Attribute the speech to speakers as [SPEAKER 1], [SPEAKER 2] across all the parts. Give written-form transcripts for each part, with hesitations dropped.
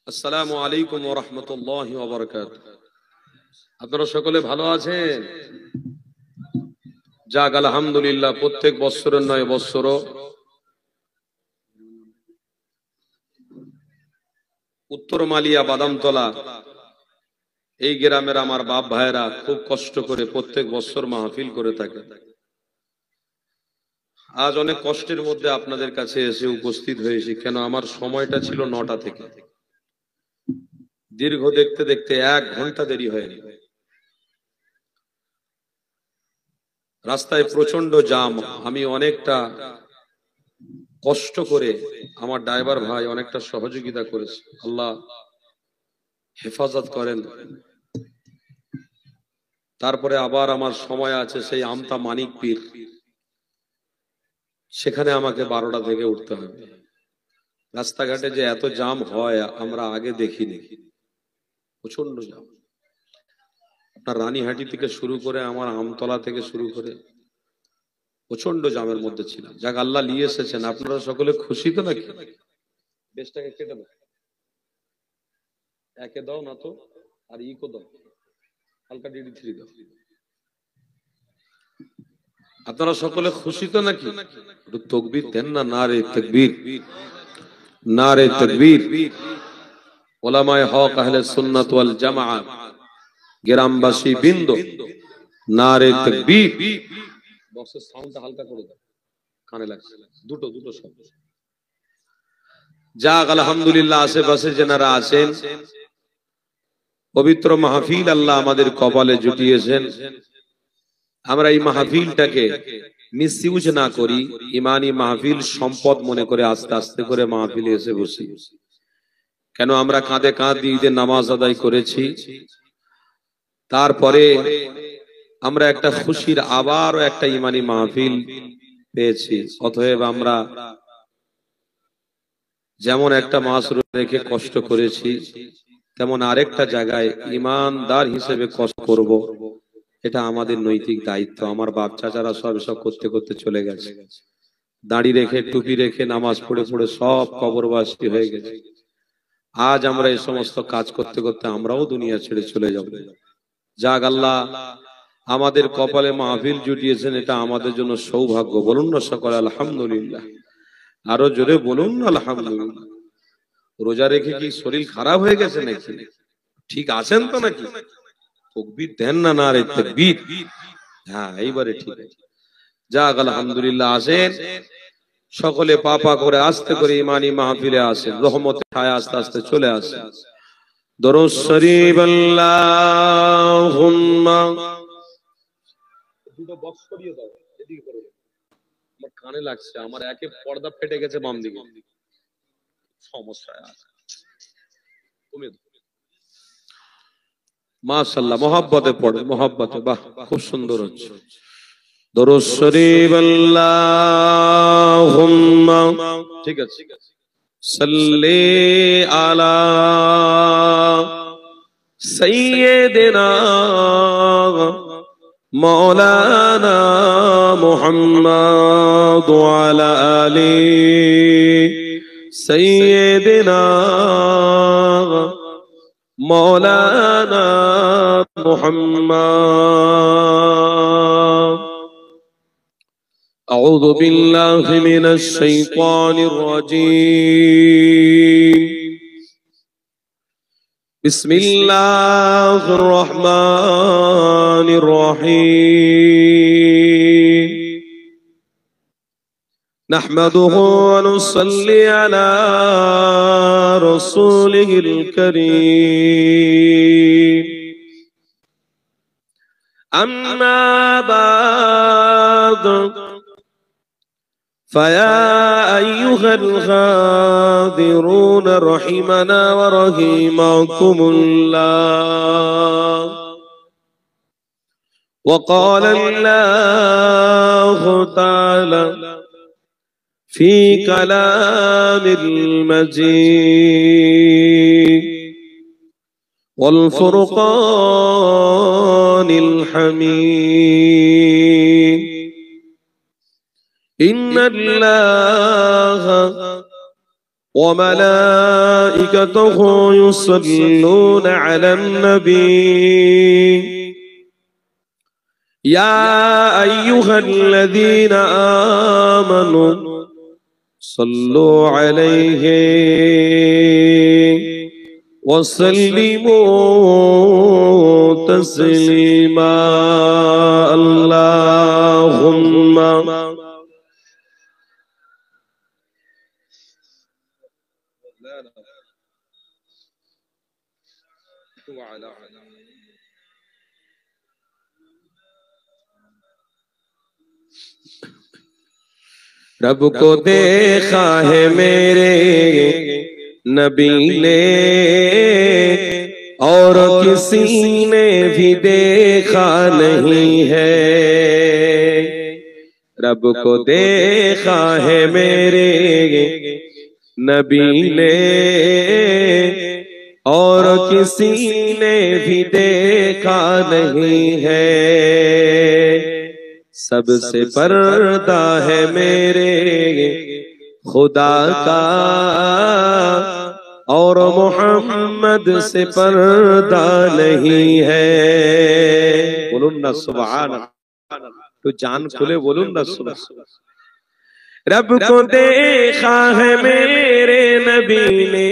[SPEAKER 1] আসসালামু আলাইকুম ওয়া রাহমাতুল্লাহি ওয়া বারাকাতুহু। আপনারা সকলে ভালো আছেন? যাক আলহামদুলিল্লাহ, প্রত্যেক বৎসরের নয় বৎসরও উত্তর মালিয়া বাদামতলা এই গ্রামের আমার বাপ ভাইরা খুব কষ্ট করে প্রত্যেক বৎসর মাহফিল করে থাকে। আজ অনেক কষ্টের মধ্যে আপনাদের কাছে এসে উপস্থিত হয়েছি। কেন? আমার সময়টা ছিল 9টা থেকে, দীর্ঘ দেখতে দেখতে 1 ঘন্টা দেরি হয়নি। রাস্তায় প্রচন্ড জাম। আমি অনেকটা কষ্ট করে, আমার ড্রাইভার ভাই অনেকটা সহযোগিতা করেছে। আল্লাহ হেফাজত করেন। তারপরে আবার আমার সময় আছে সেই আমতা মানিক পীর, সেখানে আমাকে 12টা থেকে উঠতে হবে। রাস্তাঘাটে যে এত জাম হয় আমরা আগে দেখিনি, প্রচন্ড জাম। আপনার রানীহাটি থেকে শুরু করে আমার আমতলা থেকে শুরু করে প্রচন্ড জামের মধ্যে ছিলাম। যাক আল্লাহ নিয়ে এসেছেন। আপনারা সকলে খুশি তো নাকি? বেশটাকে কেটে দাও, একে দাও না তো, আর ইকো দাও, হালকা DD3 দাও। আপনারা সকলে খুশি তো নাকি? একটু তাকবীর দেন না। নারে তাকবীর, নারে তাকবীর। উলামায়ে হক আহলে সুন্নাত ওয়াল জামাআত গ্রামবাসী বৃন্দ, নারে তাকবীর। বক্সের সাউন্ডটা হালকা করে দাও, কানে লাগছে। দুটো শব্দ। যাক আলহামদুলিল্লাহ, আশেপাশে যারা আছেন, পবিত্র মাহফিল আল্লাহ আমাদের কপালে জুটিয়েছেন। আমরা এই মাহফিলটাকে মিসইউজ না করি, ইমানি মাহফিল সম্পদ মনে করে আস্তে আস্তে করে মাহফিলে এসে বসি। কেন? আমরা কাঁধে কাঁধ দিয়ে ঈদের নামাজ আদায় করেছি, তারপরে আমরা একটা খুশির আবারও একটা ইমানি মাহফিল পেয়েছি। অতএব আমরা যেমন একটা মাস রেখে কষ্ট করেছি, তেমন আরেকটা জায়গায় ইমানদার হিসেবে কষ্ট করব। এটা আমাদের নৈতিক দায়িত্ব। আমার বাপ চাচারা সব করতে করতে চলে গেছে। দাড়ি রেখে, টুপি রেখে, নামাজ পড়ে পড়ে সব কবরবাসী হয়ে গেছে। আজ আমরা এই সমস্ত কাজ করতে করতে আমরাও দুনিয়া ছেড়ে চলে যাব। যাক আল্লাহ আমাদের কপালে মাহফিল জুটিয়েছেন, এটা আমাদের জন্য সৌভাগ্য। বলুন না সকলে আলহামদুলিল্লাহ। আরো জোরে বলুন আলহামদুলিল্লাহ। রোজা রেখে কি শরীর খারাপ হয়ে গেছে নাকি? ঠিক আছেন তো নাকি? তাকবীর দেন না, নারে তাকবীর। হ্যাঁ, এইবারে ঠিক আছে। যাক আলহামদুলিল্লাহ। আসেন সকলে পাপা করে আস্তে করে ইমানি মাহফিলে আসেন। রহমতের ছায়া আস্তে আস্তে চলে আসে। দরুদ শরীফ আল্লাহুম্মা। দুটো বক্স করিয়ে দাও, এদিকে করে দাও। আমার কানে লাগছে, আমার একে পর্দা ফেটে গেছে বাম দিকে, সমস্যা আছে। কমিয়ে দাও। মাশাআল্লাহ, মোহাব্বতে পড়ে, মোহাব্বতে। বাহ, খুব সুন্দর হচ্ছে। দরুদ শরীফ আল্লাহুম্মা। ঠিক আছে। সাল্লি আলা সাইয়্যিদিনা মাওলানা মুহাম্মদ ওয়া আলা আলি সাইয়্যিদিনা মাওলানা মুহাম্মদ। أعوذ بالله من الشيطان الرجيم. بسم الله الرحمن الرحيم. نحمده ونصلي على رسوله الكريم. أما بعد، فيا أيها الغادرون رحمنا ورحمكم الله. وقال الله تعالى في كلام المجيد والفرقان الحميد. इन्नल्लाह व मलाइकतुहु युसल्लूना अलन नबी या अय्युहल्लज़ीना आमनू सल्लू अलैहि वसल्लिमू तस्लीमा अल्लाहुम्मा रब को देखा है मेरे नबी ने और किसी ने भी देखा नहीं है। रब को देखा है मेरे नबी ने और किसी ने भी देखा नहीं है। सबसे पर्दा है मेरे खुदा का और मोहम्मद से पर्दा नहीं है। बोलून ना सुभान अल्लाह, तो जान खुले बोलून ना सुभान। रब को देखा है मेरे नबी ने,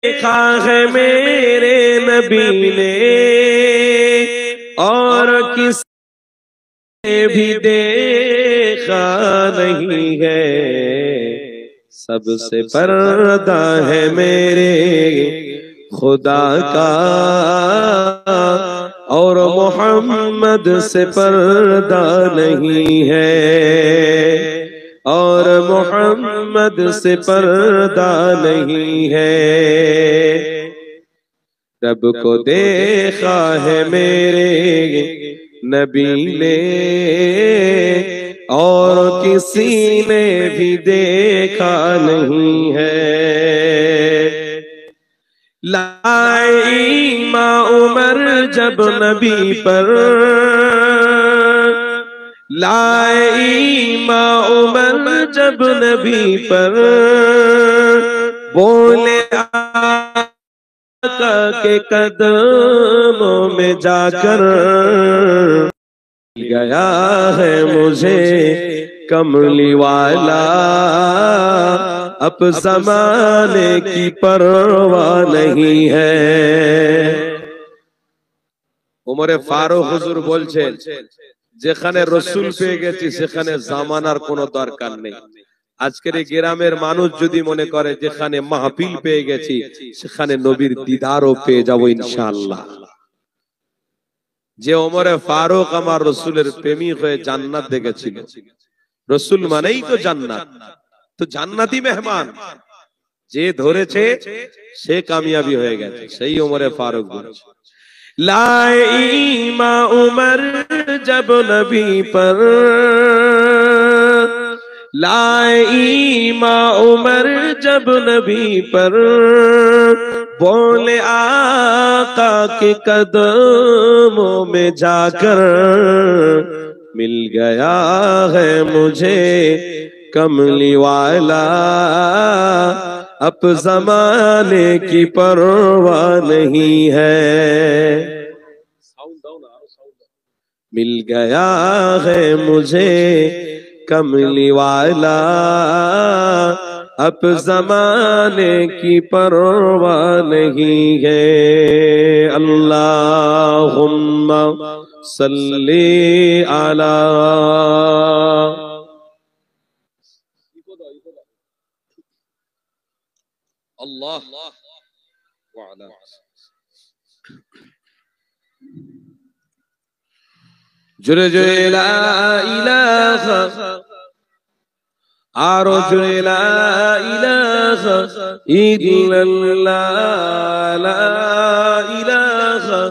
[SPEAKER 1] देखा है मेरे नबी ने और किसी ने भी देखा नहीं है। सबसे पर्दा है मेरे खुदा का और मोहम्मद से पर्दा नहीं है, और मोहम्मद से पर्दा नहीं है। रब को देखा है मेरे नबी ने और किसी ने भी देखा नहीं है। लाए माँ उमर जब नबी पर, लाए माँ उमर जब नबी पर बोले आका के कदमों में जाकर गया है मुझे कमली वाला, अब ज़माने की परवाह नहीं है। उमरे फारूक हुजूर बोलছেন যেখানে রসুল পেয়ে গেছি সেখানে জামানার কোনো দরকার নেই। আজকের এই গ্রামের মানুষ যদি মনে করে যেখানে মাহফিল পেয়ে গেছি সেখানে নবীর দিদারও পেয়ে যাব ইনশাআল্লাহ। যে ওমরে ফারুক আমার রসুলের প্রেমিক হয়ে জান্নাত দেখেছিল, রসুল মানেই তো জান্নাত, তো জান্নাতি মেহমান যে ধরেছে সে কামিয়াবি হয়ে গেছে, সেই ওমরে ফারুক বলছে। लाए माँ उमर जब नबी पर, लाए माँ उमर जब नबी पर बोले आका के कदमों में जाकर मिल गया है मुझे कमली वाला, अब ज़माने की परवाह नहीं है। मिल गया है मुझे कमली वाला, अब ज़माने की परवाह नहीं है। अल्लाहुम्मा सल्ली अला अल्लाह वाला जुरे जुरे ला इलाहा आरो जुरे ला इलाहा इल्लल्लाह ला इलाहा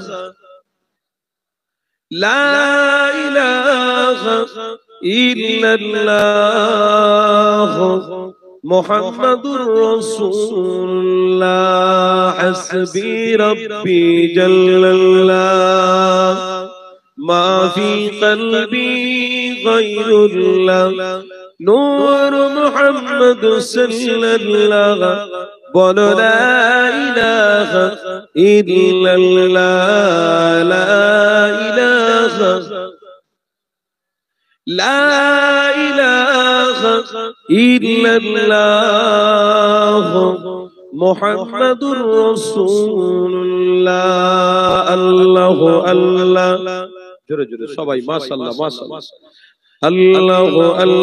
[SPEAKER 1] ला इलाहा इल्लल्लाह मुहम्मदुर रसूलुल्लाह हस्बी रब्बी जल्लल्लाह ما في قلبي غير الله نور محمد صلى الله بولو لا إله إلا الله لا إله لا إله إلا الله محمد رسول الله الله الله جرى جرى সবাই মাশাআল্লাহ মাশাআল্লাহ الله الله الله الله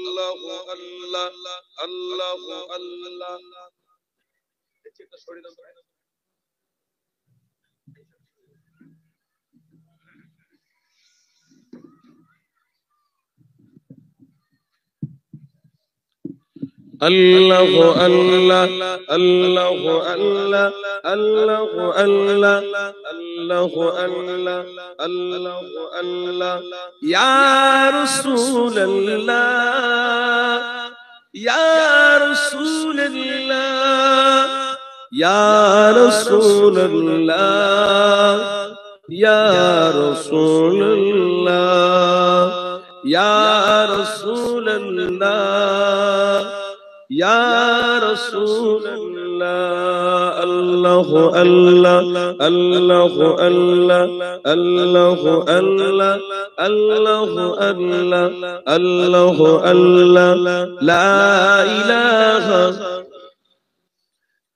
[SPEAKER 1] الله الله الله الله الله الله الله الله الله الله الله الله يا رسول الله يا رسول الله يا رسول الله يا رسول الله يا رسول الله يا رسول الله الله الله الله الله الله الله الله الله الله الله لا إله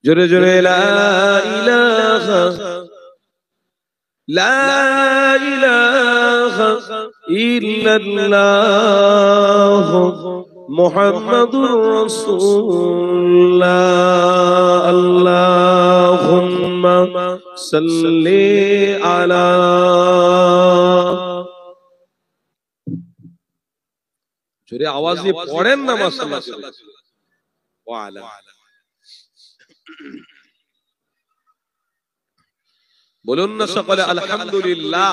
[SPEAKER 1] جرى جرى لا إله لا إله إلا الله محمد رسول الله اللهم صل على জোরে আওয়াজ দিয়ে পড়েন না মাশাআল্লাহ ওয়া আলা বলুন না সকলে আলহামদুলিল্লাহ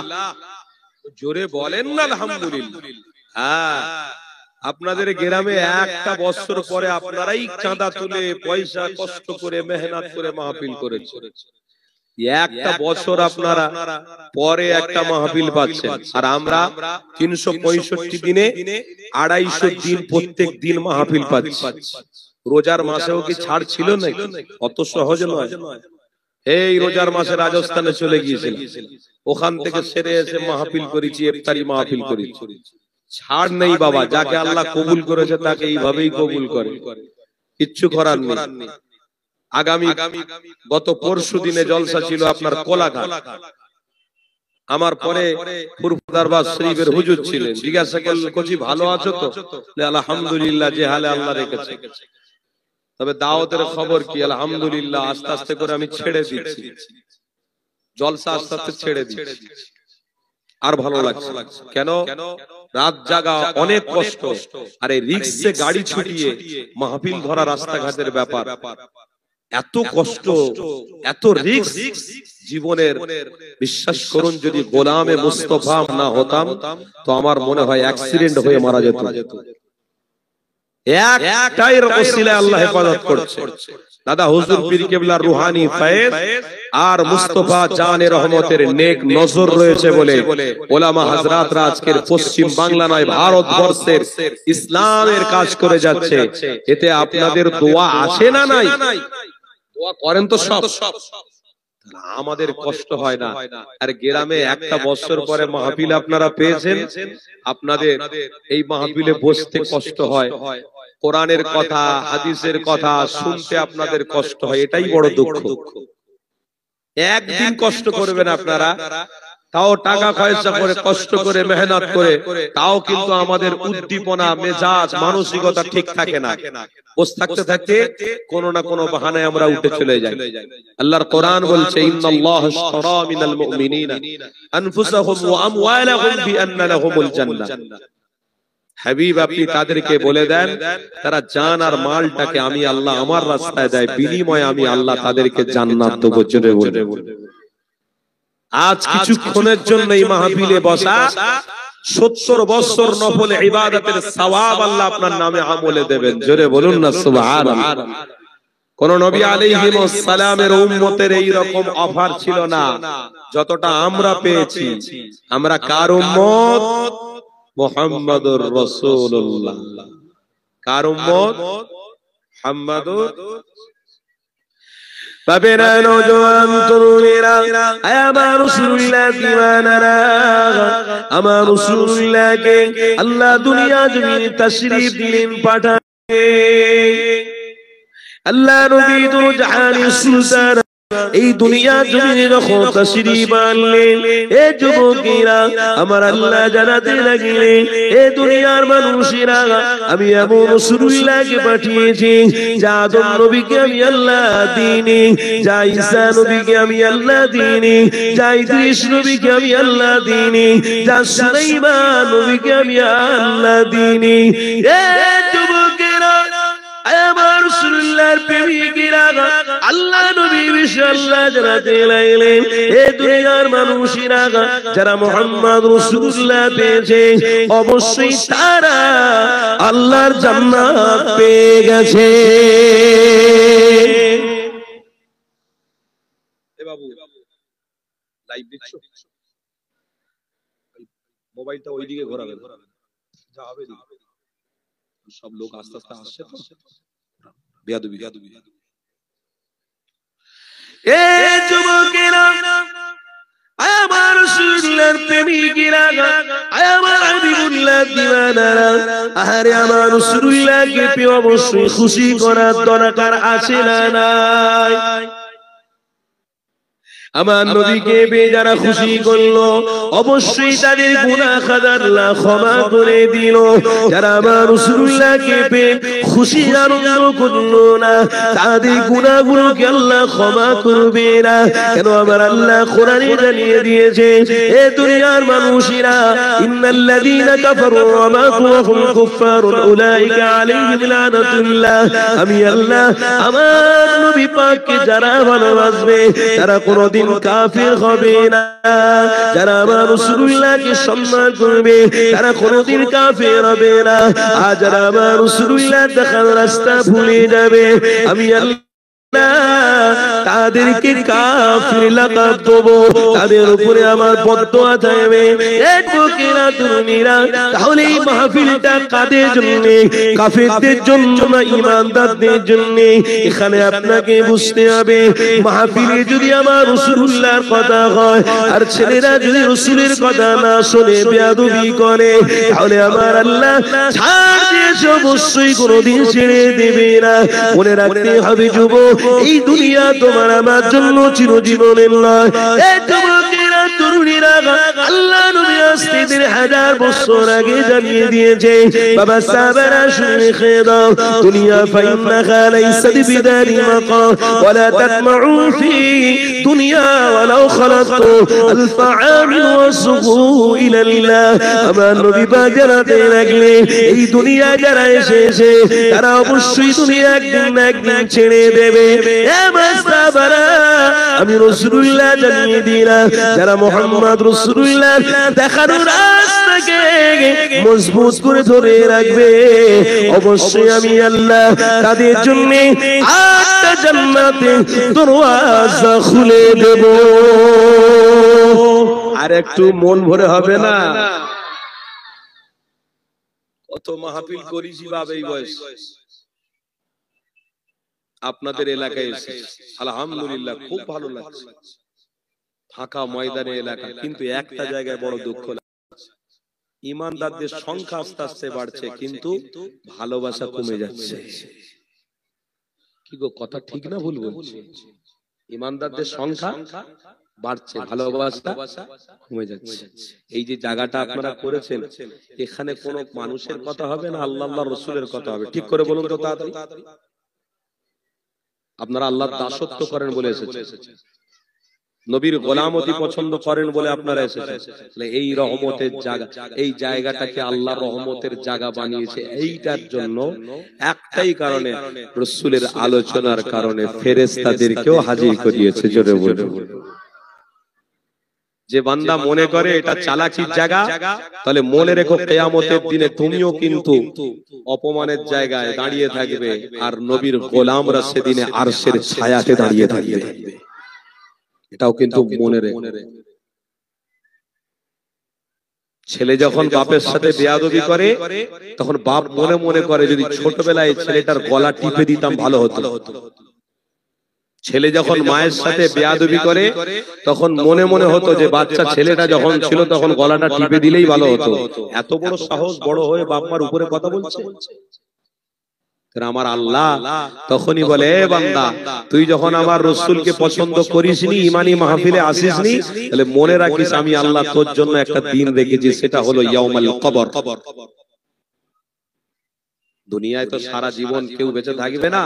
[SPEAKER 1] জোরে বলেন না আলহামদুলিল্লাহ হ্যাঁ আপনাদের গ্রামে একটা বছর পরে আপনারাই চাঁদা তুলে পয়সা কষ্ট করে মেহনত করে মাহফিল করেছেন একটা বছর আপনারা পরে একটা মাহফিল পাচ্ছেন আর আমরা 365 দিনে 250 দিন প্রত্যেক দিন মাহফিল পাচ্ছি রোজার মাসেও কি ছাড় ছিল না অত সহজ নয় এই রোজার মাসে রাজস্থানে চলে গিয়েছিলাম ওখান থেকে সেরে এসে মাহফিল করেছি ইফতারি মাহফিল করেছি ছাড় নেই বাবা যাকে আল্লাহ কবুল করেছে তাকে এইভাবেই কবুল করে কিচ্ছু করার নেই আগামী গত পরশু দিনে জলসা ছিল আপনার কোলাঘাট আমার পরে ফুরফুদারবাদ শরীফের হুজুর ছিলেন জিজ্ঞাসা করলেন কোচি ভালো আছো তো আলহামদুলিল্লাহ যে হালে আল্লাহ রেখেছে তবে দাওয়াতের খবর কি আলহামদুলিল্লাহ আস্তে আস্তে করে আমি ছেড়ে দিচ্ছি জলসা আস্তে আস্তে ছেড়ে দিচ্ছি আর ভালো লাগছে কেন রাত জাগা অনেক কষ্ট আর এই রিক্সে গাড়ি ছুটিয়ে মাহফিল ধরা রাস্তাঘাটের ব্যাপার এত কষ্ট এত রিস্ক জীবনের বিশ্বাস করুন যদি গোলামে মুস্তাফা না হতাম তো আমার মনে হয় অ্যাক্সিডেন্ট হয়ে মারা যেত একটাই ওসিলায় আল্লাহ হেফাজত করছে দাদা হুজুর পীর কেবলার রুহানি ফয়েজ আর মুস্তাফা জানে রহমতের নেক নজর রয়েছে বলে ওলামা হযরতরা আজকের পশ্চিম বাংলা নয় ভারতবর্ষের ইসলামের কাজ করে যাচ্ছে এতে আপনাদের দোয়া আসে না নাই দোয়া করেন তো সব আমাদের কষ্ট হয় না আর গ্রামে একটা বছর পরে মাহফিল আপনারা পেয়েছেন আপনাদের এই মাহফিলে বসতে কষ্ট হয় কোরআনের কথা হাদিসের কথা শুনতে আপনাদের কষ্ট হয় এটাই বড় দুঃখ একদিন কষ্ট করবেন আপনারা তাও টাকা পয়সা করে কষ্ট করে মেহনত করে তাও কিন্তু আমাদের উদ্দীপনা মেজাজ মানসিকতা ঠিক থাকে না বসে থাকতে থাকতে কোন না কোন বাহানায় আমরা উঠে চলে যাই আল্লাহর কোরআন বলছে ইন্নাল্লাহা আশতারা মিনাল মুমিনিনা আনফুসাহুম ওয়া আমওয়ালাহুম বিআন্না লাহুমুল জান্নাহ হাবিব আপনি তাদেরকে বলে দেন তারা জান আর মালটাকে আমি আল্লাহ আমার রাস্তায় দেয় বিনিময়ে আমি আল্লাহ তাদেরকে জান্নাত দেব জোরে বলে আজ কিছুক্ষণের জন্য এই মাহফিলে বসা 70 বছর নফল ইবাদতের সওয়াব আল্লাহ আপনার নামে আমলে দেবেন জোরে বলুন না সুবহানাল্লাহ কোন নবী আলাইহিস সালামের উম্মতের এই রকম অফার ছিল না যতটা আমরা পেয়েছি। আমরা কার উম্মত? মুহাম্মাদুর রাসূলুল্লাহ। কার উম্মত? মুহাম্মাদুর। বাবেরা নওজোয়ান তরুণেরা, আমার রাসূলুল্লাহ দিওয়ানারা, আমার রাসূলুল্লাহকে আল্লাহ দুনিয়া জমিনে তাশরীফ দিলেন, পাঠান। আল্লাহ নবী তো জাহানের সুলতান এই দুনিয়া জমিনে যখন তাশরীফ আনলেন, এ যুবকেরা আমার আল্লাহ জানাতে লাগলেন, এ দুনিয়ার মানুষেরা, আমি এমন রাসূলুল্লাহকে পাঠিয়েছি যা আদম নবীকে আমি আল্লাহ দিইনি, যা ঈসা নবীকে আমি আল্লাহ দিইনি, যা ইদ্রিস নবীকে আমি আল্লাহ দিইনি, যা সুলাইমান নবীকে আমি আল্লাহ দিইনি। এ যুবকেরা, আমার রাসূলুল্লাহর প্রেমিকেরা, আল্লাহ নবী বিশাল্লাহ জানাতে লাগলেন, এ দুনিয়ার মানুষেরা যারা মুহাম্মদ রাসূলুল্লাহ পেয়েছে অবশ্যই তারা আল্লাহর জান্নাত পেয়ে গেছে। এ বাবু লাইভ দেখছো? মোবাইলটা ওইদিকে ঘোরাবে, যাবে সব লোক আস্তে আস্তে আসছে তো বেয়াদবি। এ যুবকেরা, আমার রাসূলুল্লাহর প্রেমিকেরা, আমার হাবিবুল্লাহ দিওয়ানারা, আরে আমার রাসূলুল্লাহকে পেয়ে অবশ্যই খুশি করার দরকার আছে না নাই? আমার নবীকে পেয়ে যারা খুশি করলো অবশ্যই তাদের গুনাহ খাতা আল্লাহ ক্ষমা করে দিল। যারা আমার রাসূলুল্লাহকে পেয়ে খুশি আনন্দ করলো না তাদের গুনাহগুলোকে আল্লাহ ক্ষমা করবে না। কেন আমার আল্লাহ কোরআনে জানিয়ে দিয়েছে, এ দুনিয়ার মানুষেরা, ইন্নাল্লাযীনা কাফারু ওয়া মাতু ওয়া হুম কুফফারুন উলাইকা আলাইহিম লানাতুল্লাহ। আমি আল্লাহ আমার নবী পাককে যারা ভালোবাসবে তারা কোনদিন কাফির হবে না। যারা আমার রাসূলুল্লাহকে সম্মান করবে তারা কোনদিন কাফির হবে না। আর যারা আমার রাসূলুল্লাহ দেখার রাস্তা ভুলে যাবে আমি আল্লাহ তাদেরকে কাফির লাকাব দেব, তাদের উপরে আমার বদদোয়া থাকবে। এক বুকেরা তুমিরা, তাহলে এই মাহফিলটা কাদের জন্য? কাফেরদের জন্য না ঈমানদারদের জন্য? এখানে আপনাকে বুঝতে হবে, মাহফিলে যদি আমার রাসূলুল্লাহর কথা হয় আর ছেলেরা যদি রাসূলের কথা না শুনে বেয়াদবি করে, তাহলে আমার আল্লাহ ছাড় দিয়েছে, অবশ্যই কোনোদিন ছেড়ে দেবে না। মনে রাখতে হবে যুবক, এই দুনিয়া তোমার আমার জন্য চিরজীবনের নয়। এই যুবকেরা তরুণীরা, আল্লাহ নবী আজকে 1000 বছর আগে জানিয়ে দিয়েছে, বাবা সাহাবারা শুনে খেয়ে দাও, দুনিয়া ফাইন্নাহা লাইসাত বিদারি মাকাম ওয়ালা তাতমাউ ফি দুনিয়া ওয়ালাউ খালাতু আলফা আমিন ওয়াসগু ইলাল্লাহ। আমার নবী পাক জানাতে লাগলেন, এই দুনিয়া যারা এসেছে তারা অবশ্যই দুনিয়া একদিন না একদিন ছেড়ে দেবে। আমি রাসূলুল্লাহ জানিয়ে দিলাম, যারা মুহাম্মদ রাসূলুল্লাহ দেখার রাস্তাকে মজবুত করে ধরে রাখবে অবশ্যই আমি আল্লাহ তাদের জন্য 8টা জান্নাতের দরওয়াজা খুলে দেব। আর একটু মন ভরে হবে না? কত মাহফিল করেছি বাবা এই বয়স, আপনাদের এলাকায় এসে আলহামদুলিল্লাহ খুব ভালো লাগছে, ফাঁকা ময়দানে এলাকা। কিন্তু একটা জায়গায় বড় দুঃখ লাগছে, ঈমানদারদের সংখ্যা আস্তে আস্তে বাড়ছে কিন্তু ভালোবাসা কমে যাচ্ছে। কি গো, কথা ঠিক না ভুল বলছি? ঈমানদারদের সংখ্যা বাড়ছে, ভালোবাসা কমে যাচ্ছে। এই যে জায়গাটা আপনারা করেছেন, এখানে কোন মানুষের কথা হবে না, আল্লাহ আল্লাহর রাসূলের কথা হবে। ঠিক করে বলুন তো তাড়াতাড়ি। আপনারা আল্লাহর দাসত্ব করেন বলে এসেছেন, নবীর গোলামতি পছন্দ করেন বলে আপনারা এসেছেন। এই রহমতের জায়গা, এই জায়গাটাকে আল্লাহর রহমতের জায়গা বানিয়েছে এইটার জন্য, একটাই কারণে, রাসূলের আলোচনার কারণে ফেরেশতাদেরকেও হাজির করিয়েছে। জোরে বলুন। যে বান্দা মনে করে এটা চালাকির জায়গা, তাহলে মনে রেখো কিয়ামতের দিনে তুমিও কিন্তু অপমানের জায়গায় দাঁড়িয়ে থাকবে, আর নবীর গোলামরা সেদিনে আরশের ছায়াতে দাঁড়িয়ে থাকবে। এটাও কিন্তু মনে রেখো। ছেলে যখন বাপের সাথে বেয়াদবি করে, তখন বাপ মনে মনে করে যদি ছোটবেলায় ছেলেটার গলা টিপে দিতাম ভালো হতো। ছেলে যখন মায়ের সাথে বেয়াদবি করে, তখন মনে মনে হতো যে বাচ্চা ছেলেটা যখন ছিল তখন গলাটা টিপে দিলেই ভালো হতো। এত বড় সাহস, বড় হয়ে বাপ মার উপরে কথা বলছে। আমার আল্লাহ তখনই বলে, এ বান্দা, তুই যখন আমার রাসূলকে পছন্দ করিসনি, ঈমানি মাহফিলে আসিসনি, তাহলে মনে রাখিস আমি আল্লাহ তোর জন্য একটা দিন রেখেছি, সেটা হলো ইয়াউমুল কবর। দুনিয়ায় তো সারা জীবন কেউ বেঁচে থাকবে না,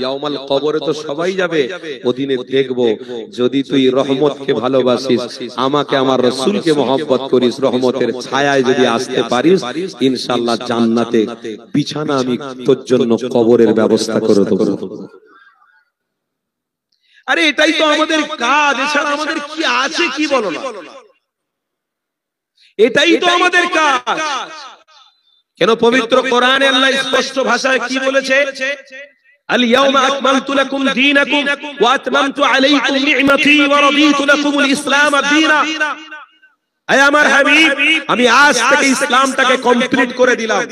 [SPEAKER 1] ইয়াউমুল কবরে তো সবাই যাবে। ওদিনে দেখবো যদি তুই রহমতকে ভালোবাসিস, আমাকে আমার রাসূলকে মহব্বত করিস, রহমতের ছায়ায় যদি আসতে পারিস, ইনশাআল্লাহ জান্নাতে বিছানা আমি তোর জন্য কবরের ব্যবস্থা করে দেব। আরে এটাই তো আমাদের কাজ, এছাড়া আমাদের কি আছে কি বলো না? এটাই তো আমাদের কাজ। কেন পবিত্র কোরআনে আল্লাহ স্পষ্ট ভাষায় কি বলেছে? আল ইয়াউমা আকমালতু লাকুম দীনাকুম ওয়া আতমামতু আলাইকুম নি'মাতি ওয়া রাদিতু লাকুমুল ইসলাম দীনা। আয় আমার হাবিব, আমি আজ থেকে ইসলামটাকে কমপ্লিট করে দিলাম।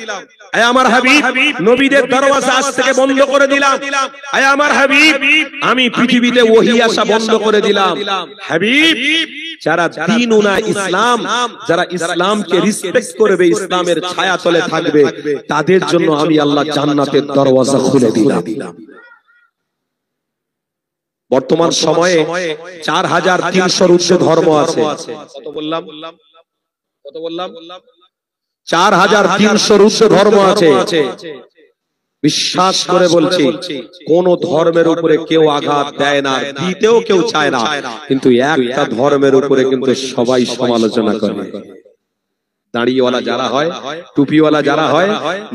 [SPEAKER 1] আয় আমার হাবিব, নবীদের দরওয়াজা আজ থেকে বন্ধ করে দিলাম। আয় আমার হাবিব, আমি পৃথিবীতে ওহী আসা বন্ধ করে দিলাম। হাবিব, যারা দ্বীনুনা ইসলাম, যারা ইসলামকে রেসপেক্ট করবে, ইসলামের ছায়াতলে থাকবে, তাদের জন্য আমি আল্লাহ জান্নাতের দরওয়াজা খুলে দিলাম। বর্তমান সময়ে ৪৩০০ ঊর্ধ্বে ধর্ম আছে। কত বললাম? ৪৩০০ ঊর্ধ্বে ধর্ম আছে। বিশ্বাস করে বলছি, কোন ধর্মের উপরে কেউ আঘাত দেয় না, দিতেও কেউ চায় না, কিন্তু একটা ধর্মের উপরে কিন্তু সবাই সমালোচনা করে। দাড়িওয়ালা যারা হয়, টুপিওয়ালা যারা হয়,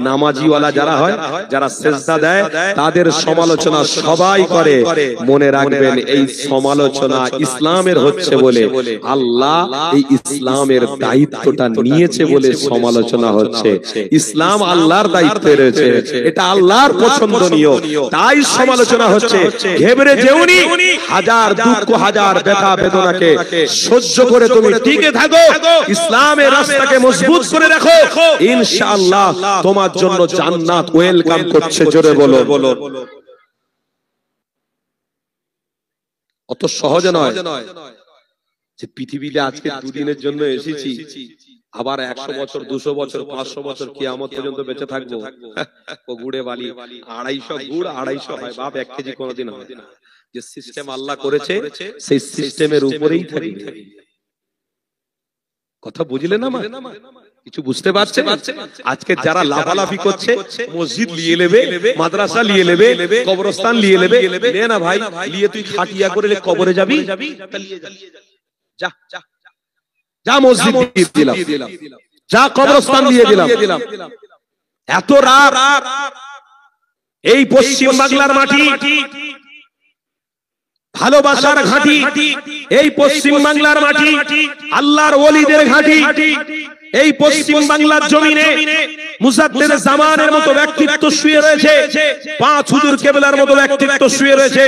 [SPEAKER 1] নামাজিওয়ালা যারা হয়, যারা সেজদা দেয়, তাদের সমালোচনা সবাই করে। মনে রাখবেন, এই সমালোচনা ইসলামের হচ্ছে বলে, আল্লাহ এই ইসলামের দায়িত্বটা নিয়েছে বলে সমালোচনা হচ্ছে। ইসলাম আল্লাহর দায়িত্বে রয়েছে, এটা আল্লাহর পছন্দনীয়, তাই সমালোচনা হচ্ছে। ঘেবড়ে যেওনি, হাজার দুঃখ, হাজার ব্যথা বেদনাকে সহ্য করে তুমি টিকে থাকো, ইসলামের রাস্তাকে মজবুত করে রাখো, ইনশাআল্লাহ তোমার জন্য জান্নাত ওয়েলকাম করছে। জোরে বলো। অত সহজ নয় যে পৃথিবীতে আজকে দুদিনের জন্য এসেছি, আবার ১০০ বছর, ২০০ বছর, ৫০০ বছর কিয়ামত পর্যন্ত বেঁচে থাকবো। ও গুড়ে বালি ২৫০ গুড় ২৫০ হয় বাপ, ১ কেজি কোনোদিন হয় না। যে সিস্টেম আল্লাহ করেছে, সেই সিস্টেমের উপরেই থাকবে। কথা বুঝলে না? কিছু বুঝতে পারছে? আজকে যারা লাফালাফি করছে, মসজিদ লিয়ে নেবে, মাদ্রাসা লিয়ে নেবে, কবরস্থান লিয়ে নেবে, লে না ভাই, লিয়ে তুই খাটিয়া করে কবরে যাবি, যা যা মসজিদ দিয়ে দিলাম, যা কবরস্থান দিয়ে দিলাম। এত রাত এই পশ্চিম বাংলার মাটি ভালোবাসার ঘাঁটি, এই পশ্চিম বাংলার মাটি আল্লাহর ওলিদের ঘাঁটি। এই পশ্চিম বাংলার জমিনে মুজাদ্দেদ জামানের মতো ব্যক্তিত্ব শুয়ে রয়েছে, ৫ হুজুর কেবলার মতো ব্যক্তিত্ব শুয়ে রয়েছে।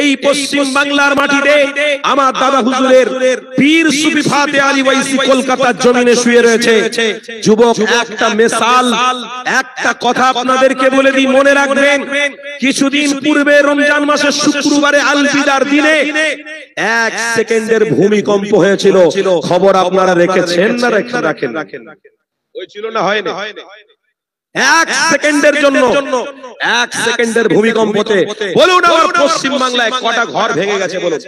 [SPEAKER 1] এই পশ্চিম বাংলার মাটিতে আমার দাদা হুজুরের পীর সুফি ফাতে আলী ওয়াইসি কলকাতার জমিনে শুয়ে রয়েছে। যুবক, একটা মিসাল, একটা কথা আপনাদেরকে বলে দিই, মনে রাখবেন। কিছুদিন পূর্বে রমজান মাসের শুক্রবারে আল বিদার দিনে ১ সেকেন্ডের ভূমিকম্প হয়েছিল। খবর আপনারা রেখেছেন না? রাখেন হয়েছিল না? হয়নি? ১ সেকেন্ডের জন্য, ১ সেকেন্ডের ভূমিকম্পতে বলুন আমার পশ্চিম বাংলায় কটা ঘর ভেঙে গেছে? বলুন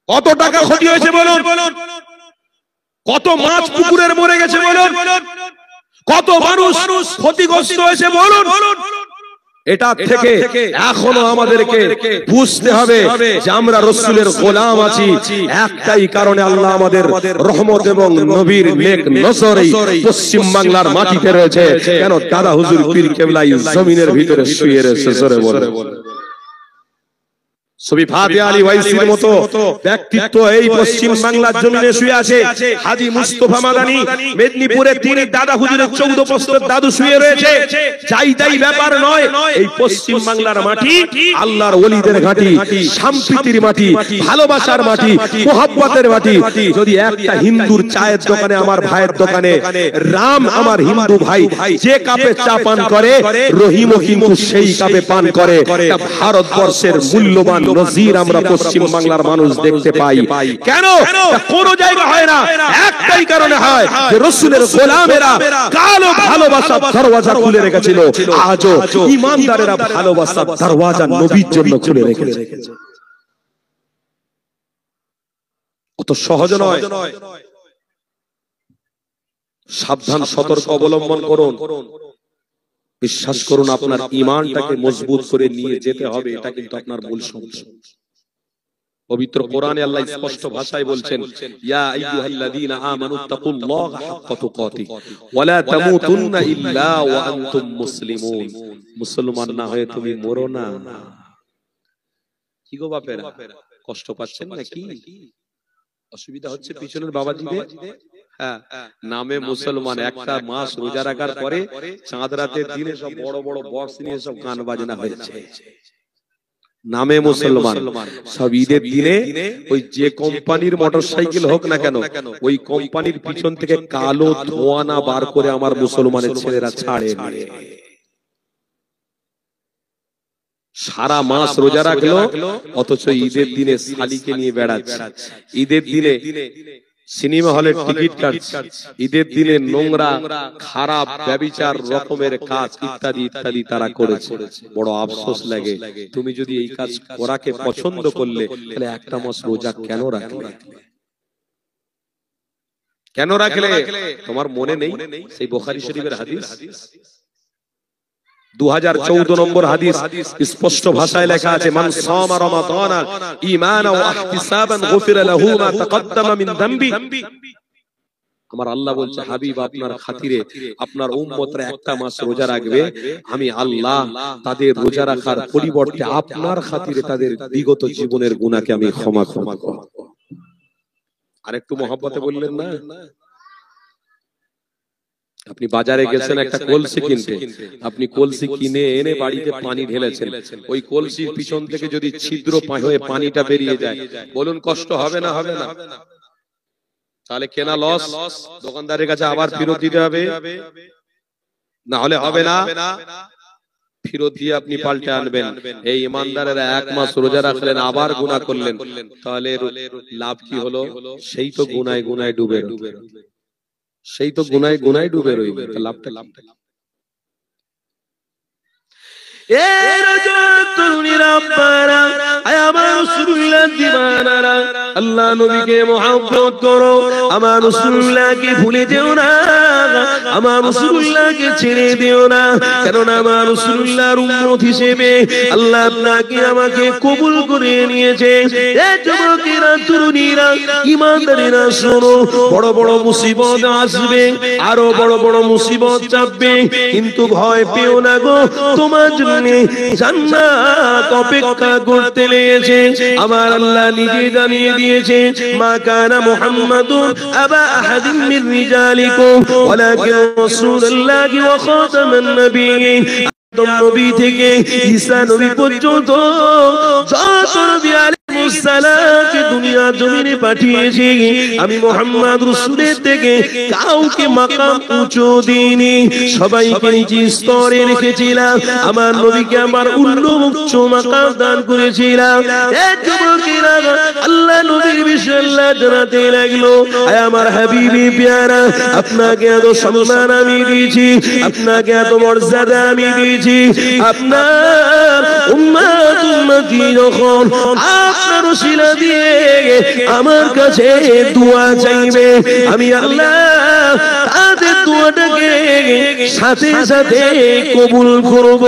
[SPEAKER 1] কত টাকা ক্ষতি হয়েছে? বলুন কত মাছ পুকুরের মরে গেছে? বলুন কত মানুষ ক্ষতিগ্রস্ত হয়েছে? বলুন। এটা থেকে এখনো আমাদেরকে বুঝতে হবে যে আমরা রাসূলের গোলাম আছি। একটাই কারণে আল্লাহ আমাদের রহমত এবং নবীর নেক নজরেই পশ্চিম বাংলার মাটিতে রয়েছে। কেন? দাদা হুজুর পীর কেবলা জমিনের ভিতরে শুয়ে রয়েছে। জোরে বলে ছবি ফাতে আলী ওয়াইসির মতো ব্যক্তিত্ব এই পশ্চিম বাংলার জমিনে শুয়ে আছে। হাজী মুস্তাফা মাদানী মেদিনীপুরের তিনি দাদা হুজুরের 14 বছর দাদু শুয়ে রয়েছে। যাই ব্যাপার নয়, এই পশ্চিম বাংলার মাটি আল্লাহর ওলিদের ঘাঁটি, সম্প্রীতির মাটি, ভালোবাসার মাটি, মোহাব্বতের মাটি। যদি একটা হিন্দুর চায়ের দোকানে, আমার ভাইয়ের দোকানে রাম আমার হিন্দু ভাই যে কাপে চা পান করে, রহিমও কিন্তু সেই কাপে পান করে। ভারতবর্ষের মূল্যবান নজির আমরা পশ্চিম বাংলার মানুষ দেখতে পাই। কেন? কোন জায়গা হয় না, একটাই কারণে হয় যে রাসূলের গোলামেরা কালো ভালোবাসার দরওয়াজা খুলে রেখেছিল। আজও ঈমানদারেরা ভালোবাসার দরওয়াজা নবীর জন্য খুলে রেখেছে। অত সহজ নয়। সাবধান, সতর্ক অবলম্বন করুন। বিশ্বাস করুন, আপনার ঈমানটাকে মজবুত করে নিয়ে যেতে হবে। এটা কিন্তু আপনার মূল সমস্যা। পবিত্র কোরআনে আল্লাহ স্পষ্ট ভাষায় বলছেন, ইয়া আইয়ুহাল্লাযীনা আমানুত্তাকুল্লাহা হাক্কা তুকাতিহি ওয়া লা তামুতুন্না ইল্লা ওয়া আনতুম মুসলিমুন। মুসলমান না হয়ে তুমি মরো না। কি গো বাপেরা, কষ্ট পাচ্ছেন নাকি? অসুবিধা হচ্ছে পিছনের বাবাজিদের? হ্যাঁ, নামে মুসলমান, একটা মাস রোজা রাখার পরে চাঁদ রাতের দিনে সব বড় বড় বক্স নিয়ে সব গান বাজনা হয়েছে। নামে মুসলমান, সব ঈদের দিনে ওই যে কোম্পানির মোটরসাইকেল হোক না কেন, ওই কোম্পানির পিছন থেকে কালো ধোঁয়া না বার করে আমার মুসলমানের ছেলেরা ছাড়ে। সারা মাস রোজা রাখলো, অথচ ঈদের দিনে শালিকে নিয়ে বেড়াচ্ছে। ঈদের দিনে সিনেমা হলের টিকিট কাটছে। ঈদের দিনে নোংরা, খারাপ, ব্যভিচার রকমের কাজ ইত্যাদি ইত্যাদি তারা করেছে। বড় আফসোস লাগে। তুমি যদি এই কাজ করাকে পছন্দ করলে, তাহলে একটা মাস রোজা কেন রাখলে? কেন রাখলে? তোমার মনে নেই সেই বুখারী শরীফের হাদিস? 2014 নম্বর হাদিস স্পষ্ট ভাষায় লেখা আছে, মান সামা রমাদানা ঈমানান ওয়া ইহতিসাবান গুফিরা লাহু মা তাকদ্দামা মিন যামবি। আমার আল্লাহ বলছে, হাবিব আপনার খাতিরে আপনার উম্মতরা একটা মাস রোজা রাখবে, আমি আল্লাহ তাদের রোজা রাখার পরিবর্তে আপনার খাতিরে তাদের বিগত জীবনের গুনাহকে আমি ক্ষমা করব। আরেকটু মহব্বতে বললেন না? আপনি বাজারে গেছেন একটা কলসি কিনতে, আপনি কলসি কিনে এনে বাড়িতে পানি ঢেলেছেন। ওই কলসির পিছন থেকে যদি ছিদ্র হয়ে পানিটা বেরিয়ে যায়, বলুন কষ্ট হবে না? হবে না? তাহলে কেনা লস, দোকানদারের কাছে আবার ফেরত দিতে হবে, না হলে হবে না। ফেরত দিয়ে আপনি পাল্টে আনবেন। এই ইমানদারেরা এক মাস রোজা রাখলেন, আবার গুনাহ করলেন, তাহলে লাভ কি হলো? সেই তো গুনায় গুনায় ডুবে, সেই তো গুনায় গুনায় ডুবে রইবে। লাভটা লাভটা আল্লাহ নবীকে মহব্বত করো, আমার রাসূলুল্লাহকে ভুলে যেও না, আমার রাসূলুল্লাহকে ছেড়ে দিও না। কারণ আমার রাসূলুল্লাহর উম্মত হিসেবে আল্লাহ আপনাকে আমাকে কবুল করে নিয়েছে। এই যুবকেরা, তরুণীরা, ঈমানদারেরা শোনো, বড় বড় মুসিবত আসবে, আরো বড় বড় মুসিবত চাপবে, কিন্তু ভয় পেও না গো। তোমার জন্য জান্নাত অপেক্ষা করতে লেগেছে। আমার আল্লাহ নিজে জানিয়ে দিয়েছে, মা কানা মুহাম্মাদুন আবা আহাদিন মিন রিজালিকুম ওয়ালাকিন রাসূলুল্লাহি ওয়া খাতামান নাবিয়্যিন। আদম নবী থেকে ঈসা নবী পর্যন্ত যত নবী আলাইহিস সালামকে দুনিয়া জমিনে পাঠিয়েছি, আমি মুহাম্মদ রাসূলের থেকে কাউকে মাকাম উঁচু দিইনি, সবাইকে নিচে স্তরে রেখেছিলাম। আমার নবীকে আমার উচ্চ মাকাম দান করেছিলাম। এই যুবকেরা, আল্লাহ নবীর বিষয়ে আল্লাহ জানাতে লাগলো, আয় আমার হাবিবি প্যারা, আপনাকে এত সম্মান আমি দিয়েছি, আপনাকে এত মর্যাদা আমি দিয়েছি। আপনার উম্মত উম্মতি যখন আপনার ওসিলা দিয়ে আমার কাছে দোয়া চাইবে, আমি আল্লাহ তাদের দোয়াটাকে সাথে সাথে কবুল করব।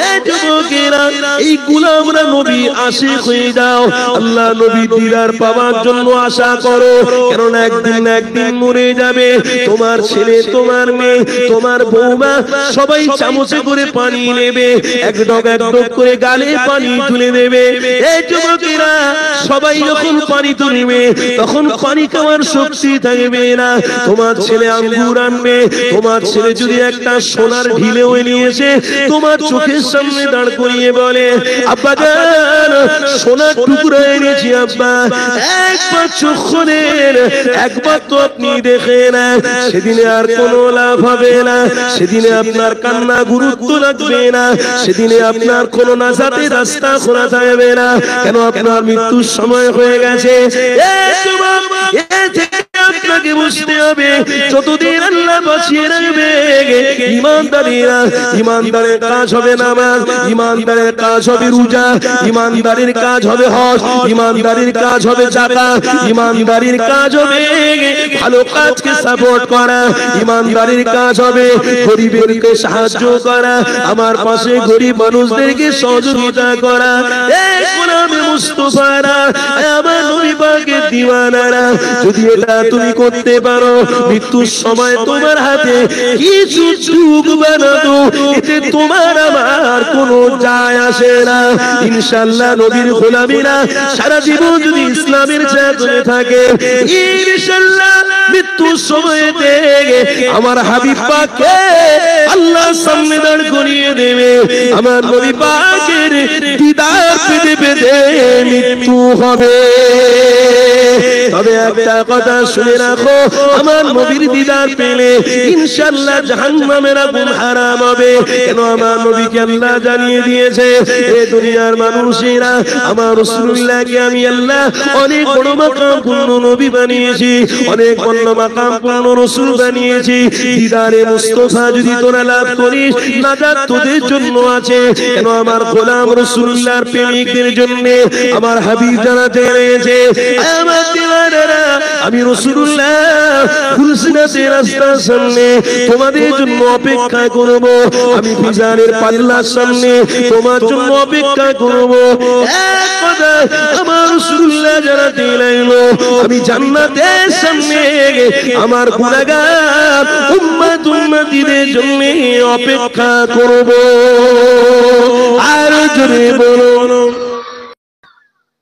[SPEAKER 1] এই যুবকেরা,
[SPEAKER 2] এই গোলামরা নবী আশিক হয়ে যাও, আল্লাহ নবী দিদার পাওয়ার জন্য আশা করো, কারণ একদিন মরে যাবে। তোমার ছেলে, তোমার মেয়ে, তোমার বৌমা সবাই চামচে করে পানি নেবে, এক ডগ করে গালে পানি তুলে দেবে। এই যুবকেরা সবাই যখন পানি তুলবে তখন পানি খাওয়ার শক্তি থাকবে না। তোমার ছেলে আঙ্গুর আনবে, তোমার ছেলে যদি একটা সোনার ঢিলেও নিয়ে এসে তোমার চোখের সামনে দাঁড় করিয়ে বলে, আব্বা জান সোনার টুকরো এনেছি আব্বা, একবার চোখ খোলেন, একবার তো আপনি দেখে না, সেদিনে আর কোনো লাভ হবে না, সেদিনে আপনার কান্না গুরুত্ব লাগবে না, সেদিনে আপনার কোনো নাজাতের রাস্তা খোলা থাকবে না, কেন আপনার মৃত্যুর সময় হয়ে গেছে। আপনাকে বুঝতে হবে, যতদিন আল্লাহ বাঁচিয়ে রাখবে ইমানদারেরা, ইমানদারের কাজ হবে নামাজ, ইমানদারের কাজ হবে রোজা, ইমানদারের কাজ হবে হজ, ইমানদারের কাজ হবে যাকাত, ইমানদারের কাজ হবে ভালো কাজকে সাপোর্ট করা, ইমানদারের কাজ হবে গরিবদেরকে সাহায্য করা, আমার পাশে গরিব মানুষদেরকে সহযোগিতা করা। এই গোলামে মুস্তাফারা, আমার নবী পাকের দিওয়ানারা, যদি এটা তুমি করতে পারো, মৃত্যুর সময় তোমার হাতে কিছু যুগ বানাতো, এতে তোমার আমার কোনো যায় আসে না। ইনশাআল্লাহ নবীর গোলামীরা সারা জীবন যদি ইসলামের চেতনায় থাকে, ইনশাআল্লাহ মৃত্যুর সময়তে আমার হাবিব পাককে আল্লাহ সামনে দাঁড় করিয়ে দেবে, আমার নবী পাকের দিদার পেতে পেতে মৃত্যু হবে। তবে একটা কথা শুনে রাখো, আমার নবীর দিদার পেলে ইনশাআল্লাহ জাহান্নামের আগুন হারাম হবে। কেন আমার নবীকে আল্লাহ জানিয়ে দিয়েছে, এ দুনিয়ার মানুষেরা আমার রাসূলুল্লাহকে আমি আল্লাহ অনেক বড় মাকাম পূর্ণ নবী বানিয়েছি, অনেক বড় মাকাম পূর্ণ রাসূল বানিয়েছি। দিদারে মুস্তাফা যদি তোরা লাভ করিস, নাজাত তোদের জন্য আছে। কেন আমার গোলাম রাসূলুল্লাহর প্রেমিকদের জন্য আমার হাবিব জানাতে রয়েছে, আমার দিওয়ানারা, আমি রাসূলুল্লাহ ফুলসিরাতের রাস্তার সামনে তোমাদের জন্য অপেক্ষা করব, আমি মিজানের পাল্লার সামনে তোমার জন্য অপেক্ষা করব। এক কথা আমার রাসূলুল্লাহ জানাতে লাগলো, আমি জান্নাতের সামনে আমার গুনাহগার উম্মত-উম্মতীদের জন্য অপেক্ষা করব। আর জোরে বলো,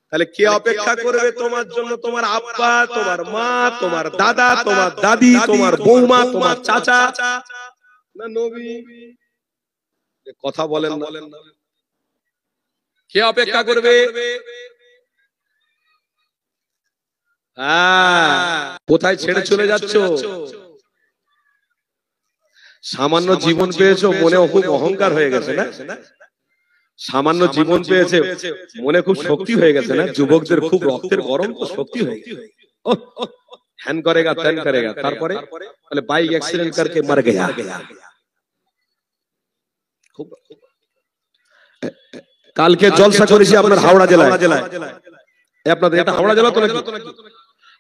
[SPEAKER 2] তাহলে কে অপেক্ষা করবে তোমার জন্য? তোমার আব্বা, তোমার মা, তোমার দাদা, তোমার দাদি, তোমার বৌমা, তোমার চাচা, না নবী? কথা বলেন না, কে অপেক্ষা করবে? কোথায় ছেড়ে চলে যাচ্ছ? সামান্য জীবন পেয়েছো, মনে খুব অহংকার হয়ে গেছে না? সামান্য জীবন পেয়েছে, মনে খুব শক্তি হয়ে গেছে না? যুবকদের খুব রক্তের গরম তো শক্তি হয়ে গেছে, হ্যান করেগা ত্যান করেগা, তারপরে বলে বাইক অ্যাক্সিডেন্ট করকে মর গয়া। কালকে জলসা করেছি আপনার হাওড়া জেলায়, আপনাদের এটা হাওড়া জেলা তো নাকি?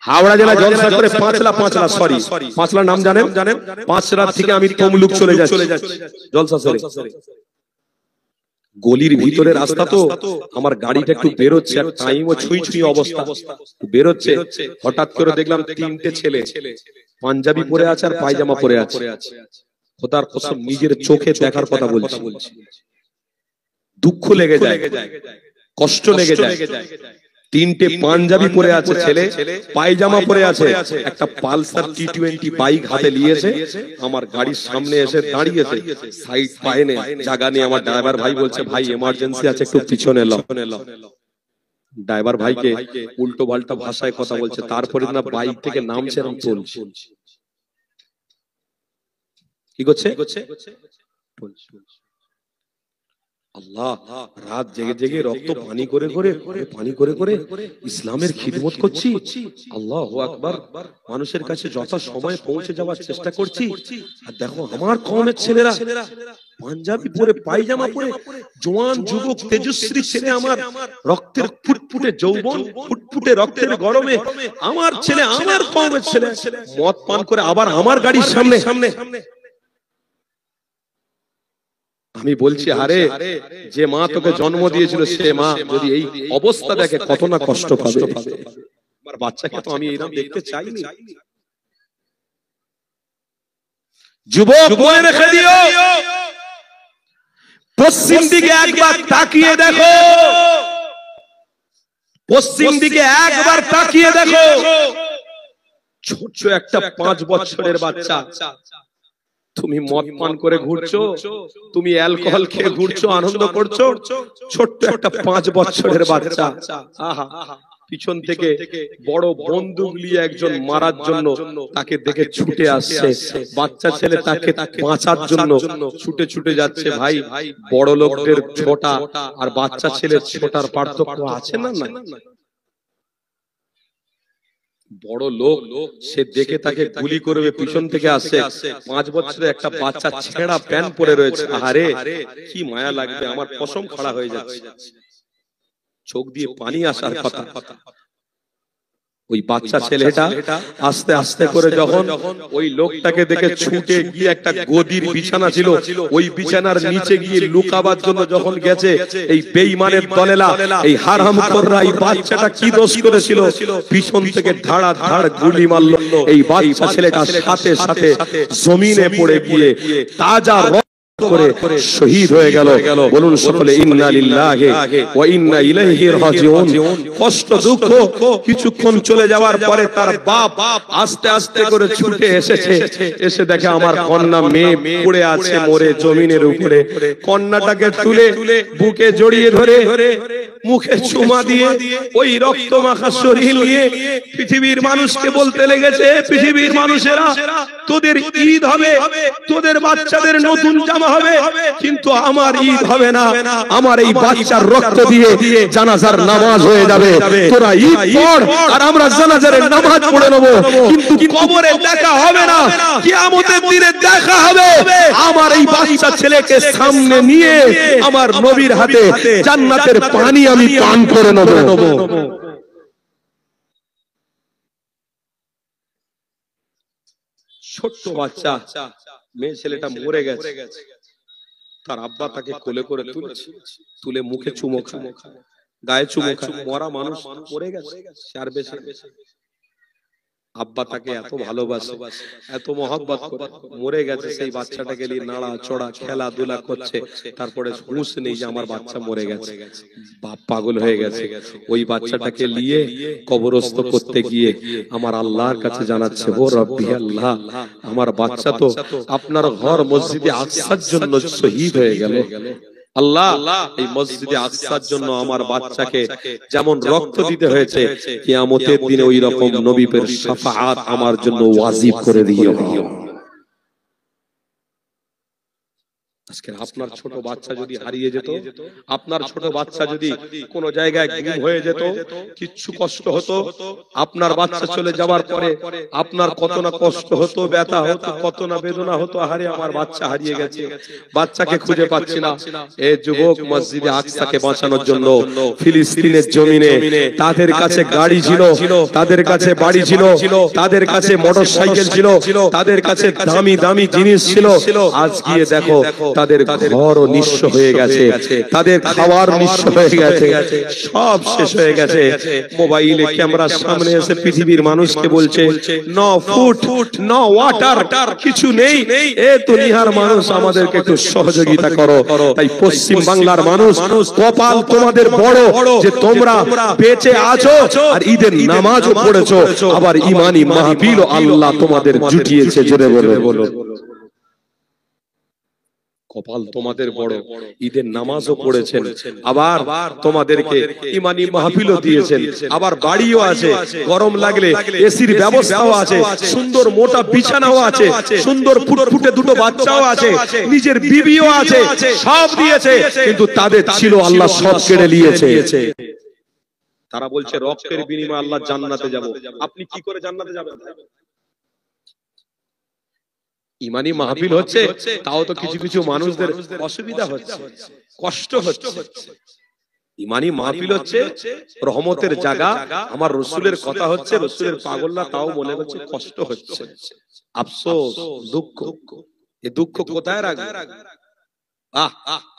[SPEAKER 2] হাওড়া জেলা জলসা করে পাঁচলা নাম জানেন? পাঁচলা থেকে আমি তমলুক চলে যাচ্ছি জলসা সেরে। গলির ভিতরে রাস্তা তো, আমার গাড়িটা একটু বেরোচ্ছে, টাইমও ছুঁই ছুঁই অবস্থা বেরোচ্ছে, হঠাৎ করে দেখলাম তিনটে ছেলে পাঞ্জাবি পরে আছে আর পায়জামা পরে আছে। খোদার কসম নিজের চোখে দেখার কথা বলছি, দুঃখ লেগে যায়, কষ্ট লেগে যায়। তিনটে পাঞ্জাবি পরে আছে ছেলে, পায়জামা পরে আছে, একটা পালসার T20 বাইক হাতে নিয়েছে, আমার গাড়ির সামনে এসে দাঁড়িয়েছে, সাইড পায় না, জায়গা নেই। আমার ড্রাইভার ভাই বলছে, ভাই এমার্জেন্সি আছে, একটু পিছনে এলো। ড্রাইভার ভাইকে উল্টো পাল্টা ভাষায় কথা বলছে, তারপরে না বাইক থেকে নামছে, এরকম চলছে। কি করছে? আল্লাহ, রাত জেগে জেগে রক্ত পানি করে করে ইসলামের খিদমত করছি। আল্লাহু আকবার। মানুষের কাছে যথা সময় পৌঁছে যাওয়ার চেষ্টা করছি। আর দেখো আমার কওমের ছেলেরা পাঞ্জাবি পরে, পায়জামা পরে, জওয়ান যুবক তেজস্বী ছেলে, আমার রক্তের ফুটফুটে যৌবন, ফুটফুটে রক্তের গরমে আমার ছেলে, আমার কওমের ছেলে মদ পান করে আবার আমার গাড়ির সামনে।
[SPEAKER 1] আমি বলছি আরে যে মা তোকে জন্ম দিয়েছিল সে মা যদি এই অবস্থা দেখে কত না কষ্ট পাবে। আমার বাচ্চাকে তো আমি এরকম দেখতে চাইনি।
[SPEAKER 2] যুবক মনে রেখে দিও, পশ্চিম দিকে একবার তাকিয়ে দেখো, পশ্চিম দিকে একবার তাকিয়ে দেখো,
[SPEAKER 1] ছোট্ট একটা 5 বছরের বাচ্চা, তুমি মদ পান করে ঘুরছো, তুমি অ্যালকোহল খেয়ে ঘুরছো, আনন্দ করছো, ছোট্ট একটা 5 বছরের বাচ্চা আহা পিছন থেকে বড় বন্দুক নিয়ে একজন মারার জন্য তাকে দেখে ছুটে আসছে, বাচ্চা ছেলে তাকে বাঁচার জন্য ছুটে ছুটে যাচ্ছে। ভাই বড় লোকদের ছোটা আর বাচ্চা ছেলের ছোটার পার্থক্য আছে না? না, বড় লোক সে দেখে তাকে গুলি করবে, পিছন থেকে আসে, 5 বছরের একটা বাচ্চা ছেঁড়া প্যান্ট পরে রয়েছে, আরে কি মায়া লাগবে, আমার কসম খাড়া হয়ে যাচ্ছে, চোখ দিয়ে পানি আসার কথা। ওই বাচ্চা ছেলেটা আস্তে আস্তে করে যখন ওই লোকটাকে দেখে ছুটে গিয়ে, একটা গদির বিছানা ছিল, ওই বিছানার নিচে গিয়ে লুকাবার জন্য যখন গেছে, এই বেঈমানের দলেরা, এই হারামখোররা এই বাচ্চাটা কি দোষ করেছিল, পিছন থেকে ধাড়া ধাড় গুলি মারলো। এই বাচ্চা ছেলেটা সাথে সাথে জমিনে পড়ে গিয়ে তাজা করে শহীদ হয়ে গেল। বলুন সকলে ইন্না লিল্লাহি ওয়া ইন্না ইলাইহি রাজিউন। কষ্ট দুঃখ কিছুক্ষণ চলে যাওয়ার পরে তার বাপ আস্তে আস্তে করে ছুটে এসেছে, এসে দেখে আমার কন্যা মেয়ে পড়ে আছে মরে জমিনের উপরে। কন্যাটাকে তুলে বুকে জড়িয়ে ধরে মুখে চুমা দিয়ে ওই রক্ত মাখা শরীর নিয়ে পৃথিবীর মানুষকে বলতে লেগেছে, পৃথিবীর মানুষেরা তোদের ঈদ হবে, তোদের বাচ্চাদের নতুন জামা হবে, কিন্তু আমার ঈদ হবে না, আমার এই বাচ্চার রক্ত দিয়ে জানাজার নামাজ হয়ে যাবে। তোরা ঈদ পড় আর আমরা জানাজার নামাজ পড়ে নেব, কিন্তু কবরে দেখা হবে না, কিয়ামতের দিনে দেখা হবে। আমার এই বাচ্চা ছেলেকে সামনে নিয়ে আমার নবীর হাতে জান্নাতের পানি আমি পান করে নেব। ছোট্ট বাচ্চা, মেয়ে ছেলেটা মরে গেছে, তার আব্বা তাকে কোলে করে তুলে মুখে চুমো খায়, গায়ে চুমো খায়। মরা মানুষ মরে গেছে, আর বেশি আব্বা তাকে এত ভালোবাসে, এত মহব্বত করে, মরে গেছে, সেই বাচ্চাটাকে নিয়ে নাড়া চড়া খেলাধুলা করছে, তারপরে হুঁশ নেই যে আমার বাচ্চা মরে গেছে, বাপ পাগল হয়ে গেছে। ওই বাচ্চাটাকে নিয়ে কবরস্থ করতে গিয়ে আমার আল্লাহর কাছে জানাচ্ছে, ও রব্বি আল্লাহ, আমার বাচ্চা তো আপনার ঘর মসজিদে আকসার জন্য শহীদ হয়ে গেল। আল্লাহ, এই মসজিদে আকসার জন্য আমার বাচ্চাকে যেমন রক্ত দিতে হয়েছে, কিয়ামতের দিনে ওই রকম নবীর শাফাআত আমার জন্য ওয়াজিব করে দিও। আজকে আপনার ছোট বাচ্চা যদি হারিয়ে যেত, আপনার ছোট বাচ্চা যদি কোনো জায়গায় গুম হয়ে যেত, কিচ্ছু কষ্ট হতো, আপনার বাচ্চা চলে যাওয়ার পরে আপনার কত না কষ্ট হতো, ব্যথা হতো, কত না বেদনা হতো, আরে আমার বাচ্চা হারিয়ে গেছে, বাচ্চাকে খুঁজে পাচ্ছি না। এই যুবক মসজিদে আকসাকে বাঁচানোর জন্য ফিলিস্তিনের জমিনে তাদের কাছে গাড়ি ছিল, তাদের কাছে বাড়ি ছিল, তাদের কাছে মোটরসাইকেল ছিল, তাদের কাছে দামি দামি জিনিস ছিল। আজ গিয়ে দেখো তাদের ঘরও নিঃস্ব হয়ে গেছে, তাদের খাবার নিঃস্ব হয়ে গেছে, সব শেষ হয়ে গেছে। মোবাইলে ক্যামেরার সামনে এসে পৃথিবীর মানুষকে বলছে, নো ফুড নো ওয়াটার, কিছু নেই। এ দুনিয়ার মানুষ, আমাদেরকে একটু সহযোগিতা করো। তাই পশ্চিম বাংলার মানুষ, কপাল তোমাদের বড় যে তোমরা বেঁচে আছো আর ঈদের নামাজও পড়েছো, আবার ইমানি মাহফিল আল্লাহ তোমাদের জুটিয়েছে। জোরে বলো, কপাল তোমাদের বড়, ঈদের নামাজও পড়েছেন, আবার তোমাদেরকে ইমানি মাহফিলও দিয়েছেন, আবার বাড়িও আছে, গরম লাগলে এসির ব্যবস্থাও আছে, সুন্দর মোটা বিছানাও আছে, সুন্দর ফুটফুটে দুটো বাচ্চাও আছে, নিজের বিবিও আছে, সব দিয়েছে, কিন্তু তাদের ছিল আল্লাহ সব কেড়ে নিয়েছে। তারা বলছে রক্তের বিনিময়ে আল্লাহ জান্নাতে যাব। আপনি কি করে জান্নাতে যাবেন? ইমানি মাহফিল হচ্ছে, তাও তো কিছু কিছু মানুষদের অসুবিধা হচ্ছে, কষ্ট হচ্ছে। ইমানি মাহফিল হচ্ছে, রহমতের জায়গা, আমার রসুলের কথা হচ্ছে, রসুলের পাগলরা, তাও মনে হচ্ছে কষ্ট হচ্ছে, আফসোস, দুঃখ। এই দুঃখ কোথায় রাখবে?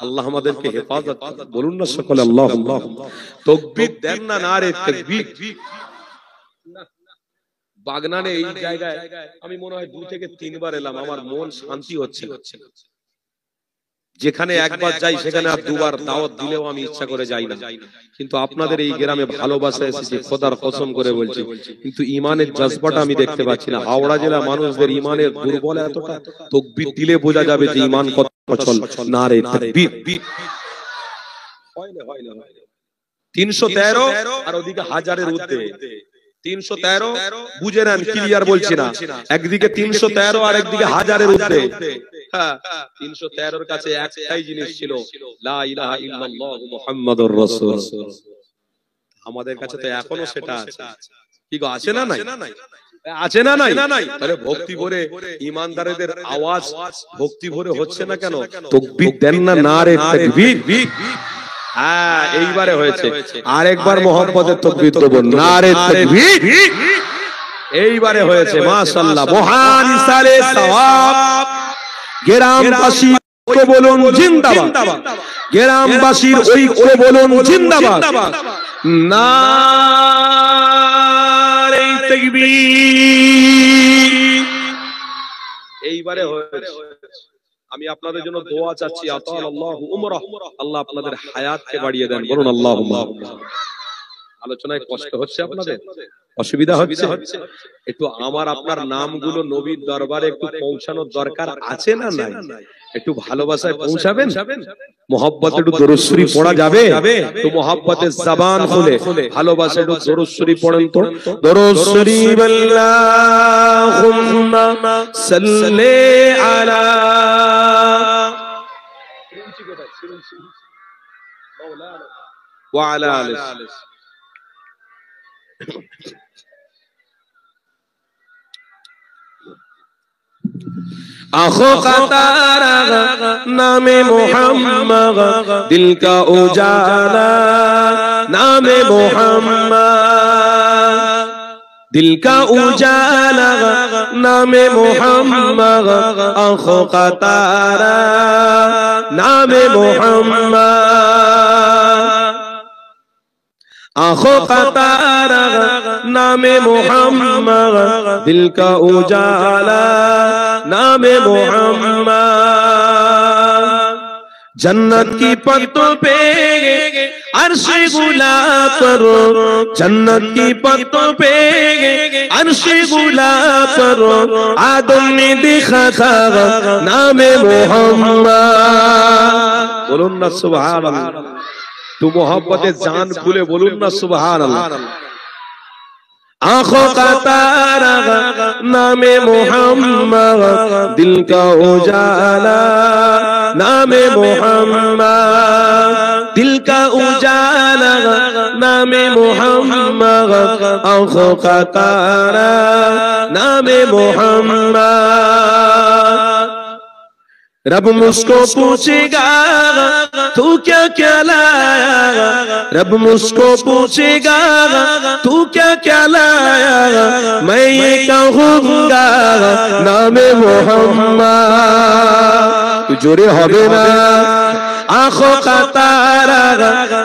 [SPEAKER 1] আল্লাহ আমাদেরকে হেফাজত করুন। বলুন না সকলে আল্লাহুম্মা। তাকবীর দেন না, নারে তাকবীর। বাগনানে এই জায়গায় আমি মনে হয় 2 থেকে 3 বার এলাম, আমার মন শান্তি হচ্ছে না। যেখানে একবার যাই সেখানে আর 2 বার দাওয়াত দিলেও আমি ইচ্ছা করে যাই না। কিন্তু আপনাদের এই গ্রামে ভালোবাসা এসেছে, খোদার কসম করে বলছি। কিন্তু ঈমানের জজবাটা আমি দেখতে পাচ্ছি না। হাওড়া জেলা মানুষদের ঈমানের দুর্বল এতটা, তাকবীর দিলে বোঝা যাবে যে ঈমান কত অচল। নারে তাকবীর। 313 আর ওদিকে হাজারের ঊর্ধ্বে। 313 বুঝে নেন, ক্লিয়ার বলছি না। একদিকে 313 আর একদিকে হাজারের ঊর্ধ্বে। 313 এর কাছে একটাই জিনিস ছিল, লা ইলাহা ইল্লাল্লাহ মুহাম্মাদুর রাসূল। আমাদের কাছে তো এখনো সেটা আছে। কি গো, আছে না নাই? আছে না নাই? আরে ভক্তি ভরে ঈমানদারদের আওয়াজ ভক্তি ভরে হচ্ছে না কেন? তাকবীর দেন না, নারে তাকবীর। এইবারে হয়েছে। আরেকবার মোহাম্মদের তাকবীর দেব, নারে তাকবীর। এইবারে হয়েছে, মাশাআল্লাহ। মহান ইসালে সওয়াব। গ্রামবাসী ঐক্য বলুন জিন্দাবাদ। গ্রামবাসীর ঐক্য বলুন জিন্দাবাদ। নারে তাকবীর। এইবারে হয়েছে। আমি আপনাদের জন্য দোয়া চাচ্ছি, আতাল্লাহু উমরাহ, আল্লাহ আপনাদের হায়াতকে বাড়িয়ে দেন। বলুন আল্লাহুম্মা। আলোচনায় কষ্ট হচ্ছে আপনাদের, অসুবিধা হচ্ছে? একটু আমার আপনার নামগুলো নবীর দরবারে একটু পৌঁছানোর দরকার আছে না নাই? একটু ভালোবাসায় পৌঁছাবেন। মোহাব্বতে একটু দরুদ শরীফ পড়া যাবে তো? মোহাব্বতের জবান খুলে ভালোবাসা একটু দরুদ শরীফ পড়েন তো। দরুদ শরীফ আল্লাহুম্মা সাল্লি আলা ওয়া আলা আলি।
[SPEAKER 2] आँखों का तारा नामे मोहम्मद, दिल का उजाला नामे मोहम्मद, दिल का उजाला नामे मोहम्मद, आँखों का तारा नामे मोहम्मद, आँखों का तारा नामे मोहम्मद, दिल का उजाला नामे मोहम्मद, जन्नत की पत्तों पे अर्श गुलाब पर, जन्नत की पत्तों पे अर्श गुलाब पर आदम ने देखा था नामे मोहम्मद। बोलो ना सुभान अल्लाह। तू मोहब्बत जान खुले बोलूं ना सुभान अल्लाह। आँखों का तारा नामे मोहम्मद, दिल का उजाला नामे मोहम्मद, दिल का उजाला नामे मोहम्मद, आँखों का तारा नामे मोहम्मद। रब मुझको पूछेगा तू क्या क्या लाया, रब मुझको पूछेगा तू क्या क्या लाया, मैं ये कहूँगा नामे मोहम्मद। तू जोरे होबे ना। आँखों का तारा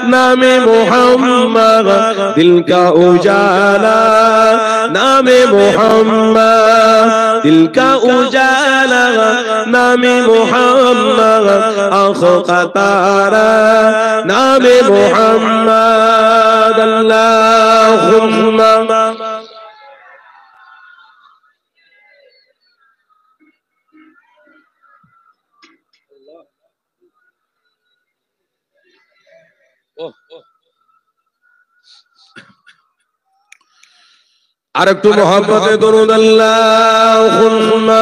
[SPEAKER 2] नामे मोहम्मद, दिल का उजाला नामे मोहम्मद, दिल का उजाला नामे मोहम्मद, आँखों का तारा नामे मोहम्मद। अल्लाहुम्मा আর একটু মোহাব্বতে দরুদ আল্লাহুম্মা।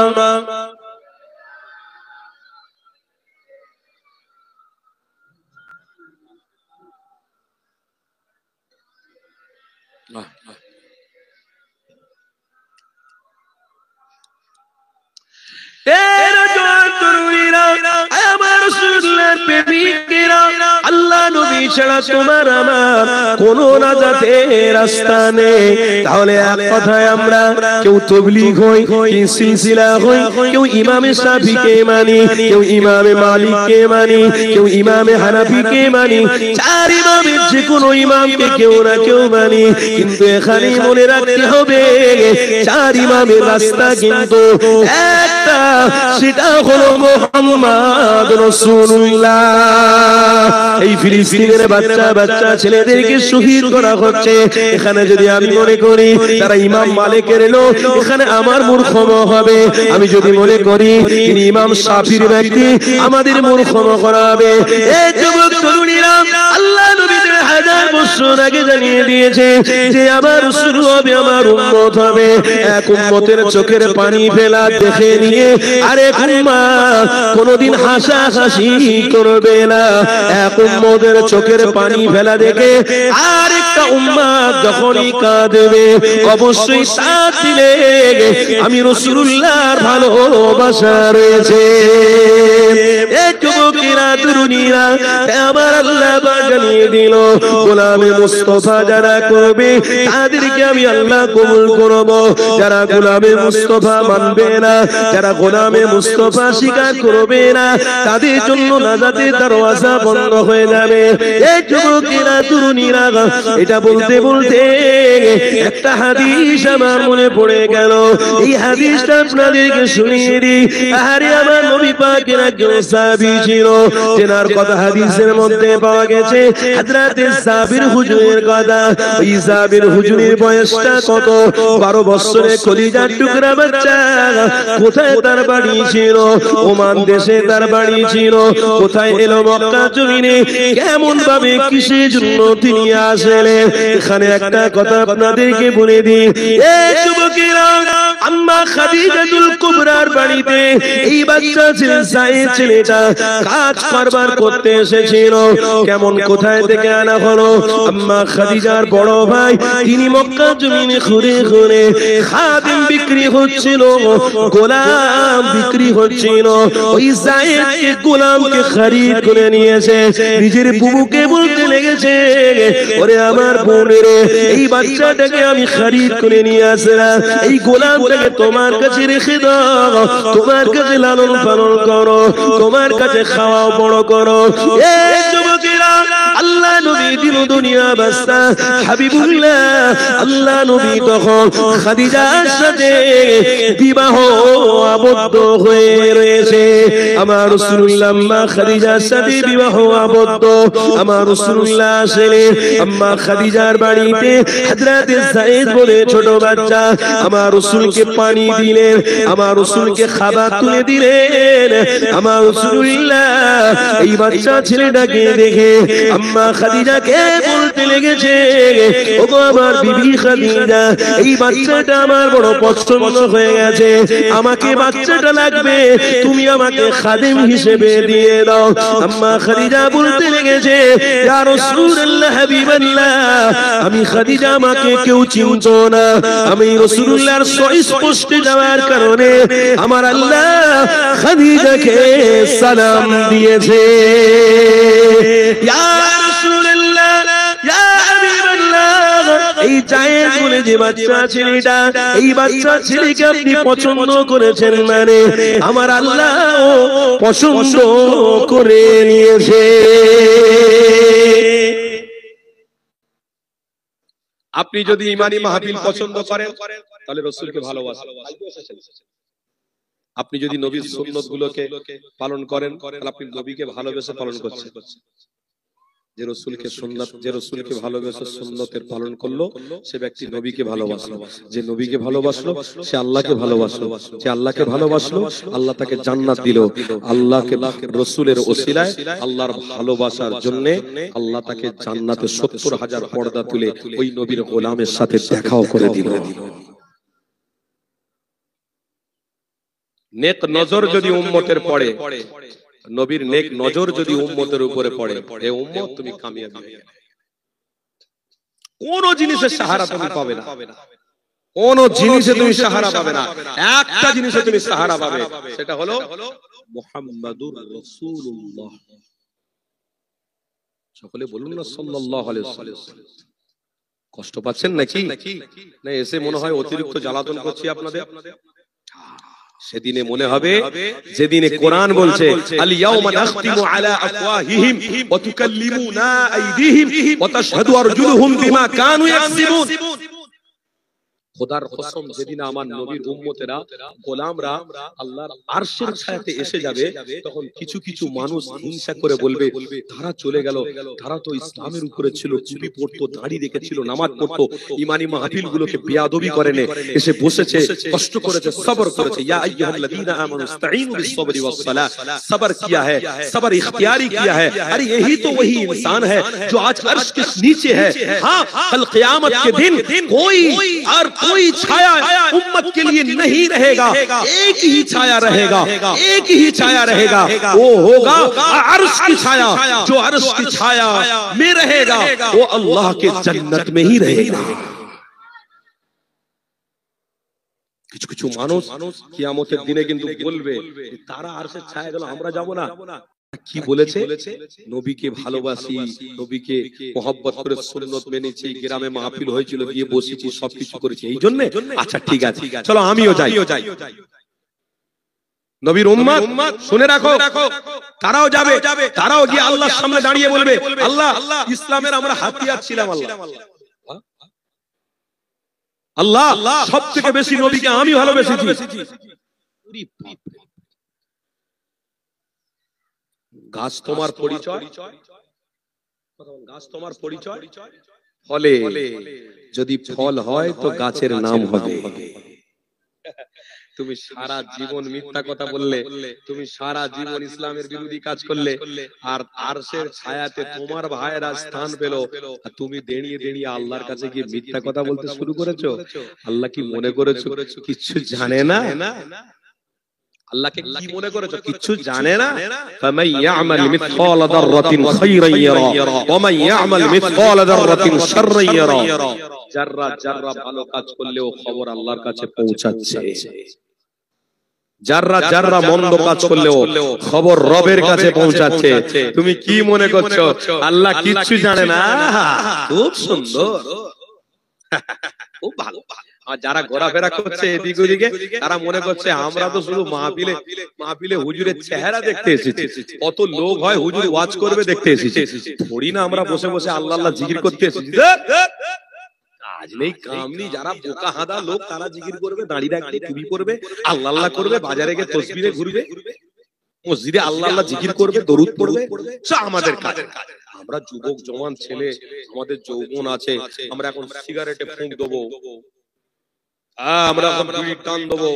[SPEAKER 2] तेरा जो तुरुईरा আমার রাসূলুল্লাহর প্রেমিকেরা, আল্লাহ নবী নবী ছাড়া তোমার আমার কোনো নাজাতের রাস্তা নেই। তাহলে এক কথায় আমরা কেউ তাবলীগ হই, কেউ সিলসিলা হই, কেউ ইমামে শাফিকে মানি, কেউ ইমামে মালিককে মানি, কেউ ইমামে হানাফিকে মানি, চার ইমামের যে কোনো ইমামকে কেউ না কেউ মানি। কিন্তু এখানে মনে রাখতে হবে চার ইমামের রাস্তা কিন্তু একটা, সেটা হলো মুহাম্মদ রাসূলুল্লাহ। এই ফিলিস্তিনের বাচ্চা বাচ্চা ছেলেদেরকে শহীদ করা হচ্ছে, এখানে যদি আমি মনে করি তারা ইমাম মালিকের লোক, এখানে আমার মূর্খম হবে। আমি যদি মনে করি তিনি ইমাম শাফির ব্যক্তি, আমাদের মূর্খম করা হবে। এই যুবক তরুণীরা, আল্লাহ নবী 1000 বছর আগে জানিয়ে দিয়েছে যে আমার শুরু হবে, আমার উম্মত হবে। এক উম্মতের চোখের পানি ফেলা দেখে নিয়ে আরেক উম্মত কোনদিন হাসাহাসি করবে না। এক উম্মতের চোখের পানি ফেলা দেখে আরেকটা উম্মত যখনই কাঁদবে, অবশ্যই তার দিলে আমি রাসূলুল্লাহর ভালোবাসা রয়েছে। এই যুবকেরা তরুণীরা, আমার আল্লাহ জানিয়ে দিল গোলামে মুস্তাফা যারা করবে তাদেরকে আমি আল্লাহ কবুল করব। যারা গোলামে মুস্তাফা মানবে না, যারা গোলামে মুস্তাফা স্বীকার করবে না, তাদের জন্য নাজাতের দরওয়াজা বন্ধ হয়ে যাবে। এই যুবকেরা তরুণীরা, এটা বলতে বলতে একটা হাদিস আমার মনে পড়ে গেল। এই হাদিসটা আপনাদেরকে শুনিয়ে দিই। আরে আমার নবী পাকের একজন সাহাবী ছিল, যেনার কথা হাদিসের মধ্যে পাওয়া গেছে হযরত সাবির হুজুরের কথা। ওই সাবির হুজুরের বয়সটা কত? 12 বছরের কলিজার টুকরা বাচ্চা। কোথায় তার বাড়ি ছিল? ওমান দেশে তার বাড়ি ছিল। কোথায় এলো? মক্কা জমিনে। কেমন ভাবে কিসের জন্য তিনি আসলেন? এখানে একটা কথা আপনাদেরকে বলে দিই। এই যুবকেরা, আম্মা খাদিজাতুল কুবরার বাড়িতে এই বাচ্চা ছেলেটা কাজ কারবার করতে এসেছিল। কেমন কোথায় থেকে আনা হলো? আম্মা খাদিজার বড় ভাই, তিনি মক্কা জমিনে ঘুরে ঘুরে খাদিম বিক্রি হচ্ছিল, গোলাম বিক্রি হচ্ছিল। ওই জায়েদকে গোলামকে খরিদ করে নিয়েছে। নিজের বুবুকে বলতে লেগেছে, ওরে আমার বোনের, এই বাচ্চাটাকে আমি খরিদ করে নিয়ে আসলাম, এই গোলামটাকে তোমার কাছে রেখে দাও, তোমার কাছে লালন পালন করো, তোমার কাছে খাওয়াও বড় করো। এই যুবকেরা, আল্লাহ নবী দিন দুনিয়া বাস্তা হাবিবুল্লাহ, আল্লাহ নবী তখন খাদিজার সাথে বিবাহ আবদ্ধ হয়ে রয়েছে। আমার রাসূলুল্লাহ আম্মা খাদিজার সাথে বিবাহ আবদ্ধ। আমার রাসূলুল্লাহ আসলেন আম্মা খাদিজার বাড়িতে। হযরত যায়েদ বলে ছোট বাচ্চা আমার রাসূলকে পানি দিলেন, আমার রাসূলকে খাবার তুলে দিলেন। আমার রাসূলুল্লাহ এই বাচ্চা ছেলেটাকে দেখে আম্মা খাদিজাকে বলতে লেগেছে, ওগো আমার বিবি খাদিজা, এই বাচ্চাটা আমার বড় পছন্দ হয়ে গেছে, আমাকে বাচ্চাটা লাগবে, তুমি আমাকে খাদিম হিসেবে দিয়ে দাও। আম্মা খাদিজা বলতে লেগেছে, ইয়া রাসূলুল্লাহ হাবিবাল্লাহ, আমি খাদিজা, আমাকে কেউ চিনতো না, আমি রাসূলুল্লাহর সুস্পষ্ট যাওয়ার কারণে আমার আল্লাহ খাদিজাকে সালাম দিয়েছে। ইয়া রাসূলুল্লাহ, ইয়া হাবিবাল্লাহ, এই জায়েদ বলে যে বাচ্চা ছেলেটা, এই বাচ্চা ছেলেকে আপনি পছন্দ করেছেন, মানে আমার আল্লাহ পছন্দ করে নিয়েছে।
[SPEAKER 1] আপনি যদি ইমানি মাহফিল পছন্দ করেন তাহলে রাসূলকে ভালোবাসেন। আপনি যদি নবীর সুন্নতগুলোকে পালন করেন তাহলে আপনি নবীকে ভালোবেসে পালন করছেন। যে রাসূলকে সুন্নাত, যে রাসূলকে ভালোবেসে সুন্নতের পালন করলো সে ব্যক্তি নবীকে ভালোবাসলো। যে নবীকে ভালোবাসলো সে আল্লাহকে ভালোবাসলো। যে আল্লাহকে ভালোবাসলো আল্লাহ তাকে জান্নাত দিল। আল্লাহকে রাসূলের ওসিলায় আল্লাহর ভালোবাসার জন্য আল্লাহ তাকে জান্নাতে ৭০,০০০ পর্দা তুলে ওই নবীর গোলামের সাথে দেখাও করে দিল। নেক নজর যদি উম্মতের পড়ে, নবীর নেক নজর যদি উম্মতের উপরে পড়ে, হে উম্মত তুমি কামিয়াব হবে। কোন জিনিসের সাহারা তুমি পাবে না, কোন জিনিসে তুমি সাহারা পাবে না, একটা জিনিসে তুমি সাহারা পাবে, সেটা হলো মুহাম্মাদুর রাসূলুল্লাহ সকলে বলুন না সাল্লাল্লাহু আলাইহি ওয়াসাল্লাম। কষ্ট পাচ্ছেন নাকি? না এসে মনে হয় অতিরিক্ত জ্বালাতন করছি আপনাদের? সেদিনে মনে হবে যেদিনে কোরআন বলছে আল ইয়াউমা নাখতিমু আলা আফওয়াহিহিম ওয়া তুকাল্লিমুনা আইদিহিম ওয়া তাশহাদু আরজুলুহুম বিমা কানু ইয়াকসিবুন। খোদার কসম, যেদিন আমার নবীর উম্মতেরা গোলামরা আল্লাহর আরশের ছায়াতে এসে যাবে, তখন কিছু কিছু মানুষ হিংসা করে বলবে তারা চলে গেল, তারা তো ইসলামের উপরে ছিল, টুপি পরতো, দাড়ি রেখেছিল, নামাজ পড়তো, ইমানি মাহফিল গুলোকে বেয়াদবি করেনি, এসে বসেছে, কষ্ট করেছে, সবর করেছে। ইয়া আইয়ুহাল্লাযীনা আমানু ইসতাঈনু বিস-সাবরি ওয়াস-সালাহ, সবর किया है, सबर इख्तियारी किया है। अरे यही तो वही इंसान है जो आज अर्श के नीचे है। हाँ, कल क़यामत के दिन कोई छाया उम्मत के लिए नहीं रहेगा, एक ही छाया रहेगा, एक ही छाया रहेगा, वो होगा अर्श की छाया। जो अर्श की छाया में रहेगा वो अल्लाह के जन्नत में ही रहेगा। কিছু কিছু মানুষ কিয়ামতের দিনে কিন্তু বলবে তারা আরশের ছায়া গেল, আমরা যাব না। কি বলেছে? নবীকে ভালোবাসি, নবীকে মহব্বত করে সুন্নত মেনেছি, গ্রামে মাহফিল হয়েছিল, গিয়ে বসেছি, সবকিছু করেছি, এই জন্য। আচ্ছা ঠিক আছে, চলো আমিও যাই। নবীর উম্মত শুনে রাখো, তারাও যাবে, তারাও গিয়ে আল্লাহর সামনে দাঁড়িয়ে বলবে আল্লাহ, ইসলামের আমরা হাতিয়ার ছিলাম, আল্লাহ সব থেকে বেশি নবীকে আমি ভালোবেসেছি। গাছ তোমার পরিচয়, গাছ তোমার পরিচয়, ফলে যদি ফল হয় তো গাছের নাম হবে। তুমি সারা জীবন মিথ্যা কথা বললে, তুমি সারা জীবন ইসলামের বিরোধী কাজ করলে, আর আরশের ছায়াতে তোমার ভাইয়েরা স্থান পেল, আর তুমি দাঁড়িয়ে দাঁড়িয়ে আল্লাহর কাছে গিয়ে মিথ্যা কথা বলতে শুরু করেছো। আল্লাহ কি মনে করেছো কিচ্ছু জানে না? আল্লাহকে কি মনে করেছো কিচ্ছু জানে না? ফামান ইয়ামাল মিসকাল যাররাতিন খায়রান ইয়ারা ওয়া মান ইয়ামাল মিসকাল যাররাতিন শাররান ইয়ারা। যাররা যাররা ভালো কাজ করলেও খবর আল্লাহর কাছে পৌঁছাচ্ছে, যাররা যাররা মন্দ কাজ করলেও খবর রবের কাছে পৌঁছাচ্ছে। তুমি কি মনে করছো আল্লাহ কিচ্ছু জানে না? খুব সুন্দর, খুব ভালো। আর যারা ঘোরাফেরা করছে এদিক ওদিকে, তারা মনে করছে আমরা তো শুধু মাহফিলে হুজুরের চেহারা দেখতে এসেছি, কত লোক হয় হুজুর ওয়াজ করবে দেখতে এসেছি, থোড়ি না আমরা বসে বসে আল্লাহ আল্লাহ জিকির করতে এসেছি। কাজ নেই কাম নেই, যারা বোকা হাদা লোক তারা জিকির করবে, দাঁড়িয়ে রাখবে, টুপি পরবে, আল্লাহ আল্লাহ করবে, বাজারে গিয়ে তসবিহে ঘুরবে, মসজিদে আল্লাহ আল্লাহ জিকির করবে, দরুদ পড়বে, সব আমাদের কাজ। আমরা যুবক জওয়ান ছেলে, আমাদের যৌবন আছে, আমরা এখন সিগারেটে ফুঁক দেবো, আমরা এখন বিড়ি টান দেবো,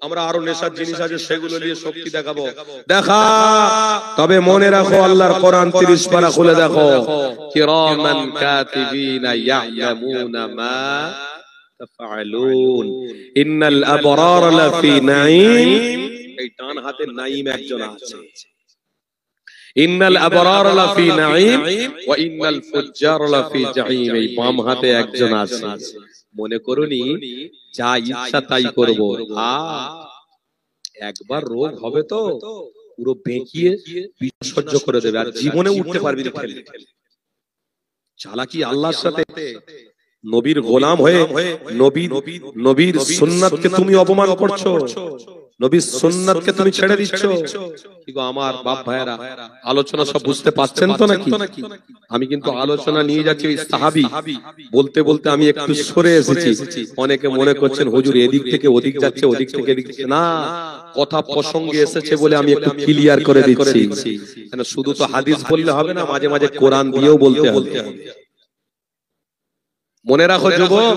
[SPEAKER 1] আমরা আরো নেশার জিনিস আছে সেগুলো নিয়ে শক্তি দেখাবো। দেখা তবে মনে রাখো আল্লাহর কোরআন 30 পারা খুলে দেখো, কিরামান কাতিবিনা ইয়ালামুনা মা তাফআলুন ইন্নাল আবরার লাফি নাঈম। এই ডান হাতে নাঈম একজন আছে, ইন্নাল আবরার লাফি নাঈম ওয়া ইন্নাল ফুজ্জার লাফি জাহিম। এই বাম হাতে একজন আছে। মনে করুনি যা ইচ্ছা তাই করবো, একবার রোগ হবে তো পুরো বেঁকিয়ে সহ্য করে দেবে, আর জীবনে উঠতে পারবি না। চালাকি আল্লাহর সাথে নবীর গোলাম হয়ে নবীর সুন্নাতকে তুমি অপমান করছো, নবীর সুন্নাতকে তুমি ছেড়ে দিচ্ছ। কি গো আমার বাপ ভাইয়েরা, আলোচনা সব বুঝতে পারছেন তো নাকি? আমি কিন্তু আলোচনা নিয়ে যাচ্ছি ওই সাহাবী বলতে বলতে আমি একটু সরে এসেছি। অনেকে মনে করছেন হুজুর এদিক থেকে ওদিক যাচ্ছে, ওদিক থেকে এদিক যাচ্ছে। না, কথা প্রসঙ্গে এসেছে বলে আমি একটু ক্লিয়ার করে দিচ্ছি। কেন শুধু তো হাদিস বললে হবে না, মাঝে মাঝে কোরআন দিয়েও বলতে হবে। মনে রাখো যুবক,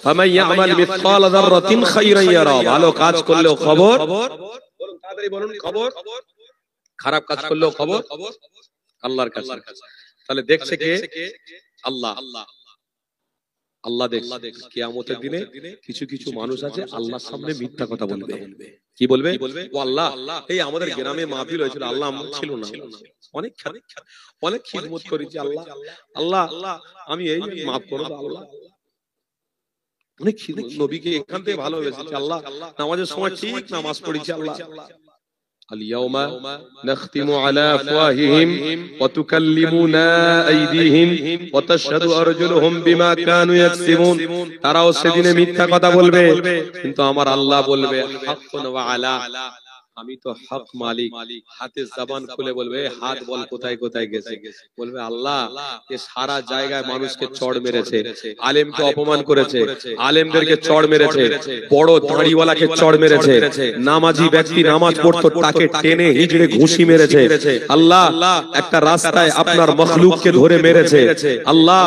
[SPEAKER 1] ফামান ইয়ামাল মিসকাল যাররাতিন খায়রান ইয়ারা। ভালো কাজ করলেও খবর, বলুন তাড়াতাড়ি বলুন, খবর। খারাপ কাজ করলেও খবর আল্লাহর কাছে। তাহলে দেখছে কে? আল্লাহ। আল্লাহ দেখছে। কিয়ামতের দিনে কিছু কিছু মানুষ আছে আল্লাহর সামনে মিথ্যা কথা বলবে। কি বলবে? ও আল্লাহ, এই আমাদের গ্রামে মাহফিল হয়েছিল, আল্লাহ ছিল না, অনেক খিদমত করেছি, আল্লাহ আল্লাহ আমি এই মাফ করো আল্লাহ, অনেক খিদমত, নবীকে এখান থেকে ভালোবেসেছি আল্লাহ, নামাজের সময় ঠিক নামাজ পড়েছি আল্লাহ। اليوم نختم على أفواههم وتكلمنا أيديهم وتشهد أرجلهم بما كانوا يكسبون তারাও সেদিনে মিথ্যা কথা বলবে কিন্তু আমার আল্লাহ বলবে হাক্কুন ওয়া আলা আমি তো হক মালিক হাতে জবান খুলে বলবে হাত বল কোথায় কোথায় গেছে বলবে আল্লাহ এ সারা জায়গায় মানুষকে চড় মেরেছে আলেমকে অপমান করেছে আলেমদেরকে চড় মেরেছে বড় দাড়িওয়ালাকে চড় মেরেছে নামাজি ব্যক্তি নামাজ পড়তো তাকে টেনে হিজড়ে ঘুষি মেরেছে আল্লাহ একটা রাস্তায় আপনার মখলুককে ধরে মেরেছে আল্লাহ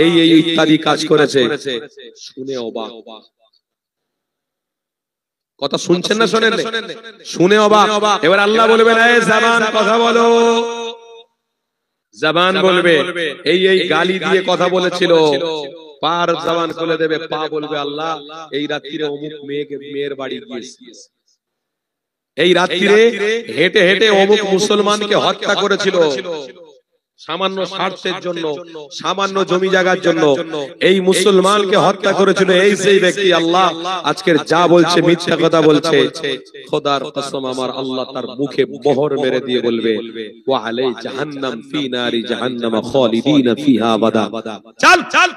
[SPEAKER 1] এই এই ইত্যাদি কাজ করেছে শুনে অবাক কথা শুনছেন না শোনেন শুনে অবাক এবার আল্লাহ বলবেন এই জবান কথা বলো জবান বলবে এই এই গালি দিয়ে কথা বলেছিল পার জবান খুলে দেবে পা বলবে আল্লাহ এই রাত্রিরে অমুক মেয়ের বাড়ি গিয়েছি এই রাত্রিরে হেঁটে হেঁটে অমুক মুসলমানকে হত্যা করেছিল সামান্য স্বার্থের জন্য সামান্য জমি জায়গার জন্য এই মুসলমানকে হত্যা করেছিল এই সেই ব্যক্তি আল্লাহ আজকের যা বলছে মিথ্যা কথা বলছে খোদার কসম আমার আল্লাহ তার মুখে মোহর মেরে দিয়ে বলবে ওয়া আলাই জাহান্নাম ফি নারি জাহান্নাম খালিদিনা ফিহা আবাদা চল চল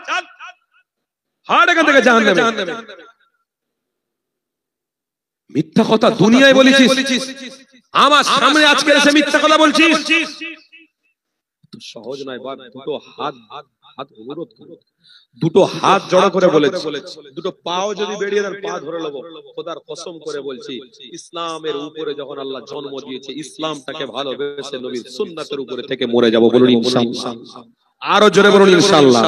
[SPEAKER 1] হাট এখান থেকে জাহান্নামে মিথ্যা কথা দুনিয়ায় বলেছিস আমার সামনে আজকে এসে মিথ্যা কথা বলছিস সহজ নয় বাপ দুটো হাত অনুরোধ করো দুটো হাত জড়ো করে বলেছি দুটো পাও যদি বেরিয়ে দেন পা ধরে নেব খোদার কসম করে বলছি ইসলামের উপরে যখন আল্লাহ জন্ম দিয়েছে ইসলামটাকে ভালোবেসে নবীর সুন্নাতের উপরে থেকে মরে যাব বলুন ইনশাআল্লাহ আরো জোরে বলুন ইনশাআল্লাহ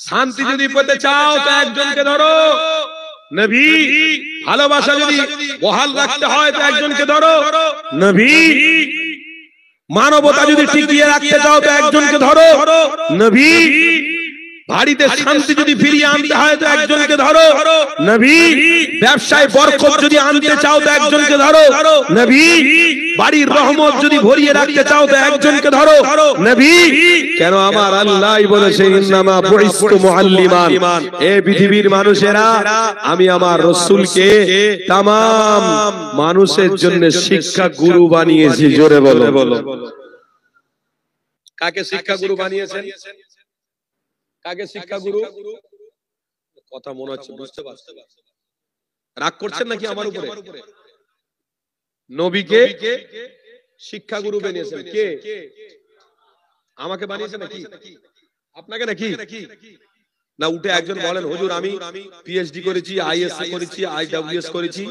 [SPEAKER 1] শান্তি যদি পেতে চাও তো একজনকে ধরো নবী ভালোবাসা যদি বহাল রাখতে হয় তো একজনকে ধরো নবী মানবতা যদি টিকিয়ে রাখতে চাও তো একজনকে ধরো নবী বাড়িতে শান্তি যদি ফিরিয়ে আনতে হয় তো একজনকে ধরো নবী ব্যবসায় বরকত যদি আনতে চাও তো একজনকে ধরো নবী বাড়ির রহমত যদি ভরিয়ে রাখতে চাও তো একজনকে ধরো নবী কেন আমার আল্লাহই বলেছে ইন্নামা বুইস্তু মুআল্লিমান এই পৃথিবীর মানুষেরা আমি আমার রাসূলকে तमाम মানুষের জন্য শিক্ষা গুরু বানিয়েছি জোরে বলো কাকে শিক্ষা গুরু বানিয়েছেন কাকে শিক্ষা গুরু কথা মনে হচ্ছে বুঝতে পারছেন রাগ করছেন নাকি আমার উপরে নবীকে শিক্ষা গুরু বানিয়েছেন কে আমাকে বানিয়েছেন নাকি আপনাকে নাকি না উঠে একজন বলেন হুজুর আমি পিএইচডি করেছি আইএসসি করেছি আইডব্লিউএস করেছি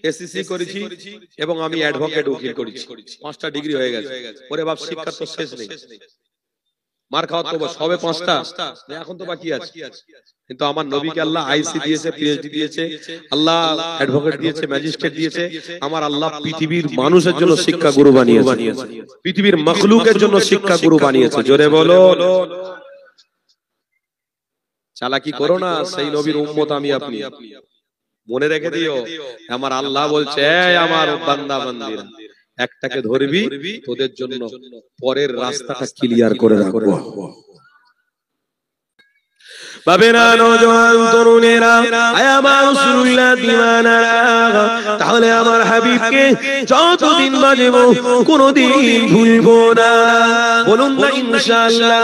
[SPEAKER 1] এসসিসি করেছি এবং আমি অ্যাডভোকেট উকিল করেছি 5টা ডিগ্রি হয়ে গেছে ওরে বাপ শিক্ষা তো শেষ নেই মার খাওয়া তো সবে 5টা এখন তো বাকি আছে কিন্তু আমার নবীকে আল্লাহ আইসি দিয়েছে পিএইচডি দিয়েছে আল্লাহ অ্যাডভোকেট দিয়েছে ম্যাজিস্ট্রেট দিয়েছে আমার আল্লাহ পৃথিবীর মানুষের জন্য শিক্ষা গুরু বানিয়েছে পৃথিবীর মাখলুকের জন্য শিক্ষা গুরু বানিয়েছে জোরে বলো চালাকি করো না সেই নবীর উম্মত আমি আপনি মনে রেখে দিও আমার আল্লাহ বলছে এই আমার বান্দা বান্দীরা একটাকে ধরবি তোদের জন্য পরের রাস্তাটা ক্লিয়ার করে রাখবো বাবেরা নওজোয়ান তরুণেরা আয় আমার রাসূলুল্লাহ দিওয়ানারা তাহলে আমার হাবিবকে যতদিন বাজবো কোনদিন ভুলবো না বলুন না ইনশাআল্লাহ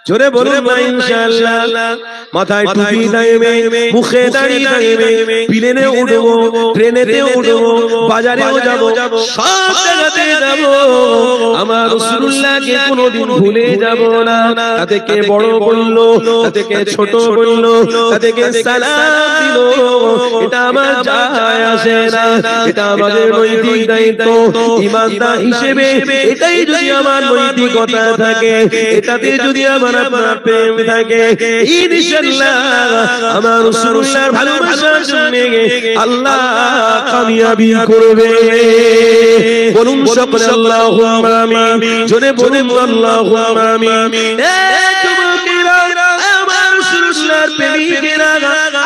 [SPEAKER 1] জোরে বলুন না ইনশাআল্লাহ মাথায় টুপি দাইবে মুখে দাড়ি দাইবে প্লেনে উঠবো ট্রেনেতে উঠবো বাজারেও যাব সব জায়গাতে যাব আমার রাসূলুল্লাহকে কোনদিন ভুলে যাব না তাতে কে বড় বললো তাতে কে ছোট বললো তাতে কে সালাম দিল এটা আমার যায় আসে না এটা আমাদের নৈতিক দায়িত্ব ঈমানদার হিসেবে এটাই যদি আমার নৈতিকতা থাকে এটাতে যদি আমার আপনার প্রেম থাকে ইনশাআল্লাহ আমার রাসূলুল্লাহর ভালোবাসার জন্য আল্লাহ কামিয়াবি করবে বলুন সকলে আল্লাহুম্মা আমিন জোরে বলুন আল্লাহুম্মা আমিন এ যুবকেরা আমার রাসূলুল্লাহর প্রেমিকেরা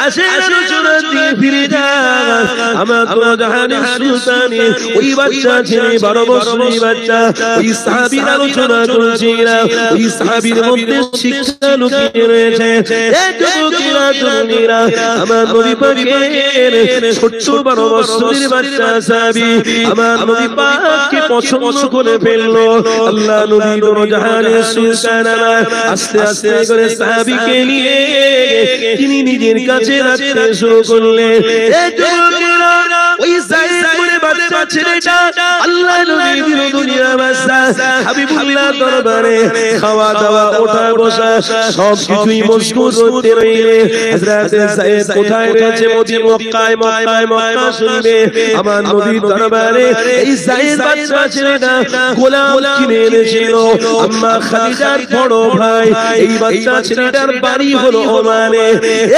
[SPEAKER 1] আসেন সুরত দিয়ে ফিরে যান
[SPEAKER 2] আমার দোনো জাহানের সুলতানি ওই বাচ্চা ছেলে 12 বছরের বাচ্চা ওই সাহাবীর আলোচনা করছিলাম ওই সাহাবীর মধ্যে শিক্ষা লুকিয়ে রয়েছে এই যুবকেরা তরুণীরা আমার নবী পাকের ছোট্ট 12 বছরের বাচ্চা সাহাবী আমার নবী পাককে পছন্দ করে ফেললো আল্লাহ নবী দোনো জাহানের সুলতান আস্তে আস্তে করে সাহাবীকে নিয়ে তিনি নিজের কাছে রাখতে শুরু করলেন এই যুবকেরা ওই সাইয়েদের বাচ্চা ছেলেটা আল্লাহ নবী দিল দুনিয়া বাদশা হাবিবুল্লাহ দরবারে খাওয়া দাওয়া ওঠা বসা সব কিছুই মশগুল হতে রইলে হযরত সাইয়েদ কোথায় রয়েছে মক্কায় মক্কা শরীফে আমার নবীর দরবারে এই সাইয়েদ বাচ্চা ছেলেটা গোলাম কিনে এনেছিল আম্মা খাদিজার বড় ভাই এই বাচ্চা ছেলেটার বাড়ি হলো ওমানে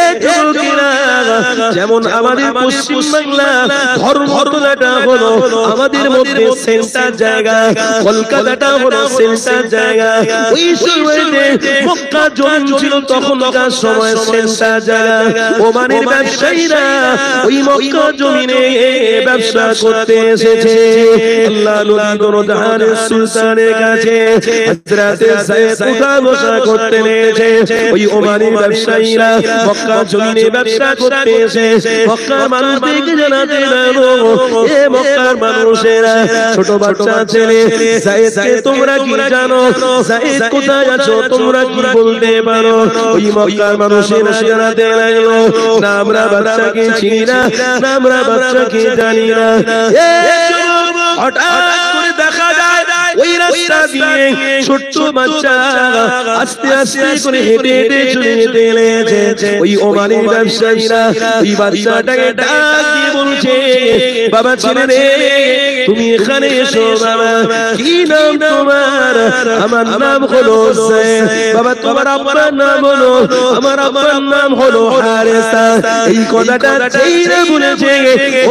[SPEAKER 2] এই যুবকেরা যেমন আমাদের পশ্চিম বাংলা ধর্মতলাটা হলো আমাদের মধ্যে সেন্টার জায়গা কলকাতাটা হলো সেন্টার জায়গা ওই সময়তে মক্কা জমিন ছিল তখনকার সময় সেন্টার জায়গা ওমানের ব্যবসায়ীরা ওই মক্কা জমিনে ব্যবসা করতে এসেছে আল্লাহ নবী দোনো জাহানের সুলতানের কাছে হযরত সাইয়েদ উঠা বসা করতে নেছে ওই ওমানের ব্যবসায়ীরা মক্কা জমিনে ব্যবসা করতে এসেছে মক্কার মানুষ দেখে জানাতে লাগলো এ মক্কার মানুষেরা ছোট বাচ্চা ছেলে সাইয়েদকে তোমরা কি জানো সাইয়েদ কোথায় আছো তোমরা কি বলতে পারো ওই মক্কার মানুষেরা জানাতে লাগলো না আমরা বাচ্চাকে চিনি না না আমরা বাচ্চাকে জানি না হঠাৎ করে দেখা যায় ওই রাস্তা দিয়ে ছোট্ট বাচ্চা আস্তে আস্তে করে হেঁটে হেঁটে চলে যেতে ওই ওমানের ব্যবসায়ীরা ওই বাচ্চাটাকে ডাক দিয়ে বলছে বাবা ছেলে রে তুমি এখানে এসো বাবা কি নাম তোমার আমার নাম হলো হোসেন বাবা তোমার আব্বার নাম হলো আমার আব্বার নাম হলো হারেসা এই কথাটা যেইরা বলেছে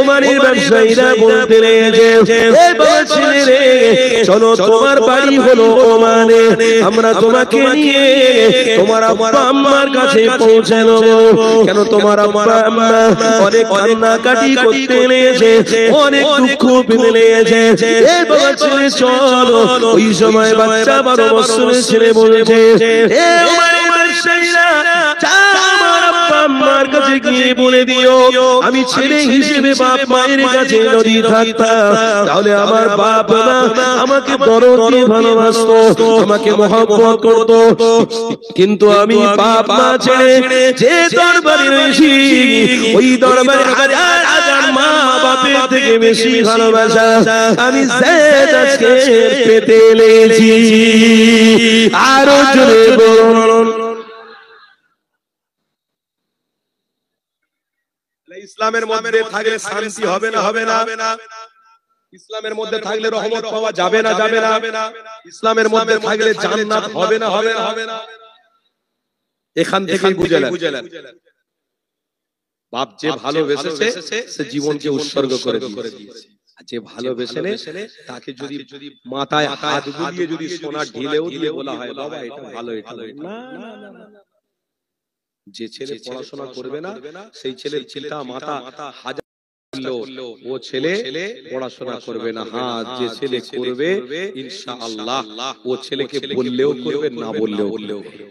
[SPEAKER 2] ওমানের ব্যবসায়ীরা বলতে লেগেছে এ বাবা ছেলে রে চলো তোমার বাড়ি হলো ওমানে আমরা তোমাকে নিয়ে তোমার আব্বা আম্মার কাছে পৌঁছে দেবো কেন তোমার আব্বা আম্মা অনেক কান্নাকাটি করতে লেগেছে অনেক দুঃখ পেতে লেগেছে এ বাবা ছেলে চলো ওই সময় বাচ্চা 12 বছরের ছেলে বলেছে এ ওমানের ব্যবসায়ীরা আমার আব্বা আম্মার কাছে গিয়ে বলে দিও আমি ছেলে হিসেবে বাপ মায়ের কাছে যদি থাকতাম তাহলে আমার বাপ মা আমাকে দরদ দিয়ে ভালোবাসতো আমাকে মহব্বত করতো কিন্তু আমি বাপ মা ছেড়ে যে দরবারে রয়েছি ওই দরবারে হাজার হাজার মা বাপের থেকে বেশি ভালোবাসা আমি সাইয়েদ আজকে পেতে লেগেছি আরো জোরে বলুন
[SPEAKER 1] ইসলামের মধ্যে থাকলে শান্তি হবে না হবে না ইসলামের মধ্যে থাকলে রহমত পাওয়া যাবে না যাবে না ইসলামের মধ্যে থাকলে জান্নাত হবে না হবে না হবে না এখান থেকেই বুঝলেন বাপ যে ভালোবেসেছে সে জীবনকে উৎসর্গ করে দিয়েছে যে ভালোবেসে তাকে যদি মাথায় হাত বুলিয়ে যদি সোনার ঢিলেও দিয়ে বলা হয় বাবা এটা ভালো এটা না যে ছেলে পড়াশোনা করবে না সেই ছেলের চিন্তা মাথা হাজার ও ছেলে পড়াশোনা করবে না হ্যাঁ যে ছেলে করবে ইনশাআল্লাহ ও ছেলেকে বললেও করবে না বললেও করবে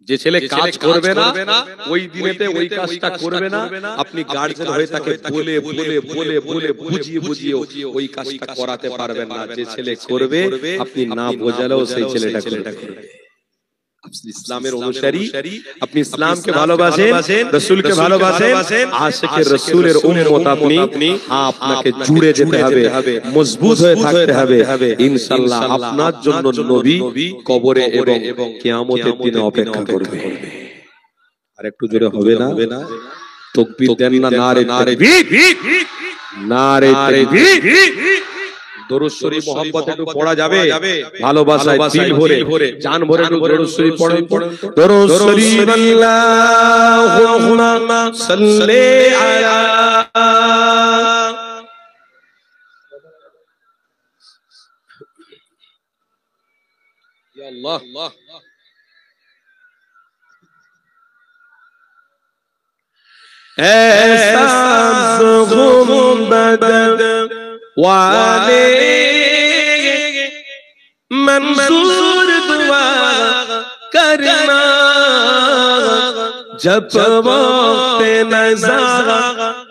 [SPEAKER 1] যে ছেলে কাজ করবে না ওই দিনেতে ওই কাজটা করবে না আপনি গার্জিয়ান হয়ে তাকে বলে বলে বলে বলে বুঝিয়ে বুঝিয়ে ওই কাজটা করাতে পারবেন না যে ছেলে করবে আপনি না বোঝালেও সেই ছেলেটা করবে ইসলামের অনুসারী আপনি ইসলামকে ভালোবাসেন রাসূলকে ভালোবাসেন আশিকে রাসূলের উম্মত আপনি আপনাকে জুড়ে যেতে হবে মজবুত হয়ে থাকতে হবে ইনশাআল্লাহ আপনার জন্য নবী কবরে এবং কিয়ামতের দিনে অপেক্ষা করবে আর একটু জোরে হবে না তাকবীর দেন না নারে তাকবীর নারে তাকবীর দরুদ শরীফ মোহাম্মত একটু পড়া যাবে ভালোবাসায় দিল ভরে জান ভরে একটু দরুদ শরীফ পড়েন দরুদ শরীফ আল্লাহুম্মা সাল্লি আলা ইয়া আল্লাহ
[SPEAKER 2] एहसास गुंबद वाले मंसूर दुआ करना जब वक्त नज़र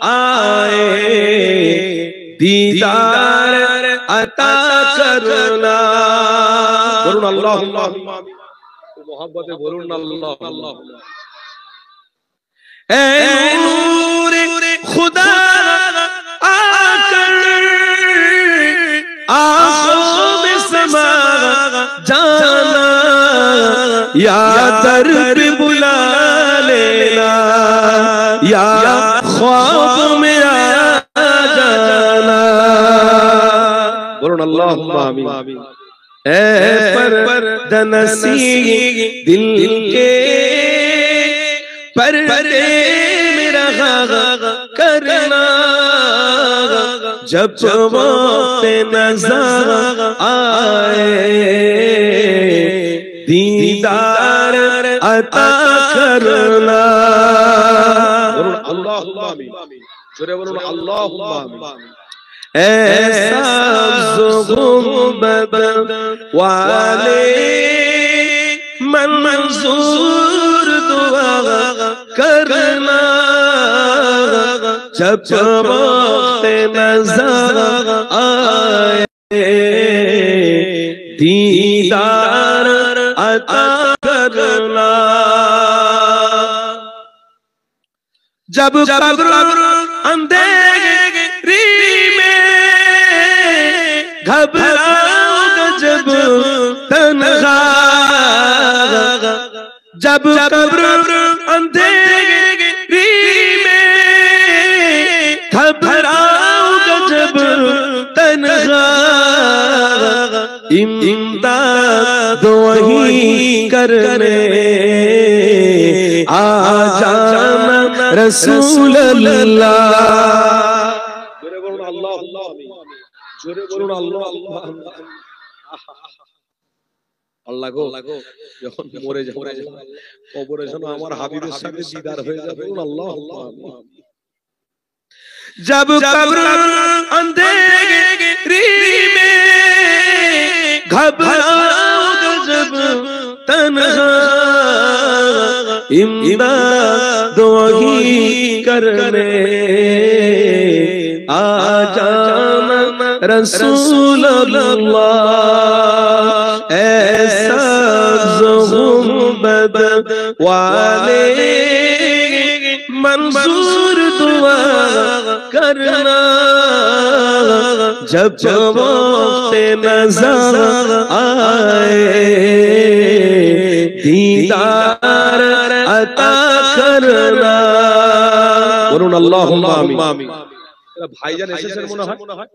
[SPEAKER 2] आए दीदार अता करना। बोलून अल्लाहुम्मा मोहब्बते बोलून अल्लाह। ऐ नूर खुदा आकर आंखों में समा जाना, या दर पे बुला लेना, या ख्वाब में आ जाना। बोलो अल्लाहुम्मा आमीन। ऐ परदनसी दिल के पर्दे मेरा करना जब वक्त नज़र आए दीदार अता करना। अल्लाहुम्मा आमीन। जोरे बोलो अल्लाहुम्मा आमीन। ऐसा गुंबद वाले मंसूर दुआ करना जब वक्त नज़र आए दीदार अता करना। जब कब्र अंधेरी में घबराओगे जब तन्हा, जब कब्र अंधेरी में घबराओगे जब तन्हा, इमदाद वही करने आ जाना रसूल अल्लाह। जोरे बोलून अल्लाहुम्मा आमीन। जोरे बोलून अल्लाहुम्मा आमीन। আল্লাহ গো যখন মরে যাব কবরে যেন আমার হাবিবের সাথে দিদার হয়ে যাবে। আল্লাহুম্মা আমিন। जब कब्र अंधेरी में घबराओगे जब तन्हा, इमदाद वही करने आ जाना रसूल अल्लाह। ऐसा गुंबद वाले मंसूर दुआ करना जब वक्त नज़र आए दीदार अता करना। बोलून अल्लाहुम्मा आमीन। ভাইজান এসেছেন মনে হয়।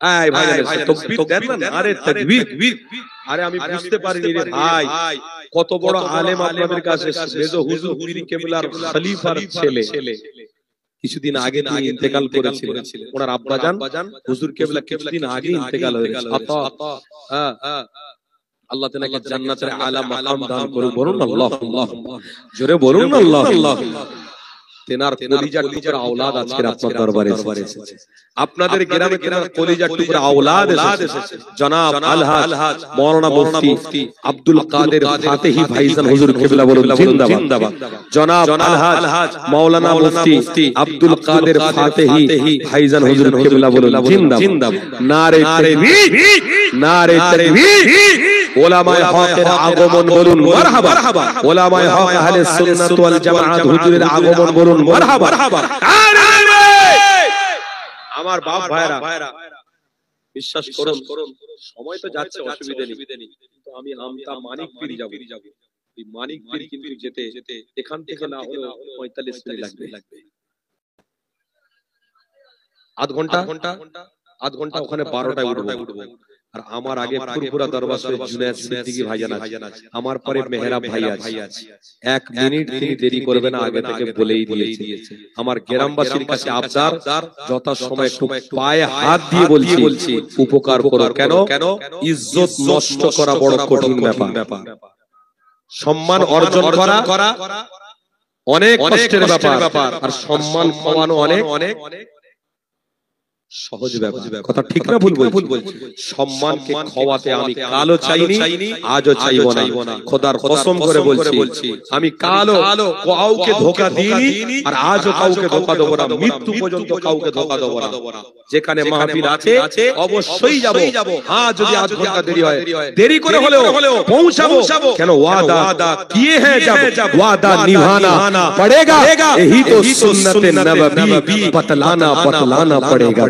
[SPEAKER 2] আয় ভাইজান এসেছেন, তাকবীর দেন না। আরে তাকবীর। আরে আমি বুঝতে পারিনি রে ভাই, কত বড় আলেম আপনাদের কাছে। মেজো হুজুর পীর কেবলার খলিফার ছেলে, কিছুদিন আগে তিনি ইন্তেকাল করেছিলেন। ওনার আব্বাজান হুজুর কেবলা কিছুদিন আগে ইন্তেকাল হয়েছে। আল্লাহ তাআলা জান্নাতের আলা মাকাম দান করুন। বলুন আল্লাহুম্মা। জোরে বলুন আল্লাহুম্মা। তেনার কলিজার টুকরা আওলাদ আজকে আপনার দরবারে এসেছে। আপনাদের গ্রামে তেনার কলিজার টুকরা আওলাদ এসেছে। জনাব আলহাজ মাওলানা মুফতি আব্দুল কাদের ফাতেহি ভাইজান হুজুর কিবলা বলুন জিন্দাবাদ। জনাব আলহাজ মাওলানা মুফতি আব্দুল কাদের ফাতেহি ভাইজান হুজুর কিবলা বলুন জিন্দাবাদ। নারে তাকবীর, নারে তাকবীর। ওলামায়ে হকের আগমন বলুন মারহাবা। ওলামায়ে হক আহলে সুন্নাত ওয়াল জামাআত হুজুরের আগমন বলুন মারহাবা। আমার বাপ ভাইরা বিশ্বাস করুন, সময় তো যাচ্ছে, অসুবিধা নেই, কিন্তু আমি আমতা মানিক পীর যাব। এই মানিক পীর কিন্তু যেতে এখান থেকে না হলো 45 মিনিট লাগবে। আধ ঘন্টা ওখানে 12টায় উঠবো। আর আমার আগে ফুরফুরা দরবার শরীফ জুনায়েদ সিদ্দিকী ভাইজান আছে, আমার পরে মেহরাব ভাই আছে। 1 মিনিট তিনি দেরি করবে না, আগে থেকে বলেই দিয়েছে। আমার গ্রামবাসীর কাছে আবদার, যথা সময় একটু পায়ে হাত দিয়ে বলছি উপকার করো। কেন? ইজ্জত নষ্ট করা বড় কঠিন ব্যাপার। সম্মান অর্জন করা
[SPEAKER 1] অনেক কষ্টের ব্যাপার, আর সম্মান পাওয়ানো অনেক সহজ ব্যাপার। কথা ঠিক না ভুল বলছি? সম্মানকে খাওয়াতে আমি কালো চাইনি, আজও চাইবো না। খোদার কসম করে বলছি, আমি কালো কাউকে ধোঁকা দিইনি, আর আজও কাউকে ধোঁকা দেবো না, মৃত্যু পর্যন্ত কাউকে ধোঁকা দেবো না। যেখানে মাহফিল আছে অবশ্যই যাব। হ্যাঁ, যদি আধ ঘন্টা দেরি হয়, দেরি করে হলেও পৌঁছাবো। কেন ওয়াদা কিए हैं, जब वादा निभाना पड़ेगा, यही तो सुन्नत नबवी बतलाना पड़ेगा।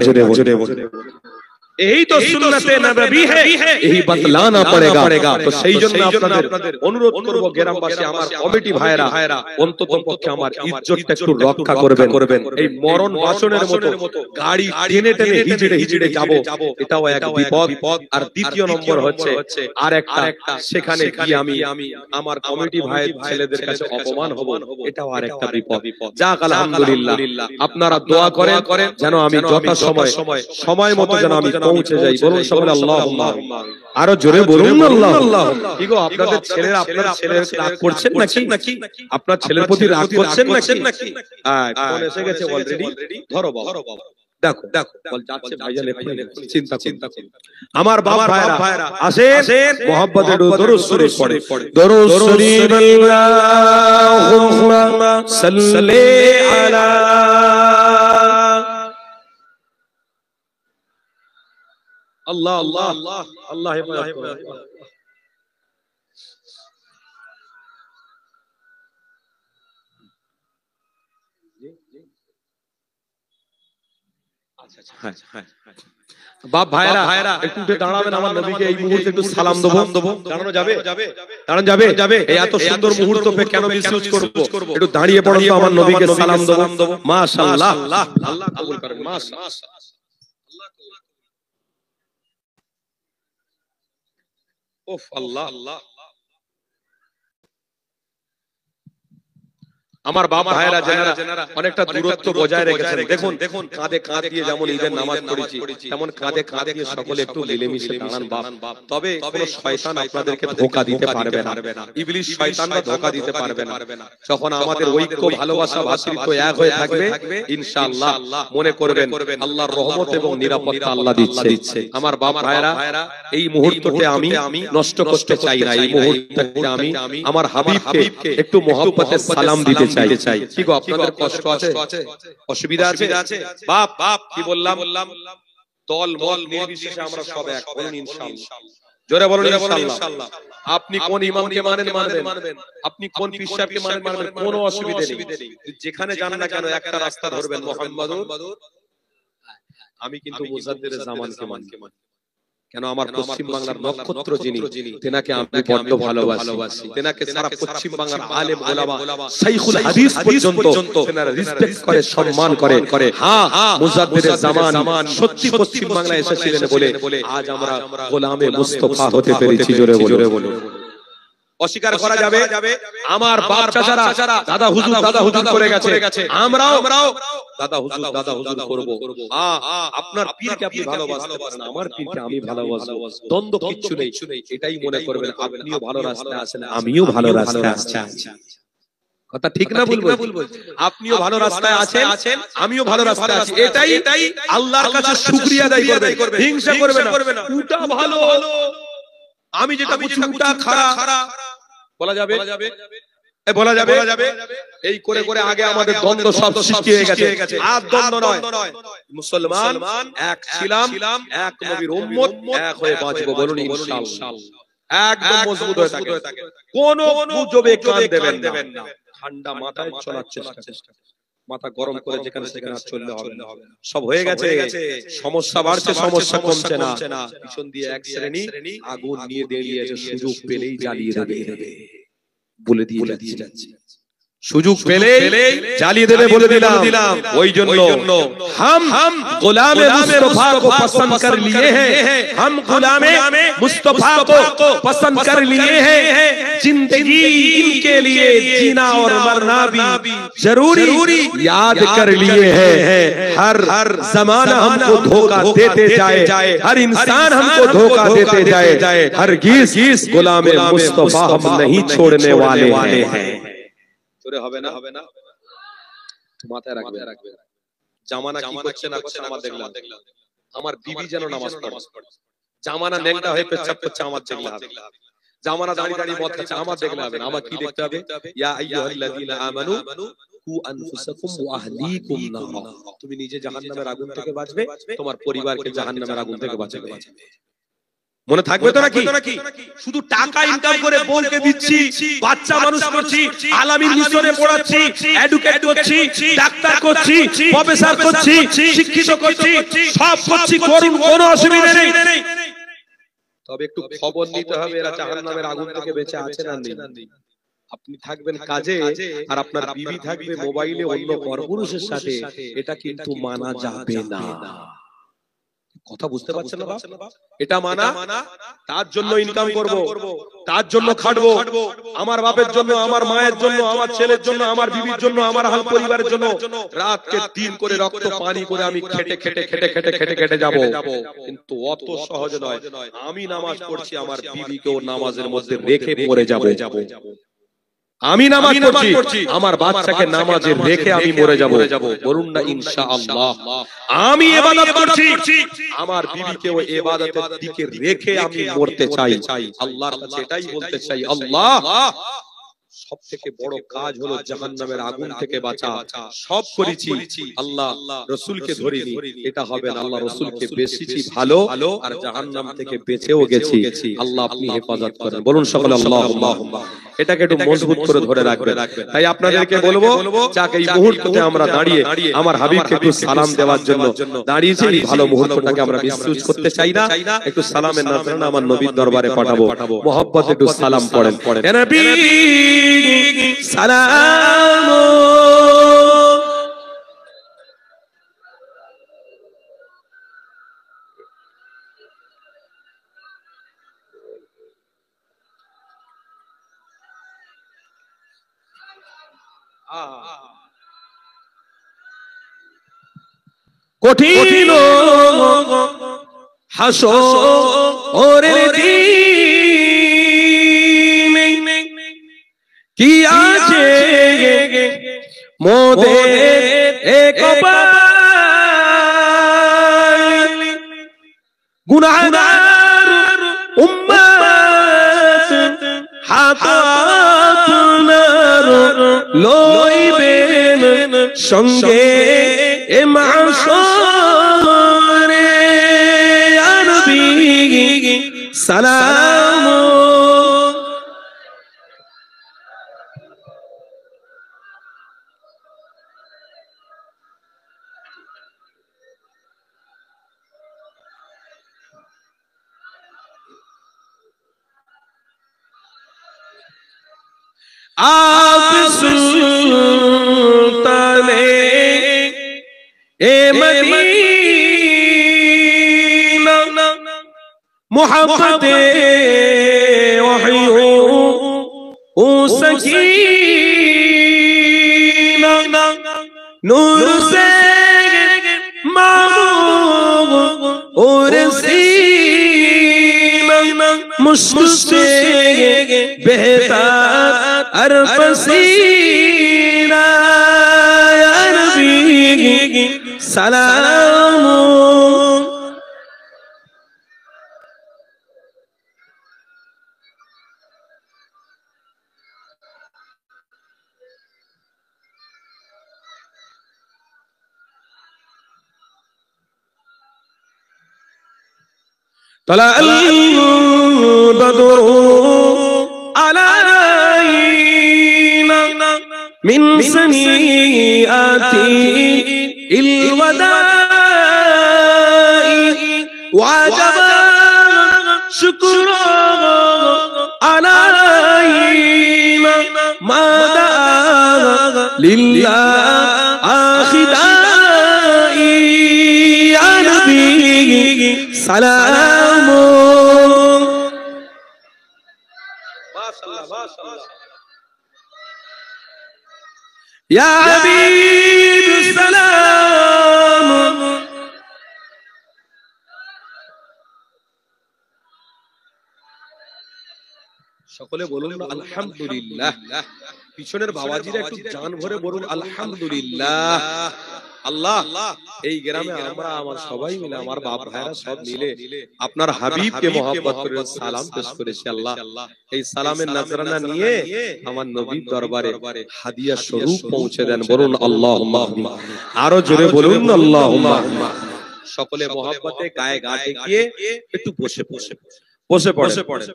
[SPEAKER 1] यही तो सुन्नत नबवी है, यही बतलाना पड़ेगा। तो সেই জন্য আপনাদের অনুরোধ করব, গ্রামবাসী আমার কমিটি ভাইরা অন্তত পক্ষে আমার ইজ্জতটা একটু রক্ষা করবেন। এই মরণ বাসনের মতো গাড়ি টেনে হিজড়ে যাব, এটাও এক বিপদ। আর দ্বিতীয় নম্বর হচ্ছে আর একটা, সেখানে কি আমি আমার কমিটি ভাইয়ের ছেলেদের কাছে অপমান হব, এটাও আর একটা বিপদ। যাক আলহামদুলিল্লাহ, আপনারা দোয়া করেন যেন আমি সময় মতো যেন আমি পৌঁছে যাই। বলুন সকলে আল্লাহুম্মা। আরো জোরে বলুন আল্লাহ। কি গো, আপনাদের ছেলেরা রাগ করছেন নাকি? আপনার ছেলের প্রতি রাগ করছেন নাকি? কোন এসে গেছে অলরেডি, ধরো বাবা, দেখো বল যাচ্ছে ভাইজান, চিন্তা করুন। আমার বাপ ভাইরা আসেন, মোহাম্মদের দরুদ শরীফ পড়ে। দরুদ শরীফ আল্লাহুম্মা সাল্লি আলা আল্লাহ আল্লাহ আল্লাহ হেফাজত করুন। বাপ ভাইরা একটু দাঁড়াবেন, আমার নবীকে এই মুহূর্তে একটু সালাম দেবো। দাঁড়ানো যাবে? এই এত সুন্দর মুহূর্ত কেন মিসইউজ করব? একটু দাঁড়িয়ে পড়ো তো, আমার নবীকে সালাম দেবো। মাশাআল্লাহ, আল্লাহ কবুল করেন। মাশাআল্লাহ, ওফ আল্লাহ। আমার বাবা ভাইরা যারা অনেকটা দূরত্ব বজায় রেখেছেন, দেখুন কাঁধে কাঁধ দিয়ে যেমন ঈদের নামাজ পড়েছি, তেমন কাঁধে কাঁধ দিয়ে সকলে একটু মিলেমিশে দাঁড়ান বাপ। তবে কোন শয়তান আপনাদেরকে ধোঁকা দিতে পারবে না, ইবলিশ শয়তানরা ধোঁকা দিতে পারবে না। যখন আমাদের ঐক্য, ভালোবাসা, ভাতৃত্ব এক হয়ে থাকবে, ইনশাআল্লাহ মনে করবেন আল্লাহর রহমত এবং নিরাপত্তা আল্লাহ দিচ্ছে। আমার বাবা ভাইরা, এই মুহূর্ততে আমি নষ্ট করতে চাই না। এই মুহূর্ততে আমি আমার হাবিবকে একটু মহব্বতের সালাম দিতে চাই। কি গো, আপনাদের কষ্ট আছে, অসুবিধা আছে? বাপ কি বললাম, দল মল নির্বিশেষে আমরা সব এক। বলুন ইনশাআল্লাহ, জোরে বলুন ইনশাআল্লাহ। আপনি কোন ইমামকে মানবেন, আপনি কোন পীর সাহেবকে মানবেন, কোনো অসুবিধা নেই। যেখানে যান না কেন একটা রাস্তা ধরবেন, মুহাম্মাদুর। আমি কিন্তু মুজাদ্দিদ জামানকে মানি। কেন, আমার পশ্চিম বাংলার নক্ষত্র যিনি, তেনাকে আমি বড় ভালোবাসি। তেনাকে সারা পশ্চিম বাংলার আলেম ওলামা, শাইখুল হাদিস পর্যন্ত তেনারা রেসপেক্ট করে, সম্মান করে। হ্যাঁ, মুজাদ্দিদ জামান সত্যি পশ্চিম বাংলায় এসেছিলেন বলে আজ আমরা গোলামে মুস্তাফা হতে পেরেছি। জোরে বলুন। অস্বীকার করা যাবে? আমার বাপ চাচারা দাদা হুজুর করে গেছে, আমরাও দাদা হুজুর করব। আপনার পীরকে আপনি ভালোবাসতে পারেন, আমার পীরকে আমি ভালোবাসবো। দ্বন্দ্ব কিচ্ছু নেই। এটাই মনে করবেন আপনিও ভালো রাস্তায় আছেন, আমিও ভালো রাস্তায় আছি। কথা ঠিক না ভুল? আপনিও ভালো রাস্তায় আছেন, আমিও ভালো রাস্তায় আছি। এটাই আল্লাহর কাছে শুকরিয়া আদায় করবেন। হিংসা করবেন না। উটা ভালো, আমি যেটা বুঝি উটা খারাপ বলা যাবে? এই করে আগে আমাদের দ্বন্দ্ব সব সৃষ্টি হয়ে গেছে। আর দ্বন্দ্ব নয়, মুসলমান এক ছিলাম, এক নবীর উম্মত, এক হয়ে বাঁচবো। বলুন ইনশাআল্লাহ। একদম মজবুত হয়ে থাকে, কোন গুজবে কান দেবেন না। ঠান্ডা মাথায় চলার চেষ্টা, মাথা গরম করে যেখানে সেখানে চললে হবে না। সব হয়ে গেছে, সমস্যা বাড়ছে, সমস্যা কমছে না। পিছন দিয়ে এক শ্রেণী আগুন নিয়ে দাঁড়িয়ে আছে, সুযোগ পেলেই জ্বালিয়ে দেবে বলে দিয়ে যাচ্ছে। সুযোগ পেলে জ্বালিয়ে দেবে বলে দিলাম। ওই জন্য हम गुलाम मुस्तफा को पसंद कर लिए हैं, हम गुलाम मुस्तफा को पसंद कर लिए हैं। जिंदगी इनके लिए जीना और मरना भी जरूरी याद कर लिए हैं। हर जमाना हमको धोखा देते जाए, हर इंसान हमको धोखा देते जाए, हरगिज़ गुलाम मुस्तफा हम नहीं छोड़ने वाले हैं। জোরে হবে না? মাথায় রাখবে। জামানা কি করছে না করছে আমার দেখলাম, আমার বিবি যেন নামাজ পড়ে। জামানা ন্যাংটা হয়ে পেচ্ছাপ করছে আমার দেখলে হবে। জামানা দাঁড়িয়ে দাঁড়িয়ে মদ খাচ্ছে আমার দেখলে হবে না। আমার কি দেখতে হবে? ইয়া আইয়ুহাল্লাযীনা আমানু কু আনফুসাকুম ওয়া আহলিকুম নারা। তুমি নিজে জাহান্নামের আগুন থেকে বাঁচবে, তোমার পরিবারকে জাহান্নামের আগুন থেকে বাঁচাবে। মনে থাকবে তো নাকি? শুধু টাকা ইনকাম করে বউকে দিচ্ছি, বাচ্চা মানুষ করছি, আলামিন মিশনে পড়াচ্ছি, এডুকেট করছি, ডাক্তার করছি, প্রফেসর করছি, শিক্ষিত করছি, সব করছি, করুন, কোনো অসুবিধা নেই। তবে একটু খবর নিতে হবে এরা জাহান্নামের আগুন থেকে বেঁচে আছে না নেই। আপনি থাকবেন কাজে আর আপনার বিবি থাকবে মোবাইলে অন্য পরপুরুষের সাথে, এটা কিন্তু মানা যাবে না। কথা বুঝতে পারছেন না? এটা মানা, তার জন্য ইনকাম করব, তার জন্য খাটবো, আমার বাপের জন্য, আমার মায়ের জন্য, আমার ছেলের জন্য, আমার বিবির জন্য, আমার হাল পরিবারের জন্য রাতকে দিন করে রক্ত পানি করে আমি খেটে যাব। কিন্তু অত সহজ নয়। আমি নামাজ পড়ছি, আমার বিবিকেও নামাজের মধ্যে রেখে মরে যাব। আমি নামাজ পড়ছি, আমার বাচ্চাকে নামাজে রেখে আমি মরে যাব। বলুন না ইনশাআল্লাহ। আমি ইবাদত করছি, আমার বিবিকে ওই ইবাদতের দিকে রেখে আমি মরতে চাই। আল্লাহর কাছে এটাই বলতে চাই, আল্লাহ সবথেকে বড় কাজ হলো জাহান্নামের আগুন থেকে বাঁচা। সব করেছি, আল্লাহ রাসূলকে ধরিনি, এটা হবে না। আল্লাহ রাসূলকে বেশিছি ভালো, আর জাহান্নাম থেকে বেঁচেও গেছি। আল্লাহ আপনি হেফাজত করেন। বলুন সকলে আল্লাহুম্মা। এটাকে একটু মজবুত করে ধরে রাখবেন। তাই আপনাদেরকে বলবো, যাক এই মুহূর্তে আমরা দাঁড়িয়ে আমার হাবিবকে একটু সালাম দেওয়ার জন্য দাঁড়িয়েছি। এই ভালো মুহূর্তটাকে আমরা মিসইউজ করতে চাই না। একটু সালামের নাজরানা আমার নবীর দরবারে পাঠাবো। মোহাব্বত একটু সালাম পড়েন। হে নবী সালাম। কঠিন হাসরের দিন কি আছে মোদের একবার, গুনাহগার উম্মত আপনার লইবেন সঙ্গে এ মাশরে। ইয়া নবী সালাম। आप सुल्ताने ए मदीना मोहब्बते वही ओ सकीना नूर से मामूद और सीना मुश्क से बहता हर पसीना। या नबी सलाम। طلع البدر علينا من سنيئات الوداع وعجب شكر علينا ما دعا لله آخدائي. يا نبي سلام. يا حبيب السلام. সকলে বলুন আলহামদুলিল্লাহ। পিছনের বাবাজিরা একটু জান ভরে বলুন আলহামদুলিল্লাহ। আল্লাহ, এই গ্রামে আমরা আমার সবাই মিলে, আমার বাপ ভাইরা সব মিলে আপনার হাবিবকে মহব্বত করে সালাম পেশ করেছি। আল্লাহ, এই সালামের নজরানা নিয়ে আমার নবীর দরবারে হাদিয়া স্বরূপ পৌঁছে দেন। বলুন আল্লাহুম্মা আমিন। আরো জোরে বলুন আল্লাহুম্মা আমিন। সকলে মহব্বতে গায়ে গা ঠেকিয়ে একটু বসে পড়ে।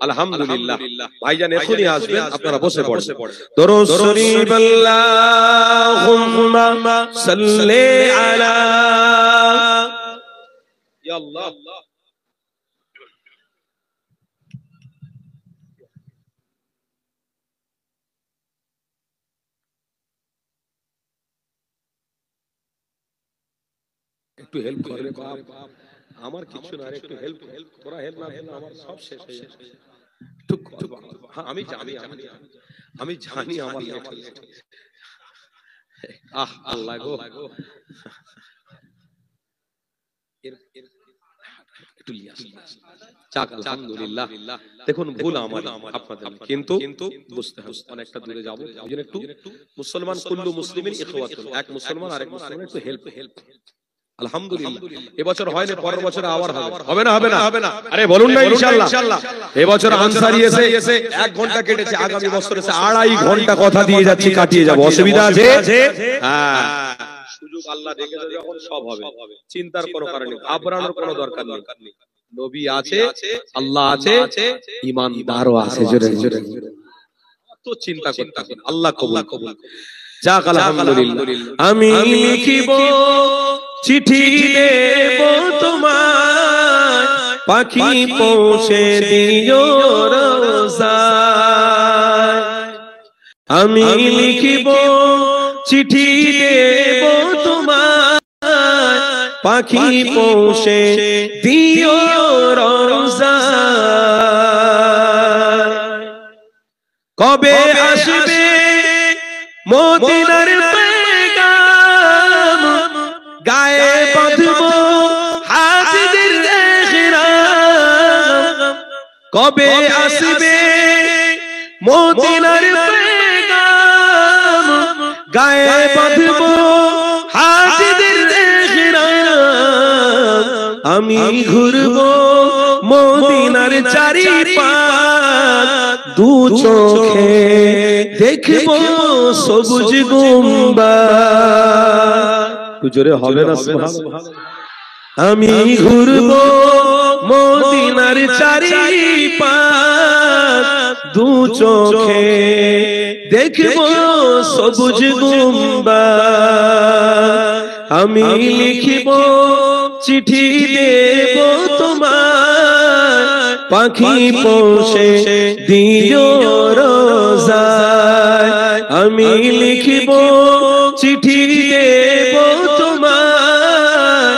[SPEAKER 1] আলহামদুলিল্লাহ। ভাইজান এখনই আসবেন, আপনারা বসে পড়েন।
[SPEAKER 2] দরুদ শরীফ আল্লাহুম্মা সাল্লি আলা
[SPEAKER 1] ইয়া আল্লাহ। একটু হেল্প করবে বাপ, আমার কিছু না, একটু হেল্প তোরা হেল্প না দিলে আমার সব শেষ হয়ে যাবে। একটু হ্যাঁ, আমি জানি আমার আল্লাহ গো, একটু লিয়া যাক আলহামদুলিল্লাহ। দেখুন ভুল আমার আপনাদের, কিন্তু বুঝতে হবে অনেকটা দূরে যাবো, একটু মুসলমান কুল্লু মুসলিমিন ইখওয়াতুন, এক মুসলমান আরেক মুসলমান একটু হেল্প। আলহামদুলিল্লাহ এবছর হয়নি, পরের বছর আবার হবে না? আরে বলুন না ইনশাআল্লাহ। এবছর আনসারি এসে 1 ঘন্টা কেটেছে, আগামী বছর এসে 2.5 ঘন্টা কথা দিয়ে যাচ্ছি, কাটিয়ে যাব। অসুবিধা আছে? হ্যাঁ, সুযোগ আল্লাহ দেখে যখন সব হবে, চিন্তার কোনো কারণ নেই, ঘাবড়ানোর কোনো দরকার নেই। নবী আছে, আল্লাহ আছে, ঈমানদারও আছে। জোরে তো চিন্তা করতে হবে। আল্লাহ কবুল যাক আলহামদুলিল্লাহ।
[SPEAKER 2] আমি লিখিব চিঠি দেব তোমায়, পাখি পৌঁছে দিও রোজায়। আমি লিখিব চিঠি দেব তোমায়, পাখি পৌঁছে দিও রোজায়। কবে আসবে মদিনার পেগাম, গায়ে বাঁধবো হাজিদের ইহরাম। কবে আসবে মদিনার পেগাম, গায়ে বাঁধবো হাজিদের ইহরাম। আমি ঘুরবো মদিনার চারিপাশ, দু চোখে দেখবো সবুজ গুম্বাদ। জোরে হবে না সুবহানাল্লাহ। আমি ঘুরবো মদিনার চারিপাশ, দু চোখে দেখবো সবুজ গুম্বাদ। আমি লিখিব চিঠি দেব তোমায়, পাখি পৌঁছে দিও রোজায়। আমি লিখিব চিঠি দেব তোমায়,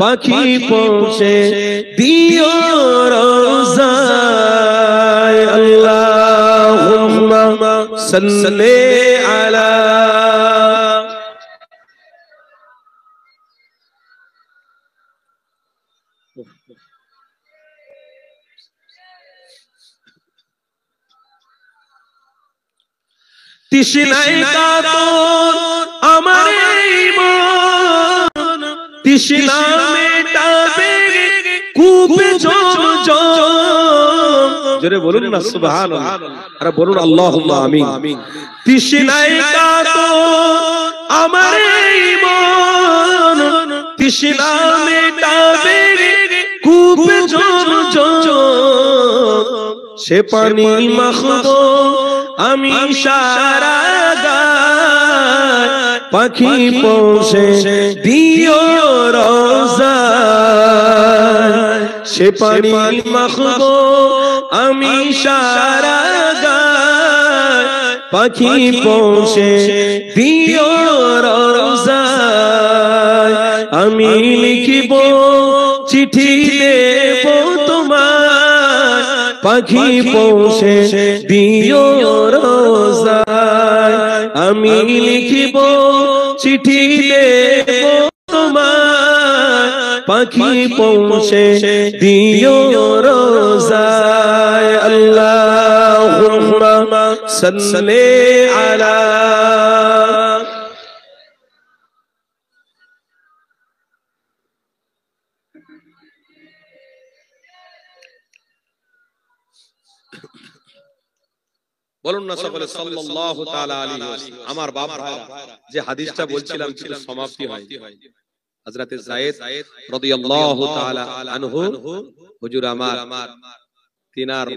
[SPEAKER 2] পাখি পৌঁছে দিও রোজায়। আল্লাহুম্মা সাল্লি আলা তৃষ্ণায় কাতর আমার মন, তৃষ্ণা মেটাবে কূপে ঝমঝম।
[SPEAKER 1] জোরে বলুন না সুবহানাল্লাহ। আরে বলুন আল্লাহুম্মা আমিন।
[SPEAKER 2] তৃষ্ণায় কাতর আমার মন, তৃষ্ণা মেটাবে কূপে ঝমঝম। সে পানি মাখবো আমি সারা গায়, পাখি পৌঁছে দিও রোজায়। সে পানি মাখবো আমি সারা গায়, পাখি পৌঁছে দিও রোজায়। আমি লিখিব চিঠি দেব তোমায়, পাখি পৌঁছে দিও রোজায়। আমি লিখিব চিঠি দেব তোমায়, পাখি পৌঁছে দিও রোজায়। আল্লাহুম্মা সাল্লি আলা।
[SPEAKER 1] বলুন না সকলে সাল্লাল্লাহু তাআলা আলাইহি ওয়াসাল্লাম। আমার বাপ ভাইরা, যে হাদিসটা বলছিলাম কিন্তু সমাপ্তি হয়। হযরতে যায়েদ রাদিয়াল্লাহু তাআলা আনহু হুজুর আমার তিনার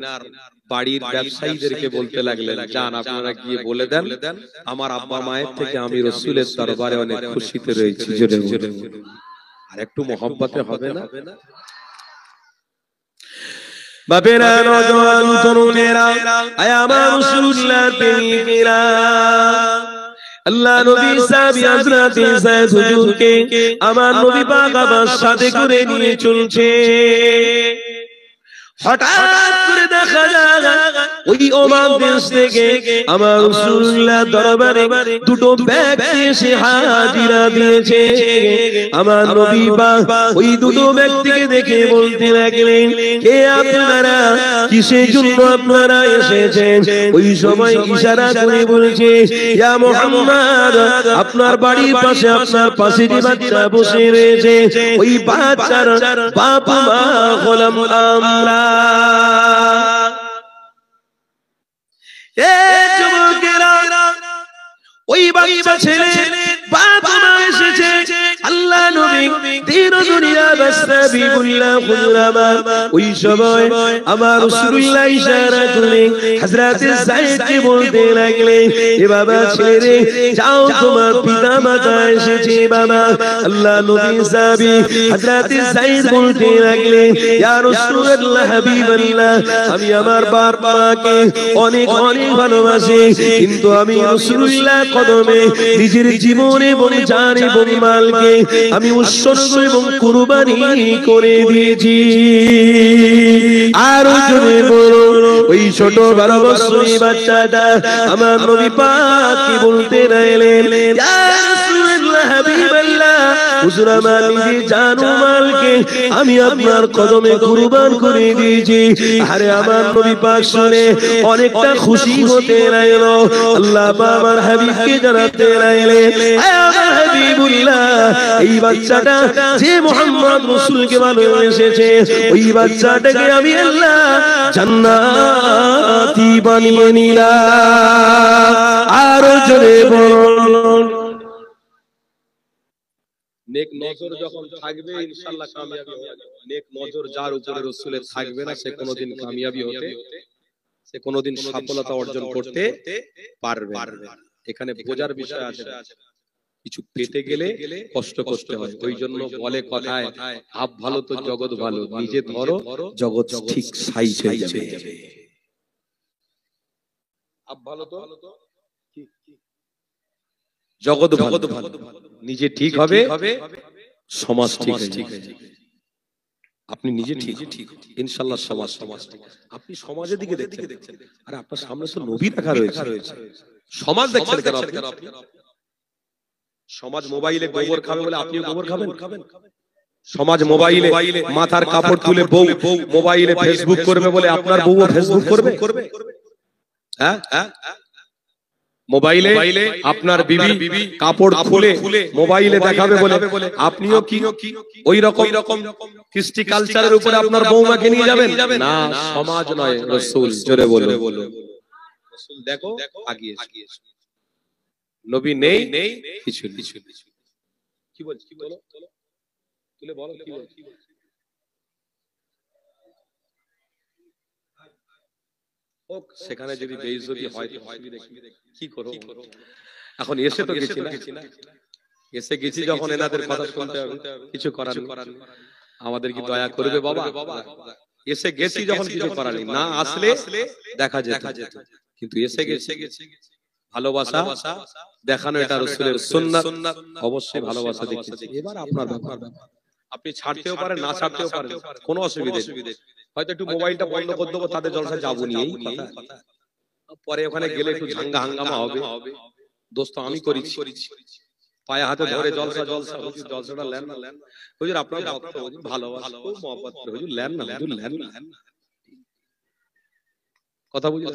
[SPEAKER 1] বাড়ির ব্যবসায়ীদেরকে বলতে লাগলেন, যান আপনারা গিয়ে বলে দেন আমার আব্বা মায়ের থেকে আমি রাসূলের দরবারে অনেক খুশিতে রয়েছি। জোরে জোরে আর একটু মহব্বতে হবে না?
[SPEAKER 2] বাপেরা, নওজোয়ান তরুণেরা, আয় আমার রাসূলুল্লাহর প্রেমিকেরা, আল্লাহ নবী সাহাবী হযরত যায়েদ হুজুরকে আমার নবী পাক আমার সাথে করে নিয়ে চলছে। হঠাৎ করে দেখা যায় ওই ওমান দেশ থেকে আমার রাসূলুল্লাহ দরবারে দুটো ব্যক্তি এসে হাজিরা দিয়েছে। আমার নবী পাক ওই দুটো ব্যক্তিকে দেখে বলতে লাগলেন, কে আপনারা, কিসের জন্য আপনারা এসেছেন? ওই সময় ইশারা করে বলছে, ইয়া মুহাম্মদ, আপনার বাড়ির পাশে আপনার পাশে যে বাচ্চা বসে রয়েছে ওই বাচ্চার বাপ মা হলাম আমরা। যুবকেরা, ওই বাচ্চা ছেলে বাপ মা এসেছে, আল্লাহ নবী দিন দুনিয়া বাস্তাবিবুল্লাহ খুল্লামা। ওই সময় আমার রাসূলুল্লাহ ইশারা করে হযরতে যায়েদকে বলতে লাগলেন, এ বাবা ছেলে, যাও তোমার পিতা মাতা এসেছে বাবা। আল্লাহ নবী সাহাবী হযরতে যায়েদ বলতে লাগলেন, ইয়া রাসূলুল্লাহ হাবিবাল্লাহ, আমি আমার বাপ মাকে অনেক অনেক ভালোবাসি, কিন্তু আমি রাসূলুল্লাহ কদমে নিজের জীবনে বলে জান এবং মালকে আমি উৎসর্গ এবং কুরবানি করে দিয়েছি। আর জোরে বলো, ওই ছোট 12 বছরের বাচ্চাটা আমার নবী পাক কি বলতে লাগলেন, ইয়া রাসূলুল্লাহ হাবিবাল্লাহ, হুজুর আমার নিজে জান ও মালকে আমি আপনার কদমে কুরবান করে দিয়েছি। আরে আমার নবী পাক শুনে অনেকটা খুশি হতে লাগলো। আল্লাহ পাক আমার হাবিবকে জানাতে লাগলেন, আমার হাবিবুল্লাহ, এই বাচ্চাটা যে মুহাম্মদ রাসূলকে ভালোবেসেছে ওই বাচ্চাটাকে আমি আল্লাহ জান্নাতি বানিয়ে নিলাম। আর জোরে বলুন,
[SPEAKER 1] নেক নজর যখন থাকবে ইনশাআল্লাহ কামিয়াবি হবে। নেক নজর যার উপরে রাসূলের থাকবে না, সে কোনোদিন কামিয়াবি হতে, সে কোনোদিন সফলতা অর্জন করতে পারবে না। এখানে বোঝার বিষয় আছে, কিছু পেতে গেলে কষ্ট করতে হয়। ওই জন্য বলে কথায়, আপ ভালো তো জগৎ ভালো, নিজে ধরো জগৎ ঠিক সাইজ হয়ে যাবে। আপ ভালো তো জগৎ ভালো, নিজে ঠিক হবে, সমাজ ঠিক হবে। আপনি নিজে ঠিক ইনশাআল্লাহ সমাজ ঠিক। আপনি সমাজের দিকে দেখছেন, আরে আপনার সামনে তো নবী রাখা রয়েছে, সমাজ দেখছেন কেন আপনি? সমাজ মোবাইলে গোবর খাবে বলে আপনিও গোবর খাবেন? সমাজ মোবাইলে মাথার কাপড় তুলে বউ মোবাইলে ফেসবুক করবে বলে আপনার বউও ফেসবুক করবে? হ্যাঁ, মোবাইলে আপনার বিবি কাপড় খুলে মোবাইলে দেখাবে বলে আপনিও কি ওই রকম কৃষ্টি কালচারের উপরে আপনার বউমাকে নিয়ে যাবেন? না, সমাজ নয়, রাসূল। জোরে বলো, রাসূল দেখো আগিয়ে নবী নেই কিছু কি বলছি, কি বলো তুলে বলো, কি বলছি? সেখানে যদি বেইজ্জতি হয় কি করব? এখন এসে তো গেছি না, এসে গেছি যখন এনাদের কথা শুনতে হবে, কিছু করার নেই। আমাদের কি দয়া করবে বাবা? এসে গেছি যখন কিছু করার নেই, না আসলে দেখা যেত, কিন্তু এসে গেছি ভালোবাসা দেখানো এটা রাসূলের সুন্নাত। অবশ্যই ভালোবাসা দেখিয়েছি। এবার আপনার ব্যাপার, আপনি ছাড়তেও পারেন, না ছাড়তেও পারেন, কোনো অসুবিধা নেই। হয়তো একটু মোবাইলটা বন্ধ করে দেবো, তাদের জলসা যাবো নিয়ে, পরে ওখানে গেলে একটু ঝাঙ্গা হাঙ্গামা হবে। দোস্ত আমি করেছি, পায়ে হাতে ধরে জলসাটা লেন না, হুজুর আপনার ভক্ত, হুজুর ভালোবাসা, খুব মহব্বত করে, হুজুর লেন না, হুজুর লেন না। কথা বুঝি